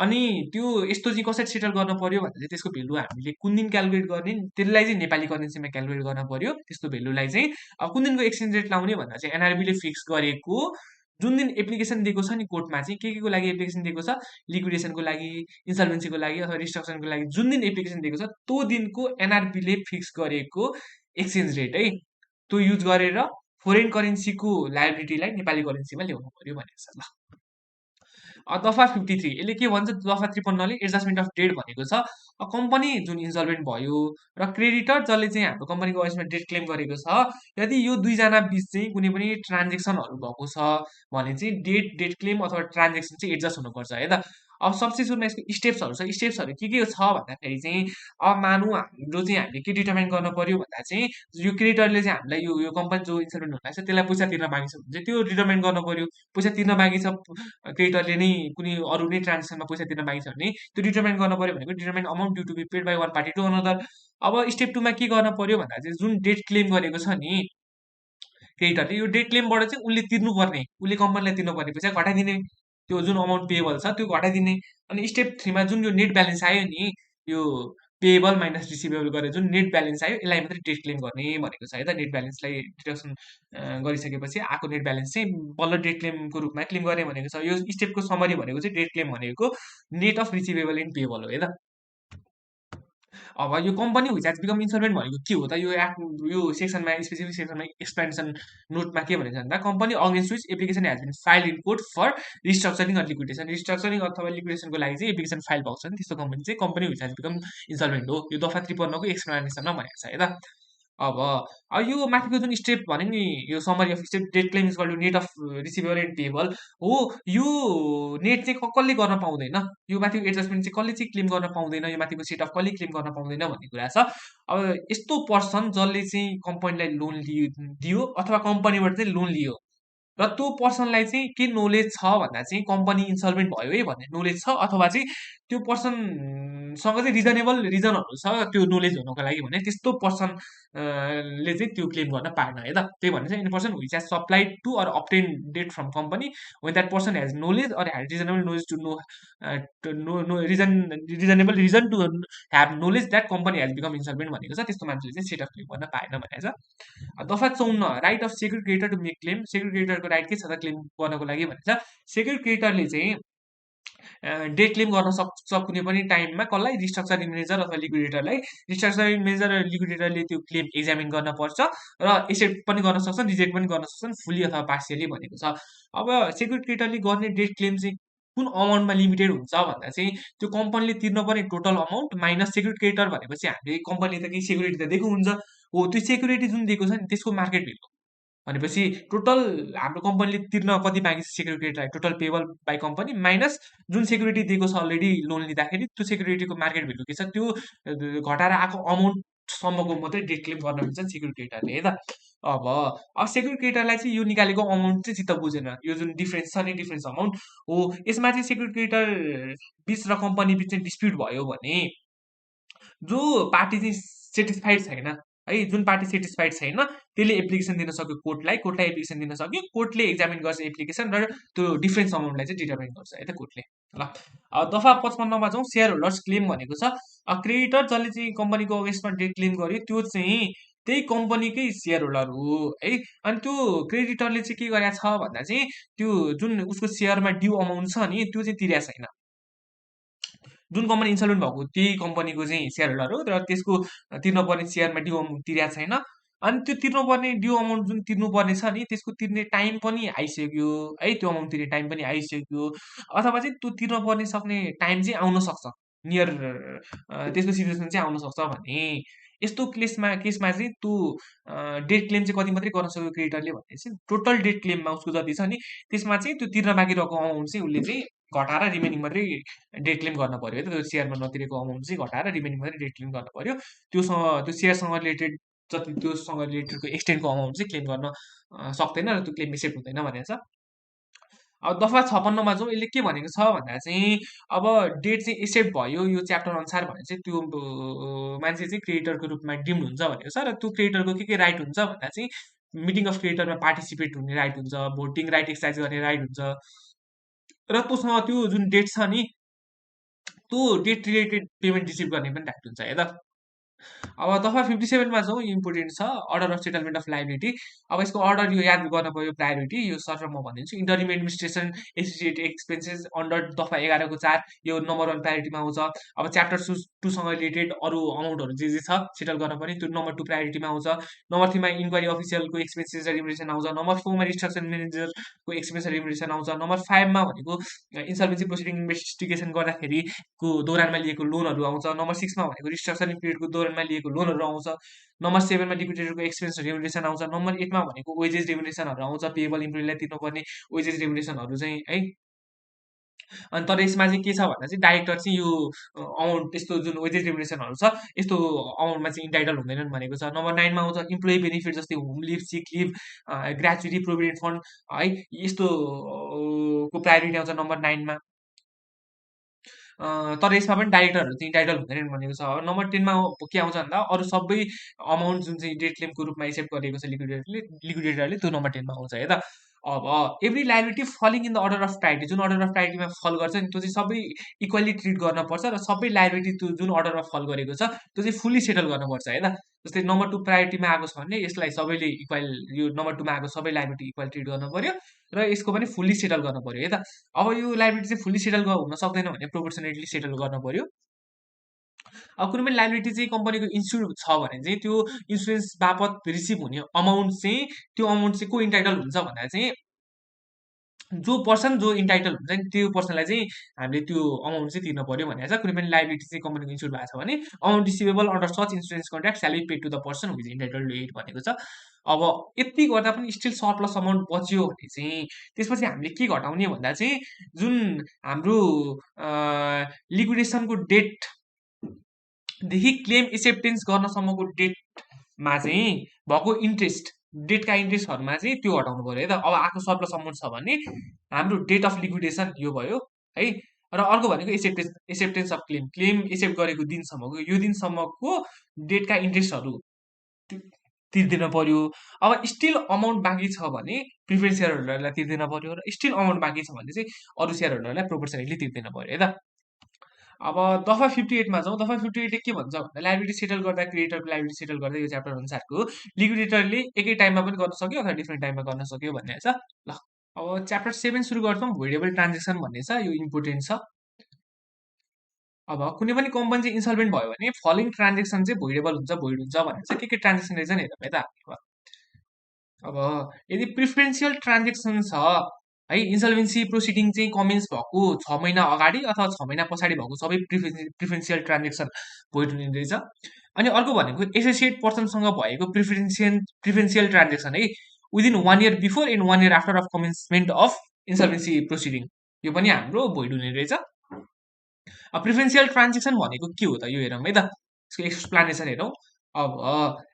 अनि त्यो यस्तो चाहिँ कसरी सेटल गर्न पर्यो भन्दा चाहिँ त्यसको भेल्यु हामीले कुन दिन क्यालकुलेट गर्ने, त्यसलाई चाहिँ नेपाली करेन्सीमा क्यालकुलेट गर्न पर्यो। त्यस्तो भेल्युलाई चाहिँ अब कुन दिनको एक्सचेन्ज रेट लाउने भन्दा चाहिँ एनआरबीले फिक्स गरेको जुन दिन एप्लिकेसन दिएको छ नि कोर्टमा चाहिँ के को लागि एप्लिकेसन दिएको छ, लिक्विडेसनको लागि, इन्सल्भेन्सीको लागि अथवा रिस्ट्रक्सनको लागि जुन दिन एप्लिकेसन दिएको छ त्यो दिनको एनआरबीले फिक्स गरेको एक्सचेन्ज रेट है, त्यो युज गरेर फोरेन करेन्सीको लायबिलिटीलाई नेपाली करेन्सीमा ल्याउनु पर्यो भनेको छ। ल दफा 53 यसले के भन्छ, दफा 53ले एडजस्टमेन्ट अफ डेट भनेको छ। कम्पनी जुन इन्सल्भेन्ट भयो र क्रेडिटर जसले चाहिँ हाम्रो कम्पनीको अगेन्स्टमा डेट क्लेम गरेको छ, यदि यो दुईजना बिच चाहिँ कुनै पनि ट्रान्जेक्सनहरू भएको छ भने चाहिँ डेट क्लेम अथवा ट्रान्जेक्सन चाहिँ एडजस्ट हुनुपर्छ है त। अब सबसे सुरुमा यसको स्टेप्सहरू छ। स्टेप्सहरू के छ भन्दाखेरि चाहिँ अब मानौँ हाम्रो चाहिँ हामीले के डिटर्माइन गर्न पर्यो भन्दा चाहिँ यो क्रेडिटरले चाहिँ हामीलाई यो कम्पनी जो इन्सल्भेन्ट हुन लागेको छ त्यसलाई पैसा तिर्न बाँकी छ भने चाहिँ त्यो डिटर्माइन गर्न पर्यो। पैसा तिर्न बाँकी छ, क्रेडिटरले नै कुनै अरू नै ट्रान्जेक्सनमा पैसा तिर्न बाँकी छ भने त्यो डिटर्माइन गर्न पर्यो भनेको determine amount due to be paid by one party to another. अब स्टेप 2मा के गर्न पर्यो भन्दा चाहिँ जुन डेट क्लेम गरेको छ नि क्रेडिटरले, यो डेट क्लेमबाट चाहिँ उसले तिर्नुपर्ने, उसले कम्पनीलाई तिर्नुपर्ने पैसा घटाइदिने, त्यो जुन अमाउन्ट पेएबल छ त्यो घटाइदिने। अनि स्टेप 3मा जुन यो नेट ब्यालेन्स आयो नि, यो पेएबल माइनस रिसिभेबल गरेर जुन नेट ब्यालेन्स आयो यसलाई मात्रै डेट क्लेम गर्ने भनेको छ है त। नेट ब्यालेन्सलाई डिडक्सन गरिसकेपछि आएको नेट ब्यालेन्स चाहिँ बल्ल डेट क्लेमको रूपमा क्लेम गर्ने भनेको छ। यो स्टेपको समरी भनेको चाहिँ डेट क्लेम भनेको net of receivable in payable हो है त। अब यो company which has become insolvent भनेको के हो त? यो एक्ट यो सेक्सनमा स्पेसिफिक सेक्सनमा एक्सपेन्सन नोटमा के भनेको छ भन्दा company against which application has been file in court for restructuring or liquidation. Restructuring अथवा लिक्विडेसनको लागि चाहिँ एप्लिकेसन फाइल भएको छ नि त्यस्तो कम्पनी चाहिँ कम्पनी विच हेज बिकम इन्सल्भेन्ट हो। यो दफा 53 को एक्सप्लेनेसनमा भनेको छ है त। अब यो माथिको जुन स्टेप भने नि यो summary of step debt claim is called net of receivable and payable हो। यो नेट चाहिँ कसले गर्न पाउँदैन, यो माथिको एडजस्टमेन्ट चाहिँ कसले चाहिँ क्लेम गर्न पाउँदैन, यो माथिको सेट अफ कसले क्लेम गर्न पाउँदैन भन्ने कुरा छ। अब यस्तो पर्सन जसले चाहिँ कम्पनीलाई लोन दियो अथवा कम्पनीबाट चाहिँ लोन लियो र त्यो पर्सनलाई चाहिँ के नोलेज छ भन्दा चाहिँ कम्पनी इन्सल्भेन्ट भयो है भन्ने नोलेज छ, अथवा चाहिँ त्यो पर्सनसँग चाहिँ रिजनेबल रिजनहरू छ त्यो नोलेज हुनको लागि भने त्यस्तो पर्सन ले चाहिँ त्यो क्लेम गर्न पाएन है त। त्यही भनेर चाहिँ any person which has supplied to or obtain debt from company when that person has knowledge or has reasonable knowledge to know reasonable reason to have knowledge that company has become insolvent भनेको छ, त्यस्तो मान्छेले चाहिँ set of claim गर्न पाएन भनेको छ। दफा 54 right of secure creditor to make claim. Secure क्रेडिटरको राइट के छ त क्लेम गर्नको लागि भनेको छ। सेक्युर क्रेडिटरले चाहिँ डेट क्लेम गर्न सक्छ कुनै पनि टाइममा कसलाई? रिस्ट्रक्चरिङ मेनेजर अथवा लिक्विडेटरलाई। रिस्ट्रक्चरिङ मेनेजर र लिक्विडेटरले त्यो क्लेम एक्जामिन गर्न पर्छ र एक्सेप्ट पनि गर्न सक्छन् रिजेक्ट पनि गर्न सक्छन् फुल्ली अथवा पार्सियली भनेको छ। अब सेक्युर क्रेडिटरले गर्ने डेट क्लेम चाहिँ कुन अमाउन्टमा लिमिटेड हुन्छ भन्दा चाहिँ त्यो कम्पनीले तिर्नुपर्ने total amount minus secure creditor भनेपछि हामीले कम्पनीले त केही सेक्युरिटी त दिएको हुन्छ हो, त्यो सेक्युरिटी जुन दिएको छ नि त्यसको मार्केट भ्यालु भनेपछि टोटल हाम्रो कम्पनीले तिर्न कति बाँकी छ सेक्युर क्रेडिटलाई total payable by company minus जुन सेक्युरिटी दिएको छ अलरेडी लोन लिँदाखेरि त्यो सेक्युरिटीको मार्केट भ्यालु के छ त्यो घटाएर आएको अमाउन्टसम्मको मात्रै डेट क्लेम गर्न मिल्छ सेक्युर क्रेडिटरले है त। अब सेक्युर क्रेडिटरलाई चाहिँ यो निकालेको अमाउन्ट चाहिँ चित्त बुझेन, यो जुन डिफ्रेन्स छ नि डिफ्रेन्स अमाउन्ट हो यसमा चाहिँ सेक्युर क्रेडिटर बिच र कम्पनी बिच चाहिँ डिस्प्युट भयो भने जो पार्टी चाहिँ सेटिस्फाइड छैन है, जुन पार्टी सेटिस्फाइड छैन त्यसले एप्लिकेसन दिन सक्यो कोर्टलाई एप्लिकेसन दिन सक्यो, कोर्टले एक्जामिन गर्छ एप्लिकेसन र त्यो डिफ्रेन्स अमाउन्टलाई चाहिँ डिटर्माइन गर्छ है त कोर्टले। ल दफा 55 मा जाउँ सेयर होल्डर्स क्लेम भनेको छ क्रेडिटर जसले चाहिँ कम्पनीको अगेन्स्टमा डेट क्लेम गर्यो त्यो चाहिँ त्यही कम्पनीकै सेयर होल्डर हो है। अनि त्यो क्रेडिटरले चाहिँ के गरेको छ भन्दा चाहिँ त्यो जुन उसको सेयरमा ड्यू अमाउन्ट छ नि त्यो चाहिँ तिरेको छैन। जुन कम्पनी इन्सल्भेन्ट भएको त्यही कम्पनीको चाहिँ सेयर होल्डर हो र त्यसको तिर्नुपर्ने सेयरमा ड्यू अमाउन्ट तिरेको छैन। अनि त्यो तिर्नुपर्ने ड्यू अमाउन्ट जुन तिर्नुपर्ने छ नि त्यसको तिर्ने टाइम पनि आइसक्यो है, त्यो अमाउन्ट तिर्ने टाइम पनि आइसक्यो अथवा चाहिँ त्यो तिर्नुपर्ने सक्ने टाइम चाहिँ आउन सक्छ नियर त्यसको सिचुएसन चाहिँ आउन सक्छ भने यस्तो केसमा चाहिँ त्यो डेट क्लेम चाहिँ कति मात्रै गर्न सक्यो क्रेडिटरले भने चाहिँ टोटल डेट क्लेममा उसको जति छ नि त्यसमा चाहिँ त्यो तिर्न बाँकी रहेको अमाउन्ट चाहिँ उसले चाहिँ घटाएर रिमेनिङ मात्रै डेट क्लेम गर्न पर्यो है त। त्यो सेयरमा नतिरेको अमाउन्ट चाहिँ घटाएर रिमेनिङ मात्रै डेट क्लेम गर्न पर्यो। त्यो सेयरसँग रिलेटेड जति त्योसँग रिलेटेडको एक्सटेन्डको अमाउन्ट चाहिँ क्लेम गर्न सक्दैन र त्यो क्लेम एक्सेप्ट हुँदैन भनेको छ। अब दफा 56 मा जाउँ यसले के भनेको छ भन्दा चाहिँ अब डेट चाहिँ एक्सेप्ट भयो यो च्याप्टर अनुसार भने चाहिँ त्यो मान्छे चाहिँ क्रेडिटरको रूपमा डिम्ड हुन्छ भनेको छ र त्यो क्रेडिटरको के राइट हुन्छ भन्दा चाहिँ मिटिङ अफ क्रेडिटरमा पार्टिसिपेट हुने राइट हुन्छ, भोटिङ राइट एक्सर्साइज गर्ने राइट हुन्छ र तँसँग त्यो जुन डेट छ नि त्यो डेट रिलेटेड पेमेन्ट रिसिभ गर्ने पनि राइट हुन्छ है त। अब दफा 57 मा जाउँ इम्पोर्टेन्ट छ order of settlement of liability. अब यसको अर्डर यो याद गर्न पर्यो प्रायोरिटी यो सर्ट म भनिदिन्छु। Interim administration associated expenses under दफा 11 को 4 यो नम्बर 1 प्रायोरिटीमा आउँछ। अब च्याप्टर 2 सँग रिलेटेड अरू अमाउन्टहरू जे छ सेटल गर्न पर्ने त्यो नम्बर 2 प्रायोरिटीमा आउँछ। नम्बर 3 मा इन्क्वायरी अफिसियलको एक्सपेन्सेस रिम्युनरेसन आउँछ। नम्बर 4 मा रिस्ट्रक्चर म्यानेजरको एक्सपेन्स रिम्युनरेसन आउँछ। नम्बर 5 मा भनेको इन्सल्भेन्सी प्रोसिडिङ इन्भेस्टिगेसन गर्दाखेरिको दौरानमा लिएको लोनहरू आउँछ। नम्बर 6 मा भनेको रिस्ट्रक्चरिङ पिरियडको दौरानमा लिएको लोनहरू आउँछ। नम्बर 7 मा लिक्विडेटरको एक्सपेन्स रिम्युनरेसन आउँछ। नम्बर 8 मा भनेको वेजेस रिम्युनरेसनहरू आउँछ, पेएबल इम्प्लोइलाई तिर्नुपर्ने वेजेस रिम्युनरेसनहरू चाहिँ है। अनि तर यसमा चाहिँ के छ भन्दा चाहिँ डाइरेक्टर चाहिँ यो अमाउन्ट यस्तो जुन वेजेस रिम्युनरेसनहरू छ यस्तो अमाउन्टमा चाहिँ इन्टाइटल हुँदैनन् भनेको छ। नम्बर 9 मा आउँछ इम्प्लोइ बेनिफिट जस्तै home leave, sick leave, gratuity, provident fund है यस्तो को प्रायोरिटी आउँछ नम्बर 9 मा। तर यसमा पनि डाइरेक्टरहरू चाहिँ इन्टाइटल हुँदैनन् भनेको छ। नम्बर 10 मा के आउँछ भन्दा अरू सबै अमाउन्ट जुन चाहिँ डेट क्लेमको रूपमा एक्सेप्ट गरेको छ लिक्विडेटरले त्यो नम्बर 10 मा आउँछ है त। अब every liability falling in the order of priority जुन अर्डर अफ प्रायोरिटीमा फल गर्छ नि त्यो चाहिँ सबै इक्वली ट्रिट गर्नुपर्छ र सबै लाइबिलिटी त्यो जुन अर्डरमा फल गरेको छ त्यो चाहिँ फुल्ली सेटल गर्नुपर्छ है त। जस्तै नम्बर 2 प्रायोरिटीमा आएको छ भने यसलाई सबैले इक्वल यो नम्बर 2 मा आएको सबै लाइबिलिटी इक्वल ट्रिट गर्नु पर्यो र यसको पनि फुल्ली सेटल गर्नु पर्यो है त। अब यो लाइबिलिटी चाहिँ फुल्ली सेटल हुन सक्दैन भने प्रोपोर्सनेटली सेटल गर्नु पर्यो। अब कुनै पनि लायबिलिटी चाहिँ कम्पनीको इन्स्योर छ भने चाहिँ त्यो इन्सुरेन्स बापत रिसिभ हुने अमाउन्ट चाहिँ त्यो अमाउन्ट चाहिँ को इन्टाइटल हुन्छ भन्दा चाहिँ जो पर्सन जो इन्टाइटल हुन्छ नि त्यो पर्सनलाई चाहिँ हामीले त्यो अमाउन्ट चाहिँ तिर्न पर्यो भनेको छ कुनै पनि लायबिलिटी चाहिँ कम्पनीको इन्स्योर भएको छ भने amount receivable under such insurance contract salary pay to the person whose entitle to it भनेको छ। अब यति गर्दा पनि स्टिल सरप्लस अमाउन्ट बच्यो भने चाहिँ त्यसपछि हामीले के घटाउने भन्दा चाहिँ जुन हाम्रो लिक्विडेसनको डेटदेखि क्लेम एक्सेप्टेन्स गर्नसम्मको डेटमा चाहिँ भएको इन्ट्रेस्ट डेटका इन्ट्रेस्टहरूमा चाहिँ त्यो हटाउनु पऱ्यो है त। अब आएको सरप्लस अमाउन्ट छ भने हाम्रो डेट अफ लिक्विडेसन यो भयो है, र अर्को भनेको acceptance of claim claim accept गरेको दिनसम्मको यो दिनसम्मको डेटका इन्ट्रेस्टहरू तिर्दिन पर्यो। अब स्टिल अमाउन्ट बाँकी छ भने प्रिफरेन्स सेयर होल्डरलाई तिर्दिन पर्यो, र स्टिल अमाउन्ट बाँकी छ भने चाहिँ अरू सेयर होल्डरलाई प्रोपोर्सनली तिर्दिन पर्यो है त। अब दफा 58 मा जाउँ। दफा 58 के भन्छ भन्दा लायबिलिटी सेटल गर्दा क्रिएटरको लायबिलिटी सेटल गर्दा यो च्याप्टर अनुसारको लिक्विडेटरले एकै टाइममा पनि गर्न सक्यो अथवा डिफ्रेन्ट टाइममा गर्न सक्यो भन्ने छ। ल अब च्याप्टर 7 सुरु गर्छौँ। भोइडेबल ट्रान्जेक्सन भन्ने छ, यो इम्पोर्टेन्ट छ। अब कुनै पनि कम्पनी चाहिँ इन्सल्भेन्ट भयो भने फलोइङ ट्रान्जेक्सन चाहिँ भोइडेबल हुन्छ भोइड हुन्छ भनेर चाहिँ के ट्रान्जेक्सन रहेछ नि हेरौँ है त हामी। अब यदि प्रिफरेन्सियल ट्रान्जेक्सन छ है, इन्सल्भेन्सी प्रोसिडिङ चाहिँ कमेन्स भएको 6 महिना अगाडि अथवा 6 महिना पछाडि भएको सबै प्रिफरेन्सियल ट्रान्जेक्सन भोइड हुने रहेछ। अनि अर्को भनेको एसोसिएट पर्सनसँग भएको प्रिफरेन्सियल ट्रान्जेक्सन है within 1 year before end 1 year after of commencement of insolvency proceeding, यो पनि हाम्रो भोइड हुने रहेछ। अब प्रिफरेन्सियल ट्रान्जेक्सन भनेको के हो त यो हेरौँ है त, यसको एक्सप्लानेसन हेरौँ। अब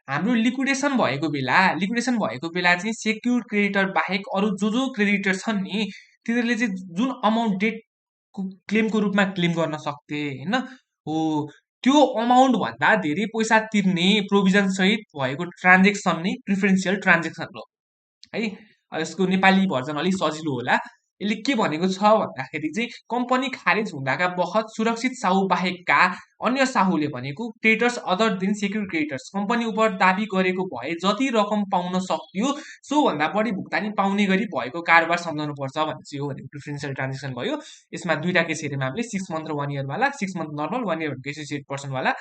हाम्रो लिक्विडेसन भएको बेला चाहिँ सेक्युर क्रेडिटर बाहेक अरू जो क्रेडिटर छन् नि तिनीहरूले चाहिँ जुन अमाउन्ट डेटको क्लेमको रूपमा क्लेम गर्न सक्थे होइन हो, त्यो अमाउन्ट भन्दा धेरै पैसा तिर्ने प्रोभिजन सहित भएको ट्रान्जेक्सन नै प्रिफरेन्सियल ट्रान्जेक्सन हो है। यसको नेपाली भर्जन अलिक सजिलो होला। यसले के भनेको छ भन्दाखेरि चाहिँ कम्पनी खारेज हुँदाका बखत सुरक्षित साहु बाहेकका अन्य साहुले भनेको creditors other than secure creditors company उप दाबी गरेको भए जति रकम पाउन सक्यो सोभन्दा बढी भुक्तानी पाउने गरी भएको कारोबार सम्झाउनु पर्छ भन्ने चाहिँ हो भनेको प्रिफरेन्सियल ट्रान्जेक्सन भयो। यसमा दुईवटा केस हेऱ्यौँ हामीले, 6 मन्थ र 1 इयरवाला। 6 मन्थ नर्मल, 1 इयर भनेको एसोसिएट पर्सनवाला।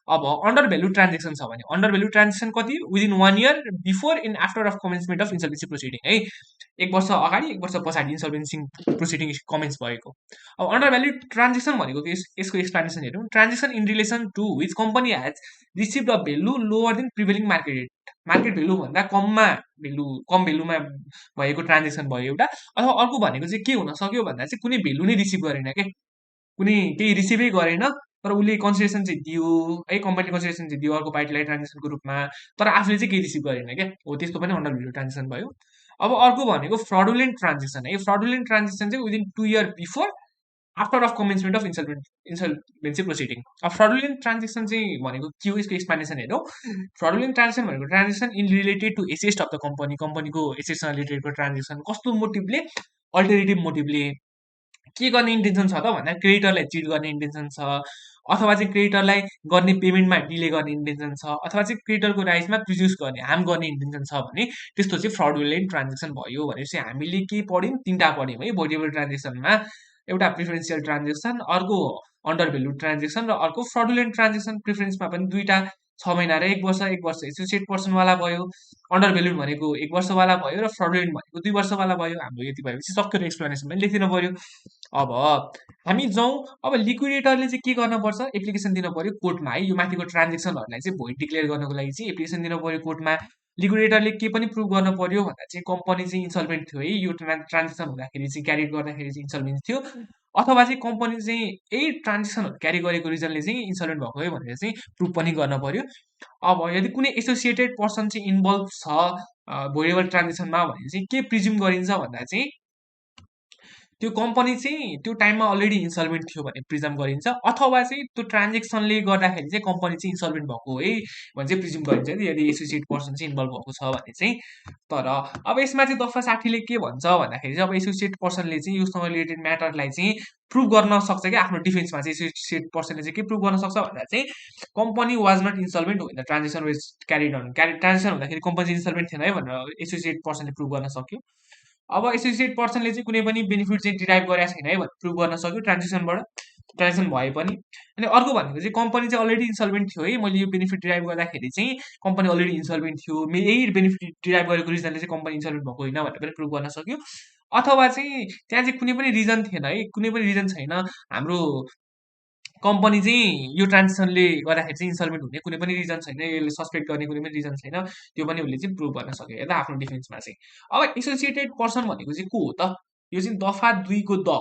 अब अन्डर भ्यालु ट्रान्जेक्सन छ भने अन्डर भ्यालु ट्रान्जेक्सन कति within 1 year before end after of commencement of insolvency proceeding है, 1 वर्ष अगाडि 1 वर्ष पछाडि इन्सल्भेन्सी प्रोसिडिङ कमेन्स भएको। अब अन्डर भ्यालु ट्रान्जेक्सन भनेको यसको एक्सप्लानेसन हेरौँ। Transaction in relation to which company has received a value lower than prevailing market value भन्दा कम भेल्युमा भएको ट्रान्जेक्सन भयो एउटा। अथवा अर्को भनेको चाहिँ के हुन सक्यो भन्दा चाहिँ कुनै भेल्यु नै रिसिभ गरेन क्या, कुनै केही रिसिभै गरेन तर उसले कन्सिडरेसन चाहिँ दियो है, कम्पनीले कन्सिडरेसन चाहिँ दियो अर्को पार्टीलाई ट्रान्जेक्सनको रूपमा, तर आफूले चाहिँ केही रिसिभ गरेन क्या हो, त्यस्तो पनि अन्डर भ्यालु ट्रान्जेक्सन भयो। अब अर्को भनेको फ्रडुलेन्ट ट्रान्जेक्सन है। फ्रडुलेन्ट ट्रान्जेक्सन चाहिँ within 2 year before after of commencement of insolvency proceeding. अब फ्रडुलेन्ट ट्रान्जेक्सन चाहिँ भनेको के हो, यसको एक्सप्लानेसन हेरौँ। फ्रडुलेन्ट ट्रान्जेक्सन भनेको transaction in related to assets of the कम्पनीको एसेटसँग रिलेटेडको ट्रान्जेक्सन। कस्तो मोटिभले, अल्टरनेटिभ मोटिभले के गर्ने इन्टेन्सन छ त भन्दा क्रेडिटरलाई चिट गर्ने इन्टेन्सन छ, अथवा चाहिँ क्रेडिटरलाई गर्ने पेमेन्टमा डिले गर्ने इन्टेन्सन छ, अथवा चाहिँ क्रेडिटरको राइट्समा प्रिज्युस गर्ने हार्म गर्ने इन्टेन्सन छ भने त्यस्तो चाहिँ फ्रडुलेन्ट ट्रान्जेक्सन भयो। भनेपछि हामीले के पढ्यौँ, 3टा पढ्यौँ है भोइडेबल ट्रान्जेक्सनमा। एउटा प्रिफरेन्सियल ट्रान्जेक्सन, अर्को अन्डर भ्यालु ट्रान्जेक्सन, र अर्को फ्रडुलेन्ट ट्रान्जेक्सन। प्रिफरेन्समा पनि 2टा 6 महिना र 1 वर्ष। 1 वर्ष एसोसिएट पर्सनवाला भयो, अन्डर भ्यालु भनेको 1 वर्षवाला भयो, र फ्रडुलेन्ट भनेको 2 वर्षवाला भयो। हाम्रो यति भएपछि सक्यो र एक्सप्लेनेसन पनि लेखिदिनु पर्यो। अब हामी जाउँ। अब लिक्विडेटरले चाहिँ के गर्न पर्छ, एप्लिकेसन दिन पर्यो कोर्टमा है। यो माथिको ट्रान्जेक्सनहरूलाई चाहिँ भोइड डिक्लेयर गर्नको लागि चाहिँ एप्लिकेसन दिन पर्यो कोर्टमा। लिक्विडेटरले के पनि प्रुभ गर्न पर्यो भन्दा चाहिँ कम्पनी चाहिँ इन्सल्भेन्ट थियो है, यो ट्रान्जेक्सन हुँदाखेरि चाहिँ क्यारी गर्दाखेरि चाहिँ इन्सल्भेन्ट थियो, अथवा चाहिँ कम्पनी चाहिँ यही ट्रान्जेक्सनहरू क्यारी गरेको रिजनले चाहिँ इन्सल्भेन्ट भएको है भनेर चाहिँ प्रुभ पनि गर्न पर्यो। अब यदि कुनै एसोसिएटेड पर्सन चाहिँ इन्भल्भ छ भोइडेबल ट्रान्जेक्सनमा भने चाहिँ के प्रिज्युम गरिन्छ भन्दा चाहिँ त्यो कम्पनी चाहिँ त्यो टाइममा अलरेडी इन्सल्भेन्ट थियो भने प्रिज्युम गरिन्छ, अथवा चाहिँ त्यो ट्रान्जेक्सनले गर्दाखेरि चाहिँ कम्पनी चाहिँ इन्सल्भेन्ट भएको है भने चाहिँ प्रिज्युम गरिन्छ यदि एसोसिएट पर्सन चाहिँ इन्भल्भ भएको छ भने चाहिँ। तर अब यसमा चाहिँ दफा 60ले के भन्छ भन्दाखेरि चाहिँ अब एसोसिएट पर्सनले चाहिँ योसँग रिलेटेड म्याटरलाई चाहिँ प्रुभ गर्न सक्छ कि आफ्नो डिफेन्समा चाहिँ एसोसिएट पर्सनले चाहिँ के प्रुभ गर्न सक्छ भन्दा चाहिँ company was not insolvent when the transaction was carried on. Transaction हुँदाखेरि कम्पनी इन्सल्भेन्ट थिएन है भनेर एसोसिएट पर्सनले प्रुभ गर्न सक्यो। अब एसोसिएट पर्सनले चाहिँ कुनै पनि बेनिफिट चाहिँ डिराइभ गरेको छैन है भनेर प्रुभ गर्न सक्यो ट्रान्जेक्सनबाट। ट्रान्जेक्सन भए पनि। अनि अर्को भनेको चाहिँ कम्पनी चाहिँ अलरेडी इन्सल्भेन्ट थियो है, मैले यो बेनिफिट डिराइभ गर्दाखेरि चाहिँ कम्पनी अलरेडी इन्सल्भेन्ट थियो, यही बेनिफिट डिराइभ गरेको रिजनले चाहिँ कम्पनी इन्सल्भेन्ट भएको होइन भनेर पनि प्रुभ गर्न सक्यो। अथवा चाहिँ त्यहाँ चाहिँ कुनै पनि रिजन थिएन है, कुनै पनि रिजन छैन हाम्रो कम्पनी चाहिँ यो ट्रान्जेक्सनले गर्दाखेरि चाहिँ इन्सल्भेन्ट हुने कुनै पनि रिजन छैन, यसले सस्पेक्ट गर्ने कुनै पनि रिजन छैन, त्यो पनि उसले चाहिँ प्रुभ गर्न सक्यो हेर्दा आफ्नो डिफेन्समा चाहिँ। अब एसोसिएटेड पर्सन भनेको चाहिँ को हो त? यो चाहिँ दफा 2 को द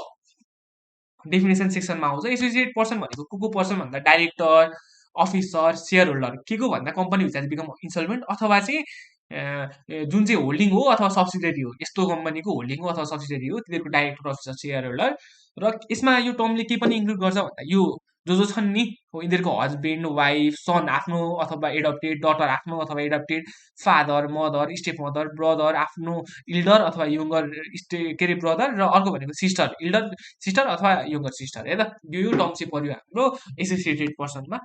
डेफिनेसन सेक्सनमा आउँछ। एसोसिएट पर्सन भनेको को पर्सन भन्दा डाइरेक्टर, अफिसर, सेयर होल्डर, के को भन्दा कम्पनी विच हेज बिकम इन्सल्भेन्ट अथवा चाहिँ जुन चाहिँ होल्डिङ हो अथवा सब्सिडरी हो, यस्तो कम्पनीको होल्डिङ हो अथवा सब्सिडरी हो, तिनीहरूको डाइरेक्टर, अफिसर, सेयर होल्डर। र यसमा यो टर्मले के पनि इन्क्लुड गर्छ भन्दा यो जो छन् नि यिनीहरूको हस्बेन्ड, वाइफ, सन आफ्नो अथवा एडप्टेड, डटर आफ्नो अथवा adapted, father, mother, step mother, brother आफ्नो इल्डर अथवा यङ्गर के अरे ब्रदर, र अर्को भनेको सिस्टर, इल्डर सिस्टर अथवा यङ्गर सिस्टर है त। यो टर्म चाहिँ पर्यो हाम्रो एसोसिएटेड पर्सनमा।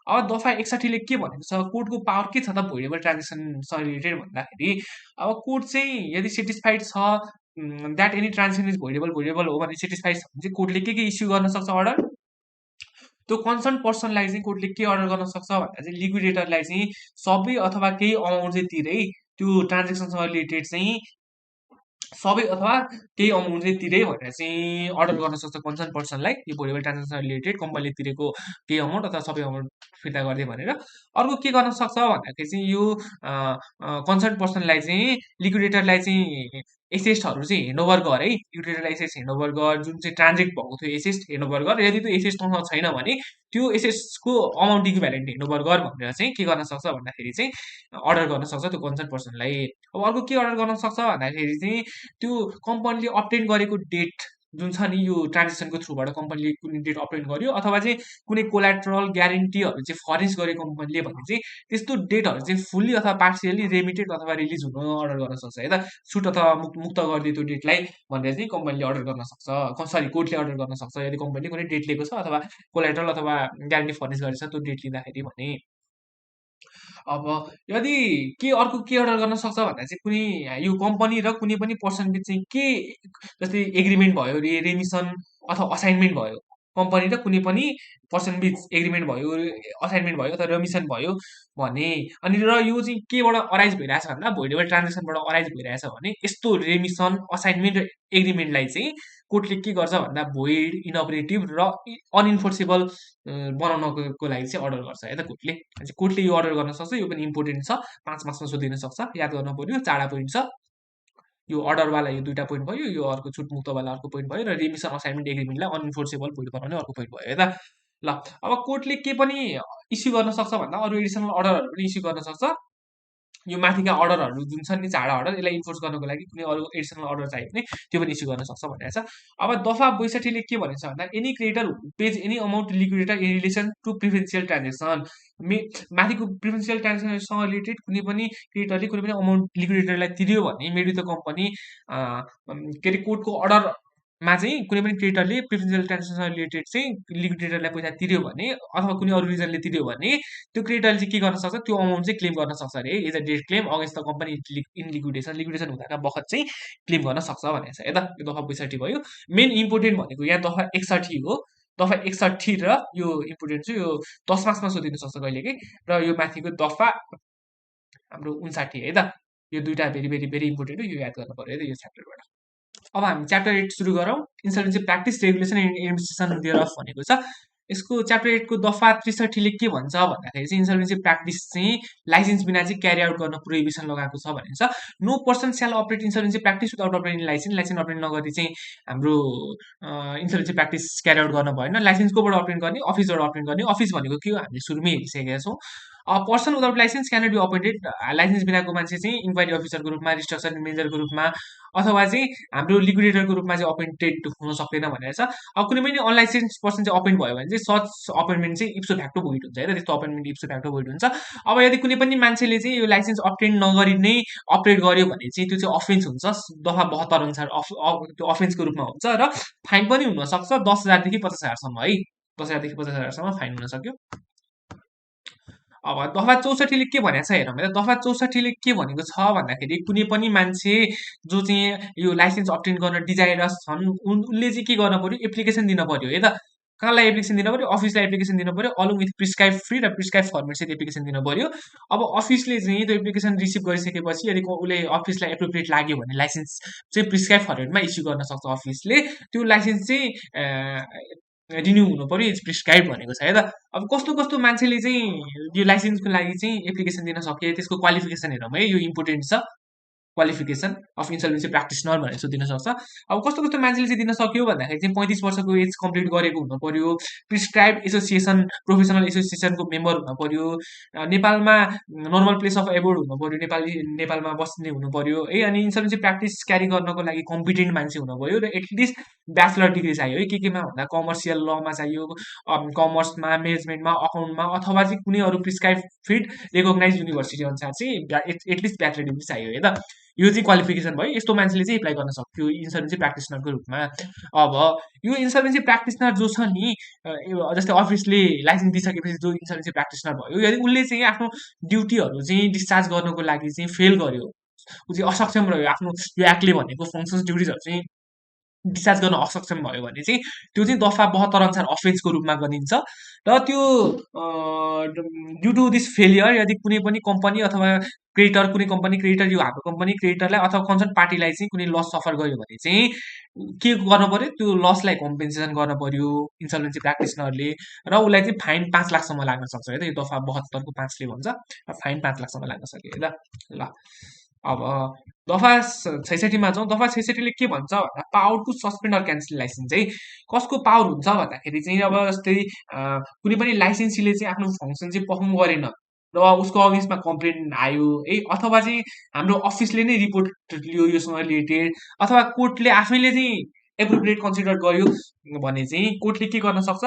अब दफा 61ले के भनेको छ, कोर्टको पावर के छ त भोइडेबल ट्रान्जेक्सनसँग रिलेटेड भन्दाखेरि अब कोर्ट चाहिँ यदि सेटिस्फाइड छ द्याट एनी ट्रान्जेक्सन इज भोइडेबल हो भने सेटिस्फाइड छ भने चाहिँ कोर्टले के इस्यु गर्न सक्छ अर्डर। त्यो कन्सर्न पर्सनलाई चाहिँ कोर्टले के अर्डर गर्न सक्छ भन्दा चाहिँ लिक्विडेटरलाई चाहिँ सबै अथवा केही अमाउन्ट चाहिँ तिरै, त्यो ट्रान्जेक्सनसँग रिलेटेड चाहिँ सबै अथवा केही अमाउन्ट चाहिँ तिरै भनेर चाहिँ अर्डर गर्न सक्छ कन्सर्न पर्सनलाई, यो भोइडेबल ट्रान्जेक्सन रिलेटेड कम्पनीले तिरेको केही अमाउन्ट अथवा सबै अमाउन्ट फिर्ता गरिदियो भनेर। अर्को के गर्न सक्छ भन्दाखेरि चाहिँ यो कन्सर्न पर्सनलाई चाहिँ लिक्विडेटरलाई चाहिँ एसेस्टहरू चाहिँ ह्यान्डओभर गर है, लिक्विडेटरलाई एसेस्ट ह्यान्डओभर गर, जुन चाहिँ ट्रान्जेक्ट भएको थियो एसेस्ट ह्यान्डओभर गर, यदि त्यो एसेस्ट तँसँग छैन भने त्यो एसेस्टको अमाउन्ट इक्विभ्यालेन्ट ह्यान्डओभर गर भनेर चाहिँ के गर्न सक्छ भन्दाखेरि चाहिँ अर्डर गर्न सक्छ त्यो कन्सर्न पर्सनलाई। अब अर्को के अर्डर गर्न सक्छ भन्दाखेरि चाहिँ त्यो कम्पनीले अब्टेन गरेको डेट जुन छ नि यो ट्रान्जेक्सनको थ्रुबाट कम्पनीले कुनै डेट अब्टेन गर्यो अथवा चाहिँ कुनै कोलाट्रल ग्यारेन्टीहरू चाहिँ फरेन्स गर्यो कम्पनीले भने चाहिँ त्यस्तो डेटहरू चाहिँ फुल्ली अथवा पार्सियली रेमिटेड अथवा रिलिज हुन अर्डर गर्न सक्छ है त। छुट अथवा मुक्त गरिदियो त्यो डेटलाई भनेर चाहिँ कम्पनीले अर्डर गर्न सक्छ, सरी कोर्टले अर्डर गर्न सक्छ यदि कम्पनीले कुनै डेट लिएको छ अथवा कोलाट्रल अथवा ग्यारेन्टी फरेन्स गरेछ त्यो डेट लिँदाखेरि भने। अब यदि अर्को के अर्डर गर्न सक्छ भन्दा चाहिँ कुनै यो कम्पनी र कुनै पनि पर्सन बिच चाहिँ के जस्तै एग्रिमेन्ट भयो, रेमिसन अथवा असाइनमेन्ट भयो, कम्पनी र कुनै पनि पर्सन बिच एग्रिमेन्ट भयो, असाइनमेन्ट भयो अथवा रेमिसन भयो भने, अनि र यो चाहिँ केबाट अराइज भइरहेछ भन्दा भोइडेबल ट्रान्जेक्सनबाट अराइज भइरहेछ भने यस्तो रेमिसन, असाइनमेन्ट र एग्रिमेन्टलाई चाहिँ कोर्टले के गर्छ भन्दा भोइड, इनअपरेटिभ र अनइन्फोर्सेबल बनाउनको लागि चाहिँ अर्डर गर्छ है त कोर्टले। कोर्टले यो अर्डर गर्न सक्छ, यो पनि इम्पोर्टेन्ट छ, 5 मार्क्समा सोधिन सक्छ, याद गर्न पर्यो। 4 पोइन्ट छ, यो अर्डरवाला यो 2टा पोइन्ट भयो, यो अर्को छुटमुक्तवाला अर्को पोइन्ट भयो, र रेमिसन असाइनमेन्ट एग्रिमेन्टलाई अनइन्फोर्सेबल भोइड बनाउने अर्को पोइन्ट भयो है त। ल अब कोर्टले के पनि इस्यु गर्न सक्छ भन्दा अरू एडिसनल अर्डरहरू पनि इस्यु गर्न सक्छ। यो माथिका अर्डरहरू जुन छन् नि 4 अर्डर, यसलाई इन्फोर्स गर्नको लागि कुनै अरू एडिसनल अर्डर चाहियो भने त्यो पनि इस्यु गर्न सक्छ भनेको छ। अब दफा 62ले के भनेको छ भन्दा any creditor pays any amount liquidator in relation to preferential transaction, माथिको प्रिफरेन्सियल ट्रान्जेक्सनसँग रिलेटेड कुनै पनि क्रेडिटरले कुनै पनि अमाउन्ट लिक्विडेटरलाई तिर्यो भने मेड विथ द कम्पनी के अरे कोर्टको अर्डरमा चाहिँ कुनै पनि क्रेडिटरले प्रिफरेन्सियल ट्रान्जेक्सनसँग रिलेटेड चाहिँ लिक्विडेटरलाई पैसा तिर्यो भने अथवा कुनै अरू रिजनले तिर्यो भने त्यो क्रेडिटरले चाहिँ के गर्न सक्छ, त्यो अमाउन्ट चाहिँ क्लेम गर्न सक्छ अरे, is a debt claim against the company in liquidation हुँदाका बखत चाहिँ क्लेम गर्न सक्छ भनेको छ है त। यो दफा 62 भयो। मेन इम्पोर्टेन्ट भनेको यहाँ दफा 61 हो। दफा 61 र यो इम्पोर्टेन्ट चाहिँ यो 10 मार्क्समा सोधिन सक्छ कहिलेकै, र यो माथिको दफा हाम्रो 59 है त। यो दुईटा भेरी भेरी भेरी इम्पोर्टेन्ट हो, यो याद गर्नु पर्यो है त यो च्याप्टरबाट। अब हामी च्याप्टर 8 सुरु गरौँ। इन्सल्भेन्सी प्र्याक्टिस, रेगुलेसन एन्ड एडमिनिस्ट्रेसन देयरअफ भनेको छ। यसको च्याप्टर 8 को दफा 63ले के भन्छ भन्दाखेरि चाहिँ इन्सल्भेन्सी प्र्याक्टिस चाहिँ लाइसेन्स बिना चाहिँ क्यारी आउट गर्न प्रोहिबिसन लगाएको छ भनेको छ। No person shall operate insolvency practice without operating license, license operate नगरी चाहिँ हाम्रो इन्सल्भेन्सी प्र्याक्टिस क्यारी आउट गर्न भएन। लाइसेन्स कोबाट अपरेट गर्ने, अफिसबाट अपरेट गर्ने। अफिस भनेको के हो हामीले सुरुमै हेरिसकेका छौँ। Person without licence cannot be operated, licence बिनाको मान्छे चाहिँ इन्क्वायरी अफिसरको रूपमा, रिस्ट्रक्चर मेनेजरको रूपमा अथवा चाहिँ हाम्रो लिक्विडेटरको रूपमा चाहिँ अपोइन्टेड हुन सक्दैन भनेर छ। अब कुनै पनि अनलाइसेन्स पर्सन चाहिँ अपोइन्ट भयो भने चाहिँ सच अपोइन्टमेन्ट चाहिँ इप्सो फ्याक्टो भोइड हुन्छ है त, त्यस्तो अपोइन्टमेन्ट इप्सो फ्याक्टो भोइड हुन्छ। अब यदि कुनै पनि मान्छेले चाहिँ यो लाइसेन्स अब्टेन नगरी नै अपरेट गर्यो भने चाहिँ त्यो चाहिँ अफेन्स हुन्छ, दफा 72 अनुसार त्यो अफेन्सको रूपमा हुन्छ र फाइन पनि हुनसक्छ 10,000 देखि 50,000सम्म है, 10,000 देखि 50,000सम्म फाइन हुन सक्यो। अब दफा 64ले के भनेको छ हेरौँ है। दफा 64ले के भनेको छ भन्दाखेरि कुनै पनि मान्छे जो चाहिँ यो लाइसेन्स अब्टेन गर्न डिजायरस छन् उनले चाहिँ के गर्न पर्यो, एप्लिकेसन दिन पर्यो है त। कहाँलाई एप्लिकेसन दिन पर्यो, अफिसलाई एप्लिकेसन दिन पर्यो, अलङ विथ प्रिस्क्राइब फ्री र प्रिस्क्राइब फर्मेट चाहिँ एप्लिकेसन दिन पर्यो। अब अफिसले चाहिँ त्यो एप्लिकेसन रिसिभ गरिसकेपछि यदि उसले अफिसलाई एप्रोप्रिएट लाग्यो भने लाइसेन्स चाहिँ प्रिस्क्राइब फर्मेटमा इस्यु गर्न सक्छ अफिसले। त्यो लाइसेन्स चाहिँ रिन्यू हुनु पर्यो, इट्स प्रिस्क्राइब भनेको छ है त। अब कस्तो कस्तो मान्छेले चाहिँ यो लाइसेन्सको लागि चाहिँ एप्लिकेसन दिन सके, त्यसको क्वालिफिकेसन हेरौँ है, यो इम्पोर्टेन्ट छ। क्वालिफिकेसन अफ इन्सल्भेन्सी प्र्याक्टिसनर भनेर सोधिन सक्छ। अब कस्तो कस्तो मान्छेले चाहिँ दिन सक्यो भन्दाखेरि चाहिँ 35 वर्षको एज कम्प्लिट गरेको हुनु पर्यो, प्रिस्क्राइब एसोसिएसन प्रोफेसनल एसोसिएसनको मेम्बर हुनु पर्यो, नेपालमा नर्मल प्लेस अफ एबोर्ड हुनु पर्यो, नेपालमा बस्ने हुनु पर्यो है, अनि इन्सल्भेन्सी प्र्याक्टिस क्यारी गर्नको लागि कम्पिटेन्ट मान्छे हुनु पर्यो र एटलिस्ट ब्याचलर डिग्री चाहियो है। केमा भन्दा कमर्सियल लमा चाहियो, कमर्समा, म्यानेजमेन्टमा, अकाउन्टमा, अथवा चाहिँ कुनै अरू प्रिस्क्राइब फिड रिकगनाइज युनिभर्सिटी अनुसार चाहिँ एटलिस्ट ब्याचलर डिग्री चाहियो है त। यो चाहिँ क्वालिफिकेसन भयो, यस्तो मान्छेले चाहिँ एप्लाई गर्न सक्थ्यो इन्सल्भेन्सी प्र्याक्टिसनरको रूपमा। अब यो इन्सल्भेन्सी प्र्याक्टिसनर जो छ नि, जस्तै अफिसले लाइसेन्स दिइसकेपछि जो इन्सल्भेन्सी प्र्याक्टिसनर भयो, यदि उसले चाहिँ आफ्नो ड्युटीहरू चाहिँ डिस्चार्ज गर्नको लागि चाहिँ फेल गर्यो, ऊ चाहिँ असक्षम रह्यो, आफ्नो यो एक्टले भनेको फङ्सन्स ड्युटिजहरू चाहिँ डिस्चार्ज गर्न असक्षम भयो भने चाहिँ त्यो चाहिँ दफा 72 अनुसार अफेन्सको रूपमा गनिन्छ र त्यो ड्यु टु दिस फेलियर यदि कुनै पनि कम्पनी अथवा क्रेडिटर, कुनै कम्पनी क्रेडिटर, यो हाम्रो कम्पनी क्रेडिटरलाई अथवा कन्सर्न पार्टीलाई चाहिँ कुनै लस सफर गर्यो भने चाहिँ के गर्नु पर्यो, त्यो लसलाई कम्पेन्सेसन गर्न पर्यो इन्सल्भेन्सी प्र्याक्टिसनरले, र उसलाई चाहिँ फाइन 5 लाखसम्म लाग्न सक्छ है त। यो दफा 72 को 5 ले भन्छ, फाइन 5 लाखसम्म लाग्न सक्यो है त। ल अब दफा 66 मा जाउँ। दफा 66 ले के भन्छ भन्दा power to suspend or cancel licence चाहिँ कसको पावर हुन्छ भन्दाखेरि चाहिँ अब जस्तै कुनै पनि लाइसेन्सीले चाहिँ आफ्नो फङ्सन चाहिँ पर्फर्म गरेन र उसको अगेन्स्टमा कम्प्लेन आयो है, अथवा चाहिँ हाम्रो अफिसले नै रिपोर्ट लियो योसँग रिलेटेड, अथवा कोर्टले आफैले चाहिँ एप्रोप्रिएट कन्सिडर गर्यो भने चाहिँ कोर्टले के गर्न सक्छ,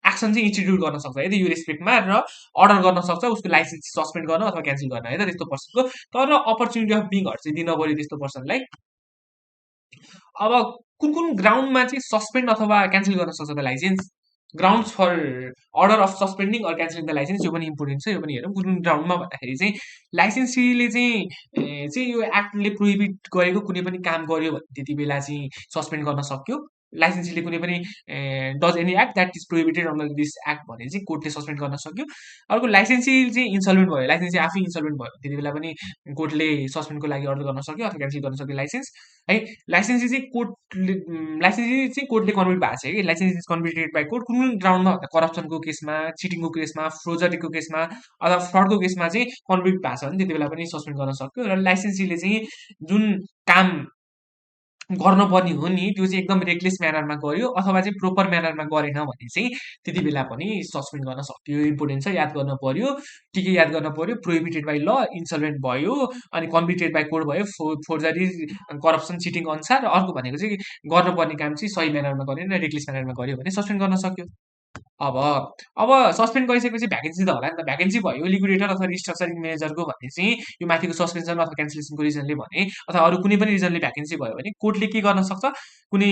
एक्सन चाहिँ इन्स्टिट्युट गर्न सक्छ है त यो रेस्पेक्टमा, र अर्डर गर्न सक्छ उसको लाइसेन्स सस्पेन्ड गर्न अथवा क्यान्सल गर्न है त त्यस्तो पर्सनको। तर अपर्च्युनिटी अफ बिङहरू चाहिँ दिन पर्यो त्यस्तो पर्सनलाई। अब कुन कुन ग्राउन्डमा चाहिँ सस्पेन्ड अथवा क्यान्सल गर्न सक्छ त license, grounds for order of suspending or cancelling the license, यो पनि इम्पोर्टेन्ट छ। यो पनि हेरौँ कुन कुन ग्राउन्डमा भन्दाखेरि चाहिँ लाइसेन्सीले चाहिँ यो एक्टले प्रोहिबिट गरेको कुनै पनि काम गर्यो भने त्यति बेला चाहिँ सस्पेन्ड गर्न सक्यो। लाइसेन्सीले कुनै पनि does any act that is prohibited under this act भने चाहिँ कोर्टले सस्पेन्ड गर्न सक्यो। अर्को लाइसेन्सी चाहिँ इन्सल्भेन्ट भयो, लाइसेन्सी आफै इन्सल्भेन्ट भयो त्यति बेला पनि कोर्टले सस्पेन्डको लागि अर्डर गर्न सक्यो अथवा क्यान्सल गर्न सक्यो लाइसेन्स है। लाइसेन्सी चाहिँ कोर्टले कन्भिट भएको छ कि लाइसेन्स इज कन्भिटेड बाई कोर्ट कुन कुन ग्राउन्डमा भन्दा करप्सनको केसमा, चिटिङको केसमा, फ्रोजरीको केसमा अथवा फ्रडको केसमा चाहिँ कन्भिट भएको छ भने त्यति बेला पनि सस्पेन्ड गर्न सक्यो। र लाइसेन्सीले चाहिँ जुन काम गर्नुपर्ने हो नि त्यो चाहिँ एकदम रेकलेस म्यानरमा गर्यो अथवा चाहिँ प्रोपर म्यानरमा गरेन भने चाहिँ त्यति बेला पनि सस्पेन्ड गर्न सक्यो। इम्पोर्टेन्ट छ, याद गर्न पर्यो, के याद गर्न पर्यो, प्रोहिबिटेड बाई ल, इन्सल्भेन्ट भयो, अनि कन्भिक्टेड बाई कोर्ट भयो, फोर्जरी, करप्सन, चिटिङ अनुसार। अर्को भनेको चाहिँ गर्नुपर्ने काम चाहिँ सही म्यानरमा गर्यो र रेकलेस म्यानरमा गर्यो भने सस्पेन्ड गर्न सक्यो। अब सस्पेन्ड गरिसकेपछि भ्याकेन्सी त होला नि त, भ्याकेन्सी भयो लिक्विडेटर अथवा रिस्ट्रक्चरिङ म्यानेजरको भने चाहिँ यो माथिको सस्पेन्सन अथवा क्यान्सलेसनको रिजनले भने अथवा अरू कुनै पनि रिजनले भ्याकेन्सी भयो भने कोर्टले के गर्न सक्छ, कुनै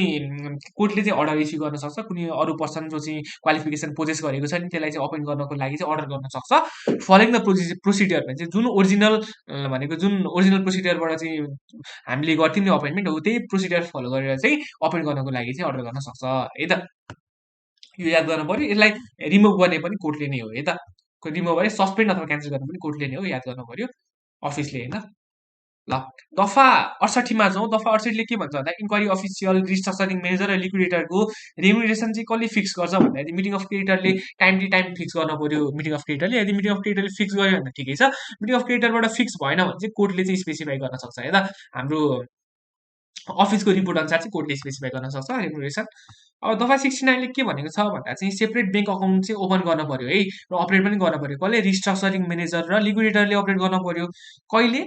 कोर्टले चाहिँ अर्डर इस्यु गर्न सक्छ, कुनै अरू पर्सन जो चाहिँ क्वालिफिकेसन पोजेस गरेको छ नि त्यसलाई चाहिँ अपोइन्ट गर्नको लागि चाहिँ अर्डर गर्न सक्छ फलोइङ द प्रोसिडियर भने चाहिँ जुन ओरिजिनल भनेको जुन ओरिजिनल प्रोसिडियरबाट चाहिँ हामीले गर्थ्यौँ नि अपोइन्टमेन्ट हो त्यही प्रोसिडियर फलो गरेर चाहिँ अपोइन्ट गर्नको लागि चाहिँ अर्डर गर्न सक्छ है त। यो याद गर्नु पर्यो। यसलाई रिमुभ गर्ने पनि कोर्टले नै हो है त, रिमुभ गर्ने सस्पेन्ड अथवा क्यान्सल गर्ने पनि कोर्टले नै हो, याद गर्नु पर्यो, अफिसले होइन। ल दफा 68 मा जाउँ। दफा 68 ले के भन्छ भन्दा इन्क्वायरी अफिसियल, रिस्ट्रक्चरिङ म्यानेजर र लिक्विडेटरको रेम्युनरेसन चाहिँ कसले फिक्स गर्छ भन्दाखेरि मिटिङ अफ क्रेडिटरले टाइम टु टाइम फिक्स गर्नु पर्यो मिटिङ अफ क्रेडिटरले। यदि मिटिङ अफ क्रेडिटरले फिक्स गर्यो भने ठिकै छ, मिटिङ अफ क्रेडिटरबाट फिक्स भएन भने चाहिँ कोर्टले चाहिँ स्पेसिफाई गर्न सक्छ है त। हाम्रो अफिसको रिपोर्ट अनुसार चाहिँ कोर्टले स्पेसिफाई गर्न सक्छ रेम्युनरेसन। अब दफा 69 ले के भनेको छ भन्दा चाहिँ सेपरेट ब्याङ्क अकाउन्ट चाहिँ ओपन गर्न पर्यो है, र अपरेट पनि गर्न पर्यो। कसले, रिस्ट्रक्चरिङ म्यानेजर र लिक्विडेटरले अपरेट गर्न पर्यो। कहिले,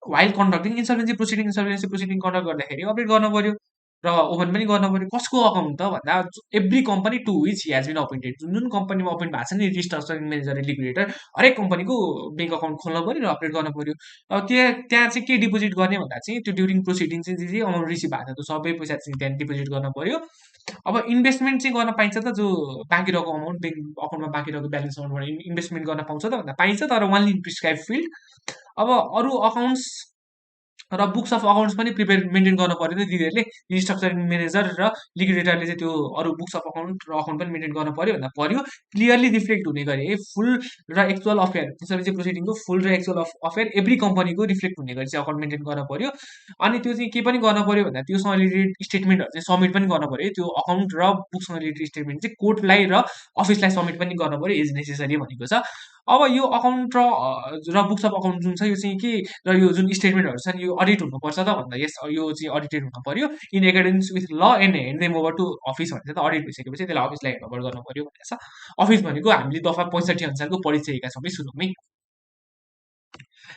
वाइल कन्डक्टिङ इन्सल्भेन्सी प्रोसिडिङ कन्डक्ट गर्दाखेरि अपरेट गर्न पर्यो र ओपन पनि गर्न पर्यो। कसको अकाउन्ट त भन्दा every company to which he has been appointed, जुन जुन कम्पनीमा अपोइन्ट भएको छ नि रिस्ट्रक्चरिङ म्यानेजर र लिक्विडेटर, हरेक कम्पनीको ब्याङ्क अकाउन्ट खोल्न पर्यो र अपरेट गर्न पर्यो। अब त्यहाँ चाहिँ के डिपोजिट गर्ने भन्दा चाहिँ त्यो ड्युरिङ प्रोसिडिङ चाहिँ जे अमाउन्ट रिसिभ भएको छ त्यो सबै पैसा चाहिँ त्यहाँ डिपोजिट गर्न पर्यो। अब इन्भेस्टमेन्ट चाहिँ गर्न पाइन्छ त, जो बाँकी रहेको अमाउन्ट ब्याङ्क अकाउन्टमा बाँकी रहेको ब्यालेन्स अमाउन्टबाट इन्भेस्टमेन्ट गर्न पाउँछ त भन्दा पाइन्छ, तर ओन्ली इन प्रिस्क्राइब फिल्ड। अब अरू अकाउन्ट्स र बुक्स अफ अकाउन्ट्स पनि मेन्टेन गर्नु पर्यो नि तिनीहरूले रिस्ट्रक्चरिङ म्यानेजर र लिक्विडेटरले चाहिँ त्यो अरू बुक्स अफ अकाउन्ट र अकाउन्ट पनि मेन्टेन गर्नु पर्यो भन्दा पर्यो क्लियरली रिफ्लेक्ट हुने गरी है फुल र एक्चुअल अफेयर त्यसरी चाहिँ प्रोसिडिङको फुल र एक्चुअल अफेयर एभ्री कम्पनीको रिफ्लेक्ट हुने गरी चाहिँ अकाउन्ट मेन्टेन गर्नु पर्यो अनि त्यो चाहिँ के पनि गर्नु पर्यो भन्दा त्योसँग रिलेटेड स्टेटमेन्टहरू चाहिँ सबमिट पनि गर्नु पर्यो त्यो अकाउन्ट र बुकसँग रिलेटेड स्टेटमेन्ट चाहिँ कोर्टलाई र अफिसलाई सबमिट पनि गर्नु पर्यो इज नेसेसरी भनेको छ अब यो अकाउन्ट र बुक्स अफ अकाउन्ट जुन छ यो चाहिँ के र यो जुन स्टेटमेन्टहरू छन् यो अडिट हुनुपर्छ त भन्दा यस यो चाहिँ अडिटेड हुनु पर्यो in accordance with law and hand them over to office भनेर त अडिट भइसकेपछि त्यसलाई अफिसलाई हेन्ड ओभर गर्नु पर्यो भनेर छ अफिस भनेको हामीले दफा 65 अनुसारको पढिसकेका छौँ है सुरुमै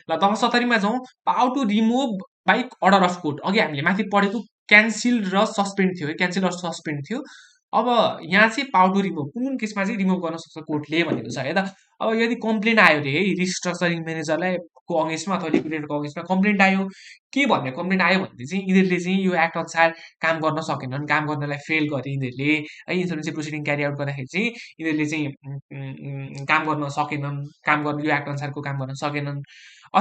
ल दफा 70मा जाउँ power to remove by order of court अघि हामीले माथि पढेको क्यान्सिल र सस्पेन्ड थियो है क्यान्सिल र सस्पेन्ड थियो अब यहाँ चाहिँ पावर टु रिमुभ कुन कुन केसमा चाहिँ रिमुभ गर्न सक्छ कोर्टले भनेको छ है त अब यदि कम्प्लेन आयो अरे है रिस्ट्रक्चरिङ म्यानेजरलाई को अगेन्स्टमा अथवा लिक्विडेटरको अगेन्स्टमा कम्प्लेन्ट आयो के भन्ने कम्प्लेन आयो भने चाहिँ यिनीहरूले चाहिँ यो एक्ट अनुसार काम गर्न सकेनन् काम गर्नलाई फेल गरे यिनीहरूले है इन्सुरेन्स प्रोसिडिङ क्यारी आउट गर्दाखेरि चाहिँ यिनीहरूले चाहिँ काम गर्न सकेनन् काम गर्न यो एक्ट अनुसारको काम गर्न सकेनन्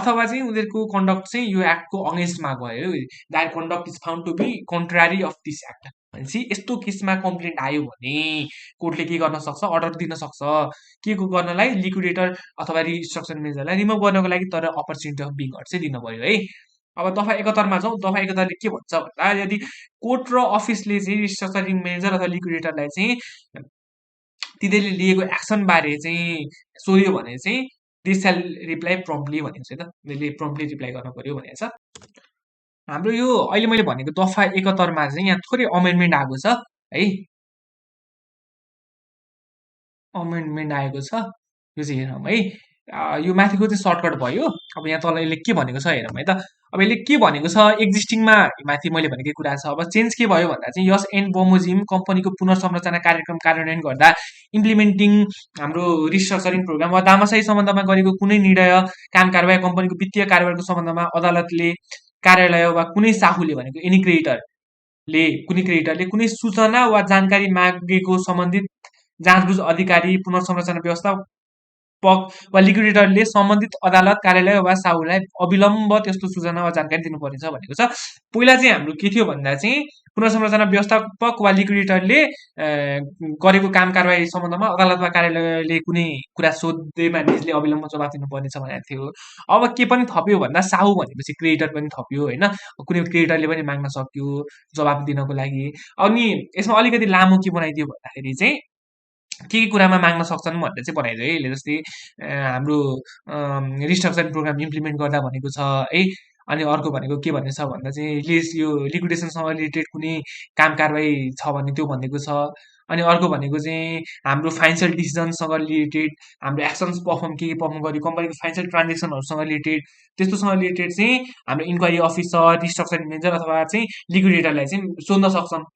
अथवा चाहिँ उनीहरूको कन्डक्ट चाहिँ यो एक्टको अगेन्स्टमा गयो that conduct is found to be contrary of this act भनेपछि यस्तो केसमा कम्प्लेन्ट आयो भने कोर्टले के गर्न सक्छ अर्डर दिन सक्छ के को गर्नलाई लिक्विडेटर अथवा रिस्ट्रक्चर म्यानेजरलाई रिमुभ गर्नको लागि तर अपर्च्युनिटी अफ बिङ हर्ट चाहिँ दिनु पर्यो है अब दफा 71मा जाउँ दफा 71ले के भन्छ भन्दा यदि कोर्ट र अफिसले चाहिँ रिस्ट्रक्चरिङ म्यानेजर अथवा लिक्विडेटरलाई चाहिँ तिनीहरूले लिएको एक्सन बारे चाहिँ सोध्यो भने चाहिँ दे सेल रिप्लाई प्रम्पली भनेको छ त उनीहरूले प्रम्पली रिप्लाई गर्नु पर्यो भनेको छ हाम्रो यो अहिले मैले भनेको दफा 71मा चाहिँ यहाँ थोरै अमेन्डमेन्ट आएको छ है अमेन्डमेन्ट आएको छ यो चाहिँ हेरौँ है यो माथिको चाहिँ सर्टकट भयो अब यहाँ तल यसले के भनेको छ हेरौँ है त अब यसले के भनेको छ एक्जिस्टिङमा माथि मैले भनेकै कुरा छ अब चेन्ज के भयो भन्दा चाहिँ यस एन्ड बमोजिम कम्पनीको पुनर्संरचना कार्यक्रम कार्यान्वयन गर्दा इम्प्लिमेन्टिङ हाम्रो रिस्ट्रक्चरिङ प्रोग्राम वा दामासाही सम्बन्धमा गरेको कुनै निर्णय काम कारबाही कम्पनीको वित्तीय कारोबारको सम्बन्धमा अदालतले कार्यालय वा कुनै साहुले भनेको एनी क्रेडिटरले कुनै सूचना वा जानकारी मागेको सम्बन्धित जाँचबुझ अधिकारी पुनर्संरचना व्यवस्थापक वा लिक्विडेटरले सम्बन्धित अदालत कार्यालय वा साहुलाई अविलम्ब त्यस्तो सूचना वा जानकारी दिनुपर्नेछ भनेको छ पहिला चाहिँ हाम्रो के थियो भन्दा चाहिँ पुनर्संरचना व्यवस्थापक वा लिक्विडेटरले गरेको काम कारवाही सम्बन्धमा अदालत वा कार्यालयले कुनै कुरा सोध्दैमा निजले अविलम्ब जवाफ दिनुपर्नेछ भनेको थियो अब के पनि थप्यो भन्दा साहु भनेपछि क्रेडिटर पनि थप्यो होइन कुनै क्रेडिटरले पनि माग्न सक्यो जवाफ दिनको लागि अनि यसमा अलिकति लामो के बनाइदियो भन्दाखेरि चाहिँ के कुरामा माग्न सक्छन् भनेर चाहिँ बनाइदियो है यसले जस्तै हाम्रो रिस्ट्रक्चरिङ प्रोग्राम इम्प्लिमेन्ट गर्दा भनेको छ है अनि अर्को भनेको के भन्ने छ भन्दा चाहिँ यो लिक्विडेसनसँग रिलेटेड कुनै काम कारवाही छ भने त्यो भनेको छ अनि अर्को भनेको चाहिँ हाम्रो फाइनेन्सियल डिसिजनसँग रिलेटेड हाम्रो एक्सन्स के पर्फर्म गर्यो कम्पनीको फाइनेन्सियल ट्रान्जेक्सनहरूसँग रिलेटेड त्यस्तोसँग रिलेटेड चाहिँ हाम्रो इन्क्वायरी अफिसर रिस्ट्रक्चरिङ म्यानेजर अथवा चाहिँ लिक्विडेटरलाई चाहिँ सोध्न सक्छन्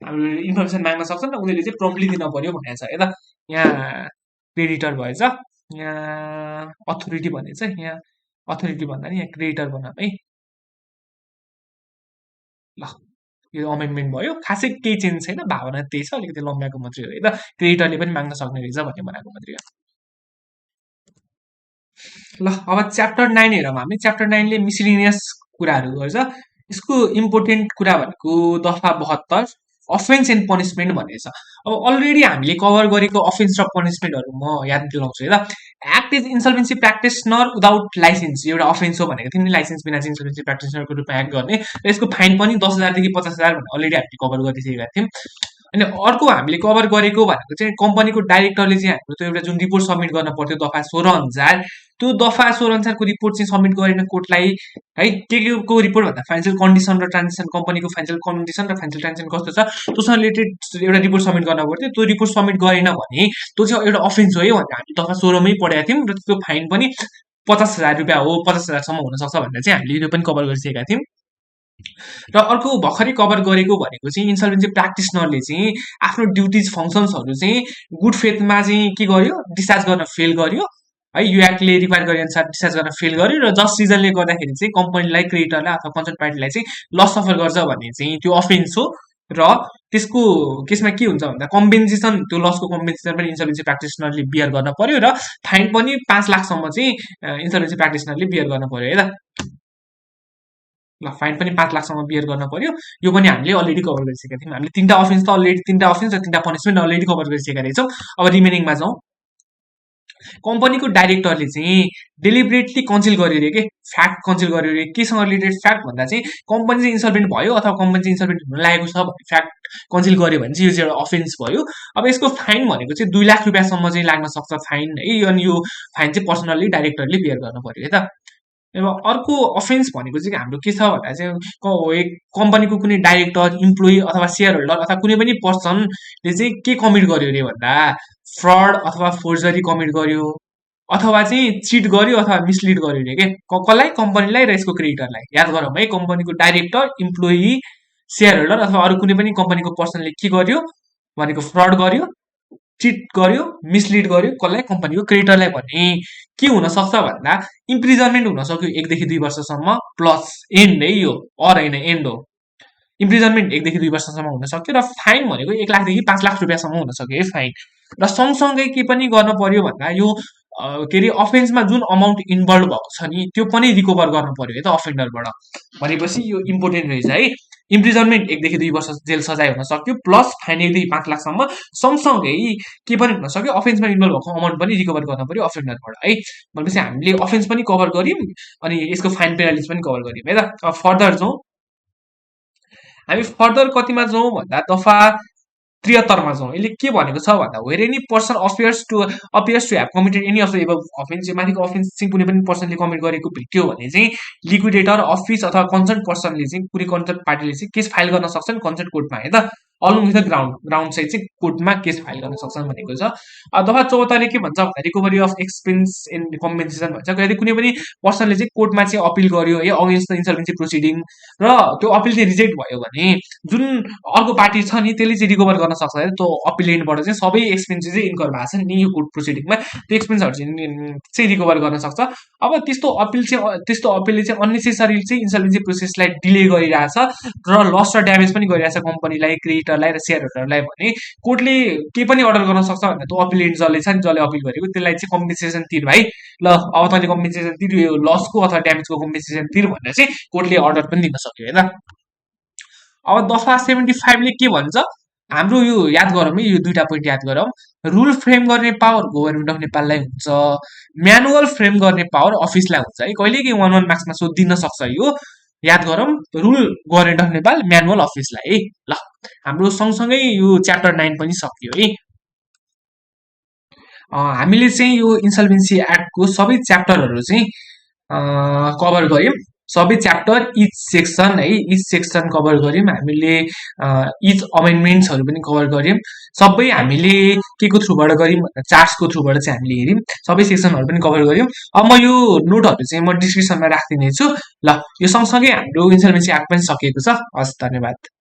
हाम्रो इन्फर्मेसन माग्न सक्छन् र उनीहरूले चाहिँ प्रम्पली दिन पर्यो भनेको छ है त यहाँ क्रेडिटर भएछ यहाँ अथोरिटी भनेको छ यहाँ अथोरिटी भन्दा नि यहाँ क्रेडिटर बनाऊ है ल यो अमेन्डमेन्ट भयो खासै केही चेन्ज छैन भावना त्यही छ अलिकति लम्ब्याएको मात्रै हो है त क्रेडिटरले पनि माग्न सक्ने रहेछ भन्ने बनाएको मात्रै हो ल अब च्याप्टर 9 हेरौँ हामी च्याप्टर 9ले मिसलिनियस कुराहरू गर्छ यसको इम्पोर्टेन्ट कुरा भनेको दफा 72 अफेन्स एन्ड पनिसमेन्ट भनेको छ अब अलरेडी हामीले कभर गरेको अफेन्स र पनिसमेन्टहरू म याद दिलाउँछु है त act is insolvency practitioner without license एउटा अफेन्स हो भनेको थियो नि लाइसेन्स बिना चाहिँ इन्सल्भेन्सी प्र्याक्टिसनरको रूपमा एक्ट गर्ने र यसको फाइन पनि 10,000 देखि 50,000 भनेर अलरेडी हामीले कभर गरिसकेका थियौँ अनि अर्को हामीले कभर गरेको भनेको चाहिँ कम्पनीको डाइरेक्टरले चाहिँ हाम्रो त्यो एउटा जुन रिपोर्ट सबमिट गर्न पर्थ्यो दफा 16 अनुसार त्यो दफा 16 अनुसारको रिपोर्ट चाहिँ सबमिट गरेन कोर्टलाई है के को रिपोर्ट भन्दा फाइनेन्सियल कन्डिसन र ट्रान्जेक्सन कम्पनीको फाइनेन्सियल कन्डिसन र फाइनेन्सियल ट्रान्जेक्सन कस्तो छ त्योसँग रिलेटेड एउटा रिपोर्ट सबमिट गर्न पर्थ्यो त्यो रिपोर्ट सबमिट गरेन भने त्यो चाहिँ एउटा अफेन्स हो है भनेर हामी दफा 16मै पढेका थियौँ र त्यो फाइन पनि 50,000 रुपियाँ हो 50,000 हुनसक्छ भनेर चाहिँ हामीले यो पनि कभर गरिसकेका थियौँ र अर्को भर्खरै कभर गरेको भनेको चाहिँ इन्सल्भेन्सी प्र्याक्टिसनरले चाहिँ आफ्नो ड्युटिज फङ्सन्सहरू चाहिँ गुड फेथमा चाहिँ के गर्यो डिस्चार्ज गर्न फेल गर्यो है यो एक्टले रिक्वायर गरे अनुसार डिस्चार्ज गर्न फेल गर्यो र जस्ट रिजनले गर्दाखेरि चाहिँ कम्पनीलाई क्रेडिटरलाई अथवा कन्सर्न पार्टीलाई चाहिँ लस सफर गर्छ भने चाहिँ त्यो अफेन्स हो र त्यसको केसमा के हुन्छ भन्दा कम्पेन्सेसन त्यो लसको कम्पेन्सेसन पनि इन्सल्भेन्सी प्र्याक्टिसनरले बियर गर्न पर्यो र फाइन पनि 5 लाखसम्म चाहिँ इन्सल्भेन्सी प्र्याक्टिसनरले बियर गर्न पर्यो है त ल फाइन पनि 5 लाखसम्म बियर गर्न पर्यो। यो पनि हामीले अलरेडी कभर गरिसकेका थियौँ। हामीले तिनवटा अफेन्स त अलरेडी, तिनवटा अफेन्स र तिनवटा पनिसमेन्ट अलरेडी कभर गरिसकेका रहेछौँ। अब रिमेनिङमा जाउँ। कम्पनीको डाइरेक्टरले चाहिँ डेलिबरेटली कन्सिल गर्यो अरे के, फ्याक्ट कन्सिल गर्यो अरे। केसँग रिलेटेड फ्याक्ट भन्दा चाहिँ कम्पनी चाहिँ इन्सल्भेन्ट भयो अथवा कम्पनी चाहिँ इन्सल्भेन्ट हुन लागेको छ भन्ने फ्याक्ट कन्सिल गर्यो भने चाहिँ यो चाहिँ एउटा अफेन्स भयो। अब यसको फाइन भनेको चाहिँ 2 लाख रुपियाँसम्म चाहिँ लाग्न सक्छ फाइन है। अनि यो फाइन चाहिँ पर्सनल्ली डाइरेक्टरले बेयर गर्नु पर्यो है त। अब अर्को अफेन्स भनेको चाहिँ हाम्रो के छ भन्दा चाहिँ कम्पनीको कुनै डाइरेक्टर, इम्प्लोइ अथवा सेयर होल्डर अथवा कुनै पनि पर्सनले चाहिँ के कमिट गर्यो अरे भन्दा फ्रड अथवा फोर्जरी कमिट गर्यो अथवा चाहिँ चिट गर्यो अथवा मिसलिड गर्यो अरे के, कसलाई, कम्पनीलाई र यसको क्रेडिटरलाई। याद गरौँ है, कम्पनीको डाइरेक्टर, इम्प्लोइ, सेयर होल्डर अथवा अरू कुनै पनि कम्पनीको पर्सनले के गर्यो भनेको फ्रड गर्यो, चिट गर्यो, मिसलिड गर्यो, कसलाई, कम्पनीको क्रेडिटरलाई भने के हुन सक्छ भन्दा इम्प्रिजनमेन्ट हुन सक्यो 1 देखि 2 वर्षसम्म प्लस एन्ड है, यो अर होइन एन्ड हो। इम्प्रिजनमेन्ट 1 देखि 2 वर्षसम्म हुन सक्यो र फाइन भनेको 1 लाखदेखि 5 लाख रुपियाँसम्म हुन सक्यो है फाइन। र सँगसँगै के पनि गर्न पर्यो भन्दा यो के अरे अफेन्समा जुन अमाउन्ट इन्भल्भ भएको छ नि त्यो पनि रिकभर गर्नु पर्यो है त अफेन्डरबाट। भनेपछि यो इम्पोर्टेन्ट रहेछ है। इम्प्रिजनमेन्ट 1 देखि 2 वर्ष जेल सजाय हुन सक्यो प्लस फाइन 1 देखि 5 लाखसम्म। सँगसँगै के पनि हुन सक्यो, अफेन्समा इन्भल्भ भएको अमाउन्ट पनि रिकभर गर्न पर्यो अफेन्डरबाट है। भनेपछि हामीले अफेन्स पनि कभर गर्यौँ अनि यसको फाइन पेनाल्टिज पनि कभर गर्यौँ है त। अब फर्दर जाउँ। हामी फर्दर कतिमा जाउँ भन्दा दफा 73 मा जाउँ। यसले के भनेको छ भन्दा where any person appears to have committed any of the above offence, यो माथिको अफेन्स चाहिँ कुनै पनि पर्सनले कमिट गरेको भेट्यो भने चाहिँ लिक्विडेटर, अफिस अथवा कन्सर्न पर्सनले चाहिँ कुनै कन्सर्न पार्टीले चाहिँ केस फाइल गर्न सक्छन् कन्सर्न कोर्टमा है त। Along with the ground side चाहिँ कोर्टमा केस फाइल गर्न सक्छन् भनेको छ। दफा 74 ले के भन्छ भन्दा recovery of expense and compensation भन्छ। यदि कुनै पनि पर्सनले चाहिँ कोर्टमा चाहिँ अपिल गर्यो है अगेन्स्ट द इन्सल्भेन्सी प्रोसिडिङ र त्यो अपिल चाहिँ रिजेक्ट भयो भने जुन अर्को पार्टी छ नि त्यसले चाहिँ रिकभर गर्न सक्छ है। त्यो अपिलेन्टबाट चाहिँ सबै एक्सपेन्सेस चाहिँ इन्कर भएको छ नि यो कोर्ट प्रोसिडिङमा, त्यो एक्सपेन्सहरू चाहिँ रिकभर गर्न सक्छ। अब त्यस्तो अपिलले चाहिँ अननेसेसरी चाहिँ इन्सल्भेन्सी प्रोसेसलाई डिले गरिरहेछ र लस र ड्यामेज पनि गरिरहेछ कम्पनीलाई, क्रेडिटरलाई र सेयर होल्डरलाई भने कोर्टले के पनि अर्डर गर्न सक्छ भन्दा त्यो अपिलेन्ट जसले छ नि, जसले अपिल गरेको त्यसलाई चाहिँ कम्पेन्सेसन तिर भाइ, ल अब तैँले कम्पेन्सेसन तिर, यो लसको अथवा ड्यामेजको कम्पेन्सेसन तिर भनेर चाहिँ कोर्टले अर्डर पनि दिन सक्यो होइन। अब दफा 75 ले के भन्छ, हाम्रो यो याद गरौँ है, यो दुईटा पोइन्ट याद गरौँ। रुल फ्रेम गर्ने पावर गभर्नमेन्ट अफ नेपाललाई हुन्छ, म्यानुअल फ्रेम गर्ने पावर अफिसलाई हुन्छ है। कहिले कि 1 मार्क्समा सोधिदिन सक्छ यो, याद गरौँ। Rule government of Nepal, manual अफिसलाई है। ल हाम्रो सँगसँगै यो च्याप्टर 9 पनि सकियो है। हामीले चाहिँ यो इन्सल्भेन्सी एक्टको सबै च्याप्टरहरू चाहिँ कभर गर्यौँ। सबै च्याप्टर इच सेक्सन है, इच सेक्सन कभर गर्यौँ हामीले। इच अमेन्डमेन्ट्सहरू पनि कभर गर्यौँ। सबै हामीले के को थ्रुबाट गर्यौँ भन्दा चार्ट्सको थ्रुबाट चाहिँ हामीले हेऱ्यौँ। सबै सेक्सनहरू पनि कभर गर्यौँ। अब म यो नोटहरू चाहिँ म डिस्क्रिप्सनमा राखिदिनेछु। ल यो सँगसँगै हाम्रो इन्सल्भेन्सी एक्ट पनि सकिएको छ। हस्, धन्यवाद।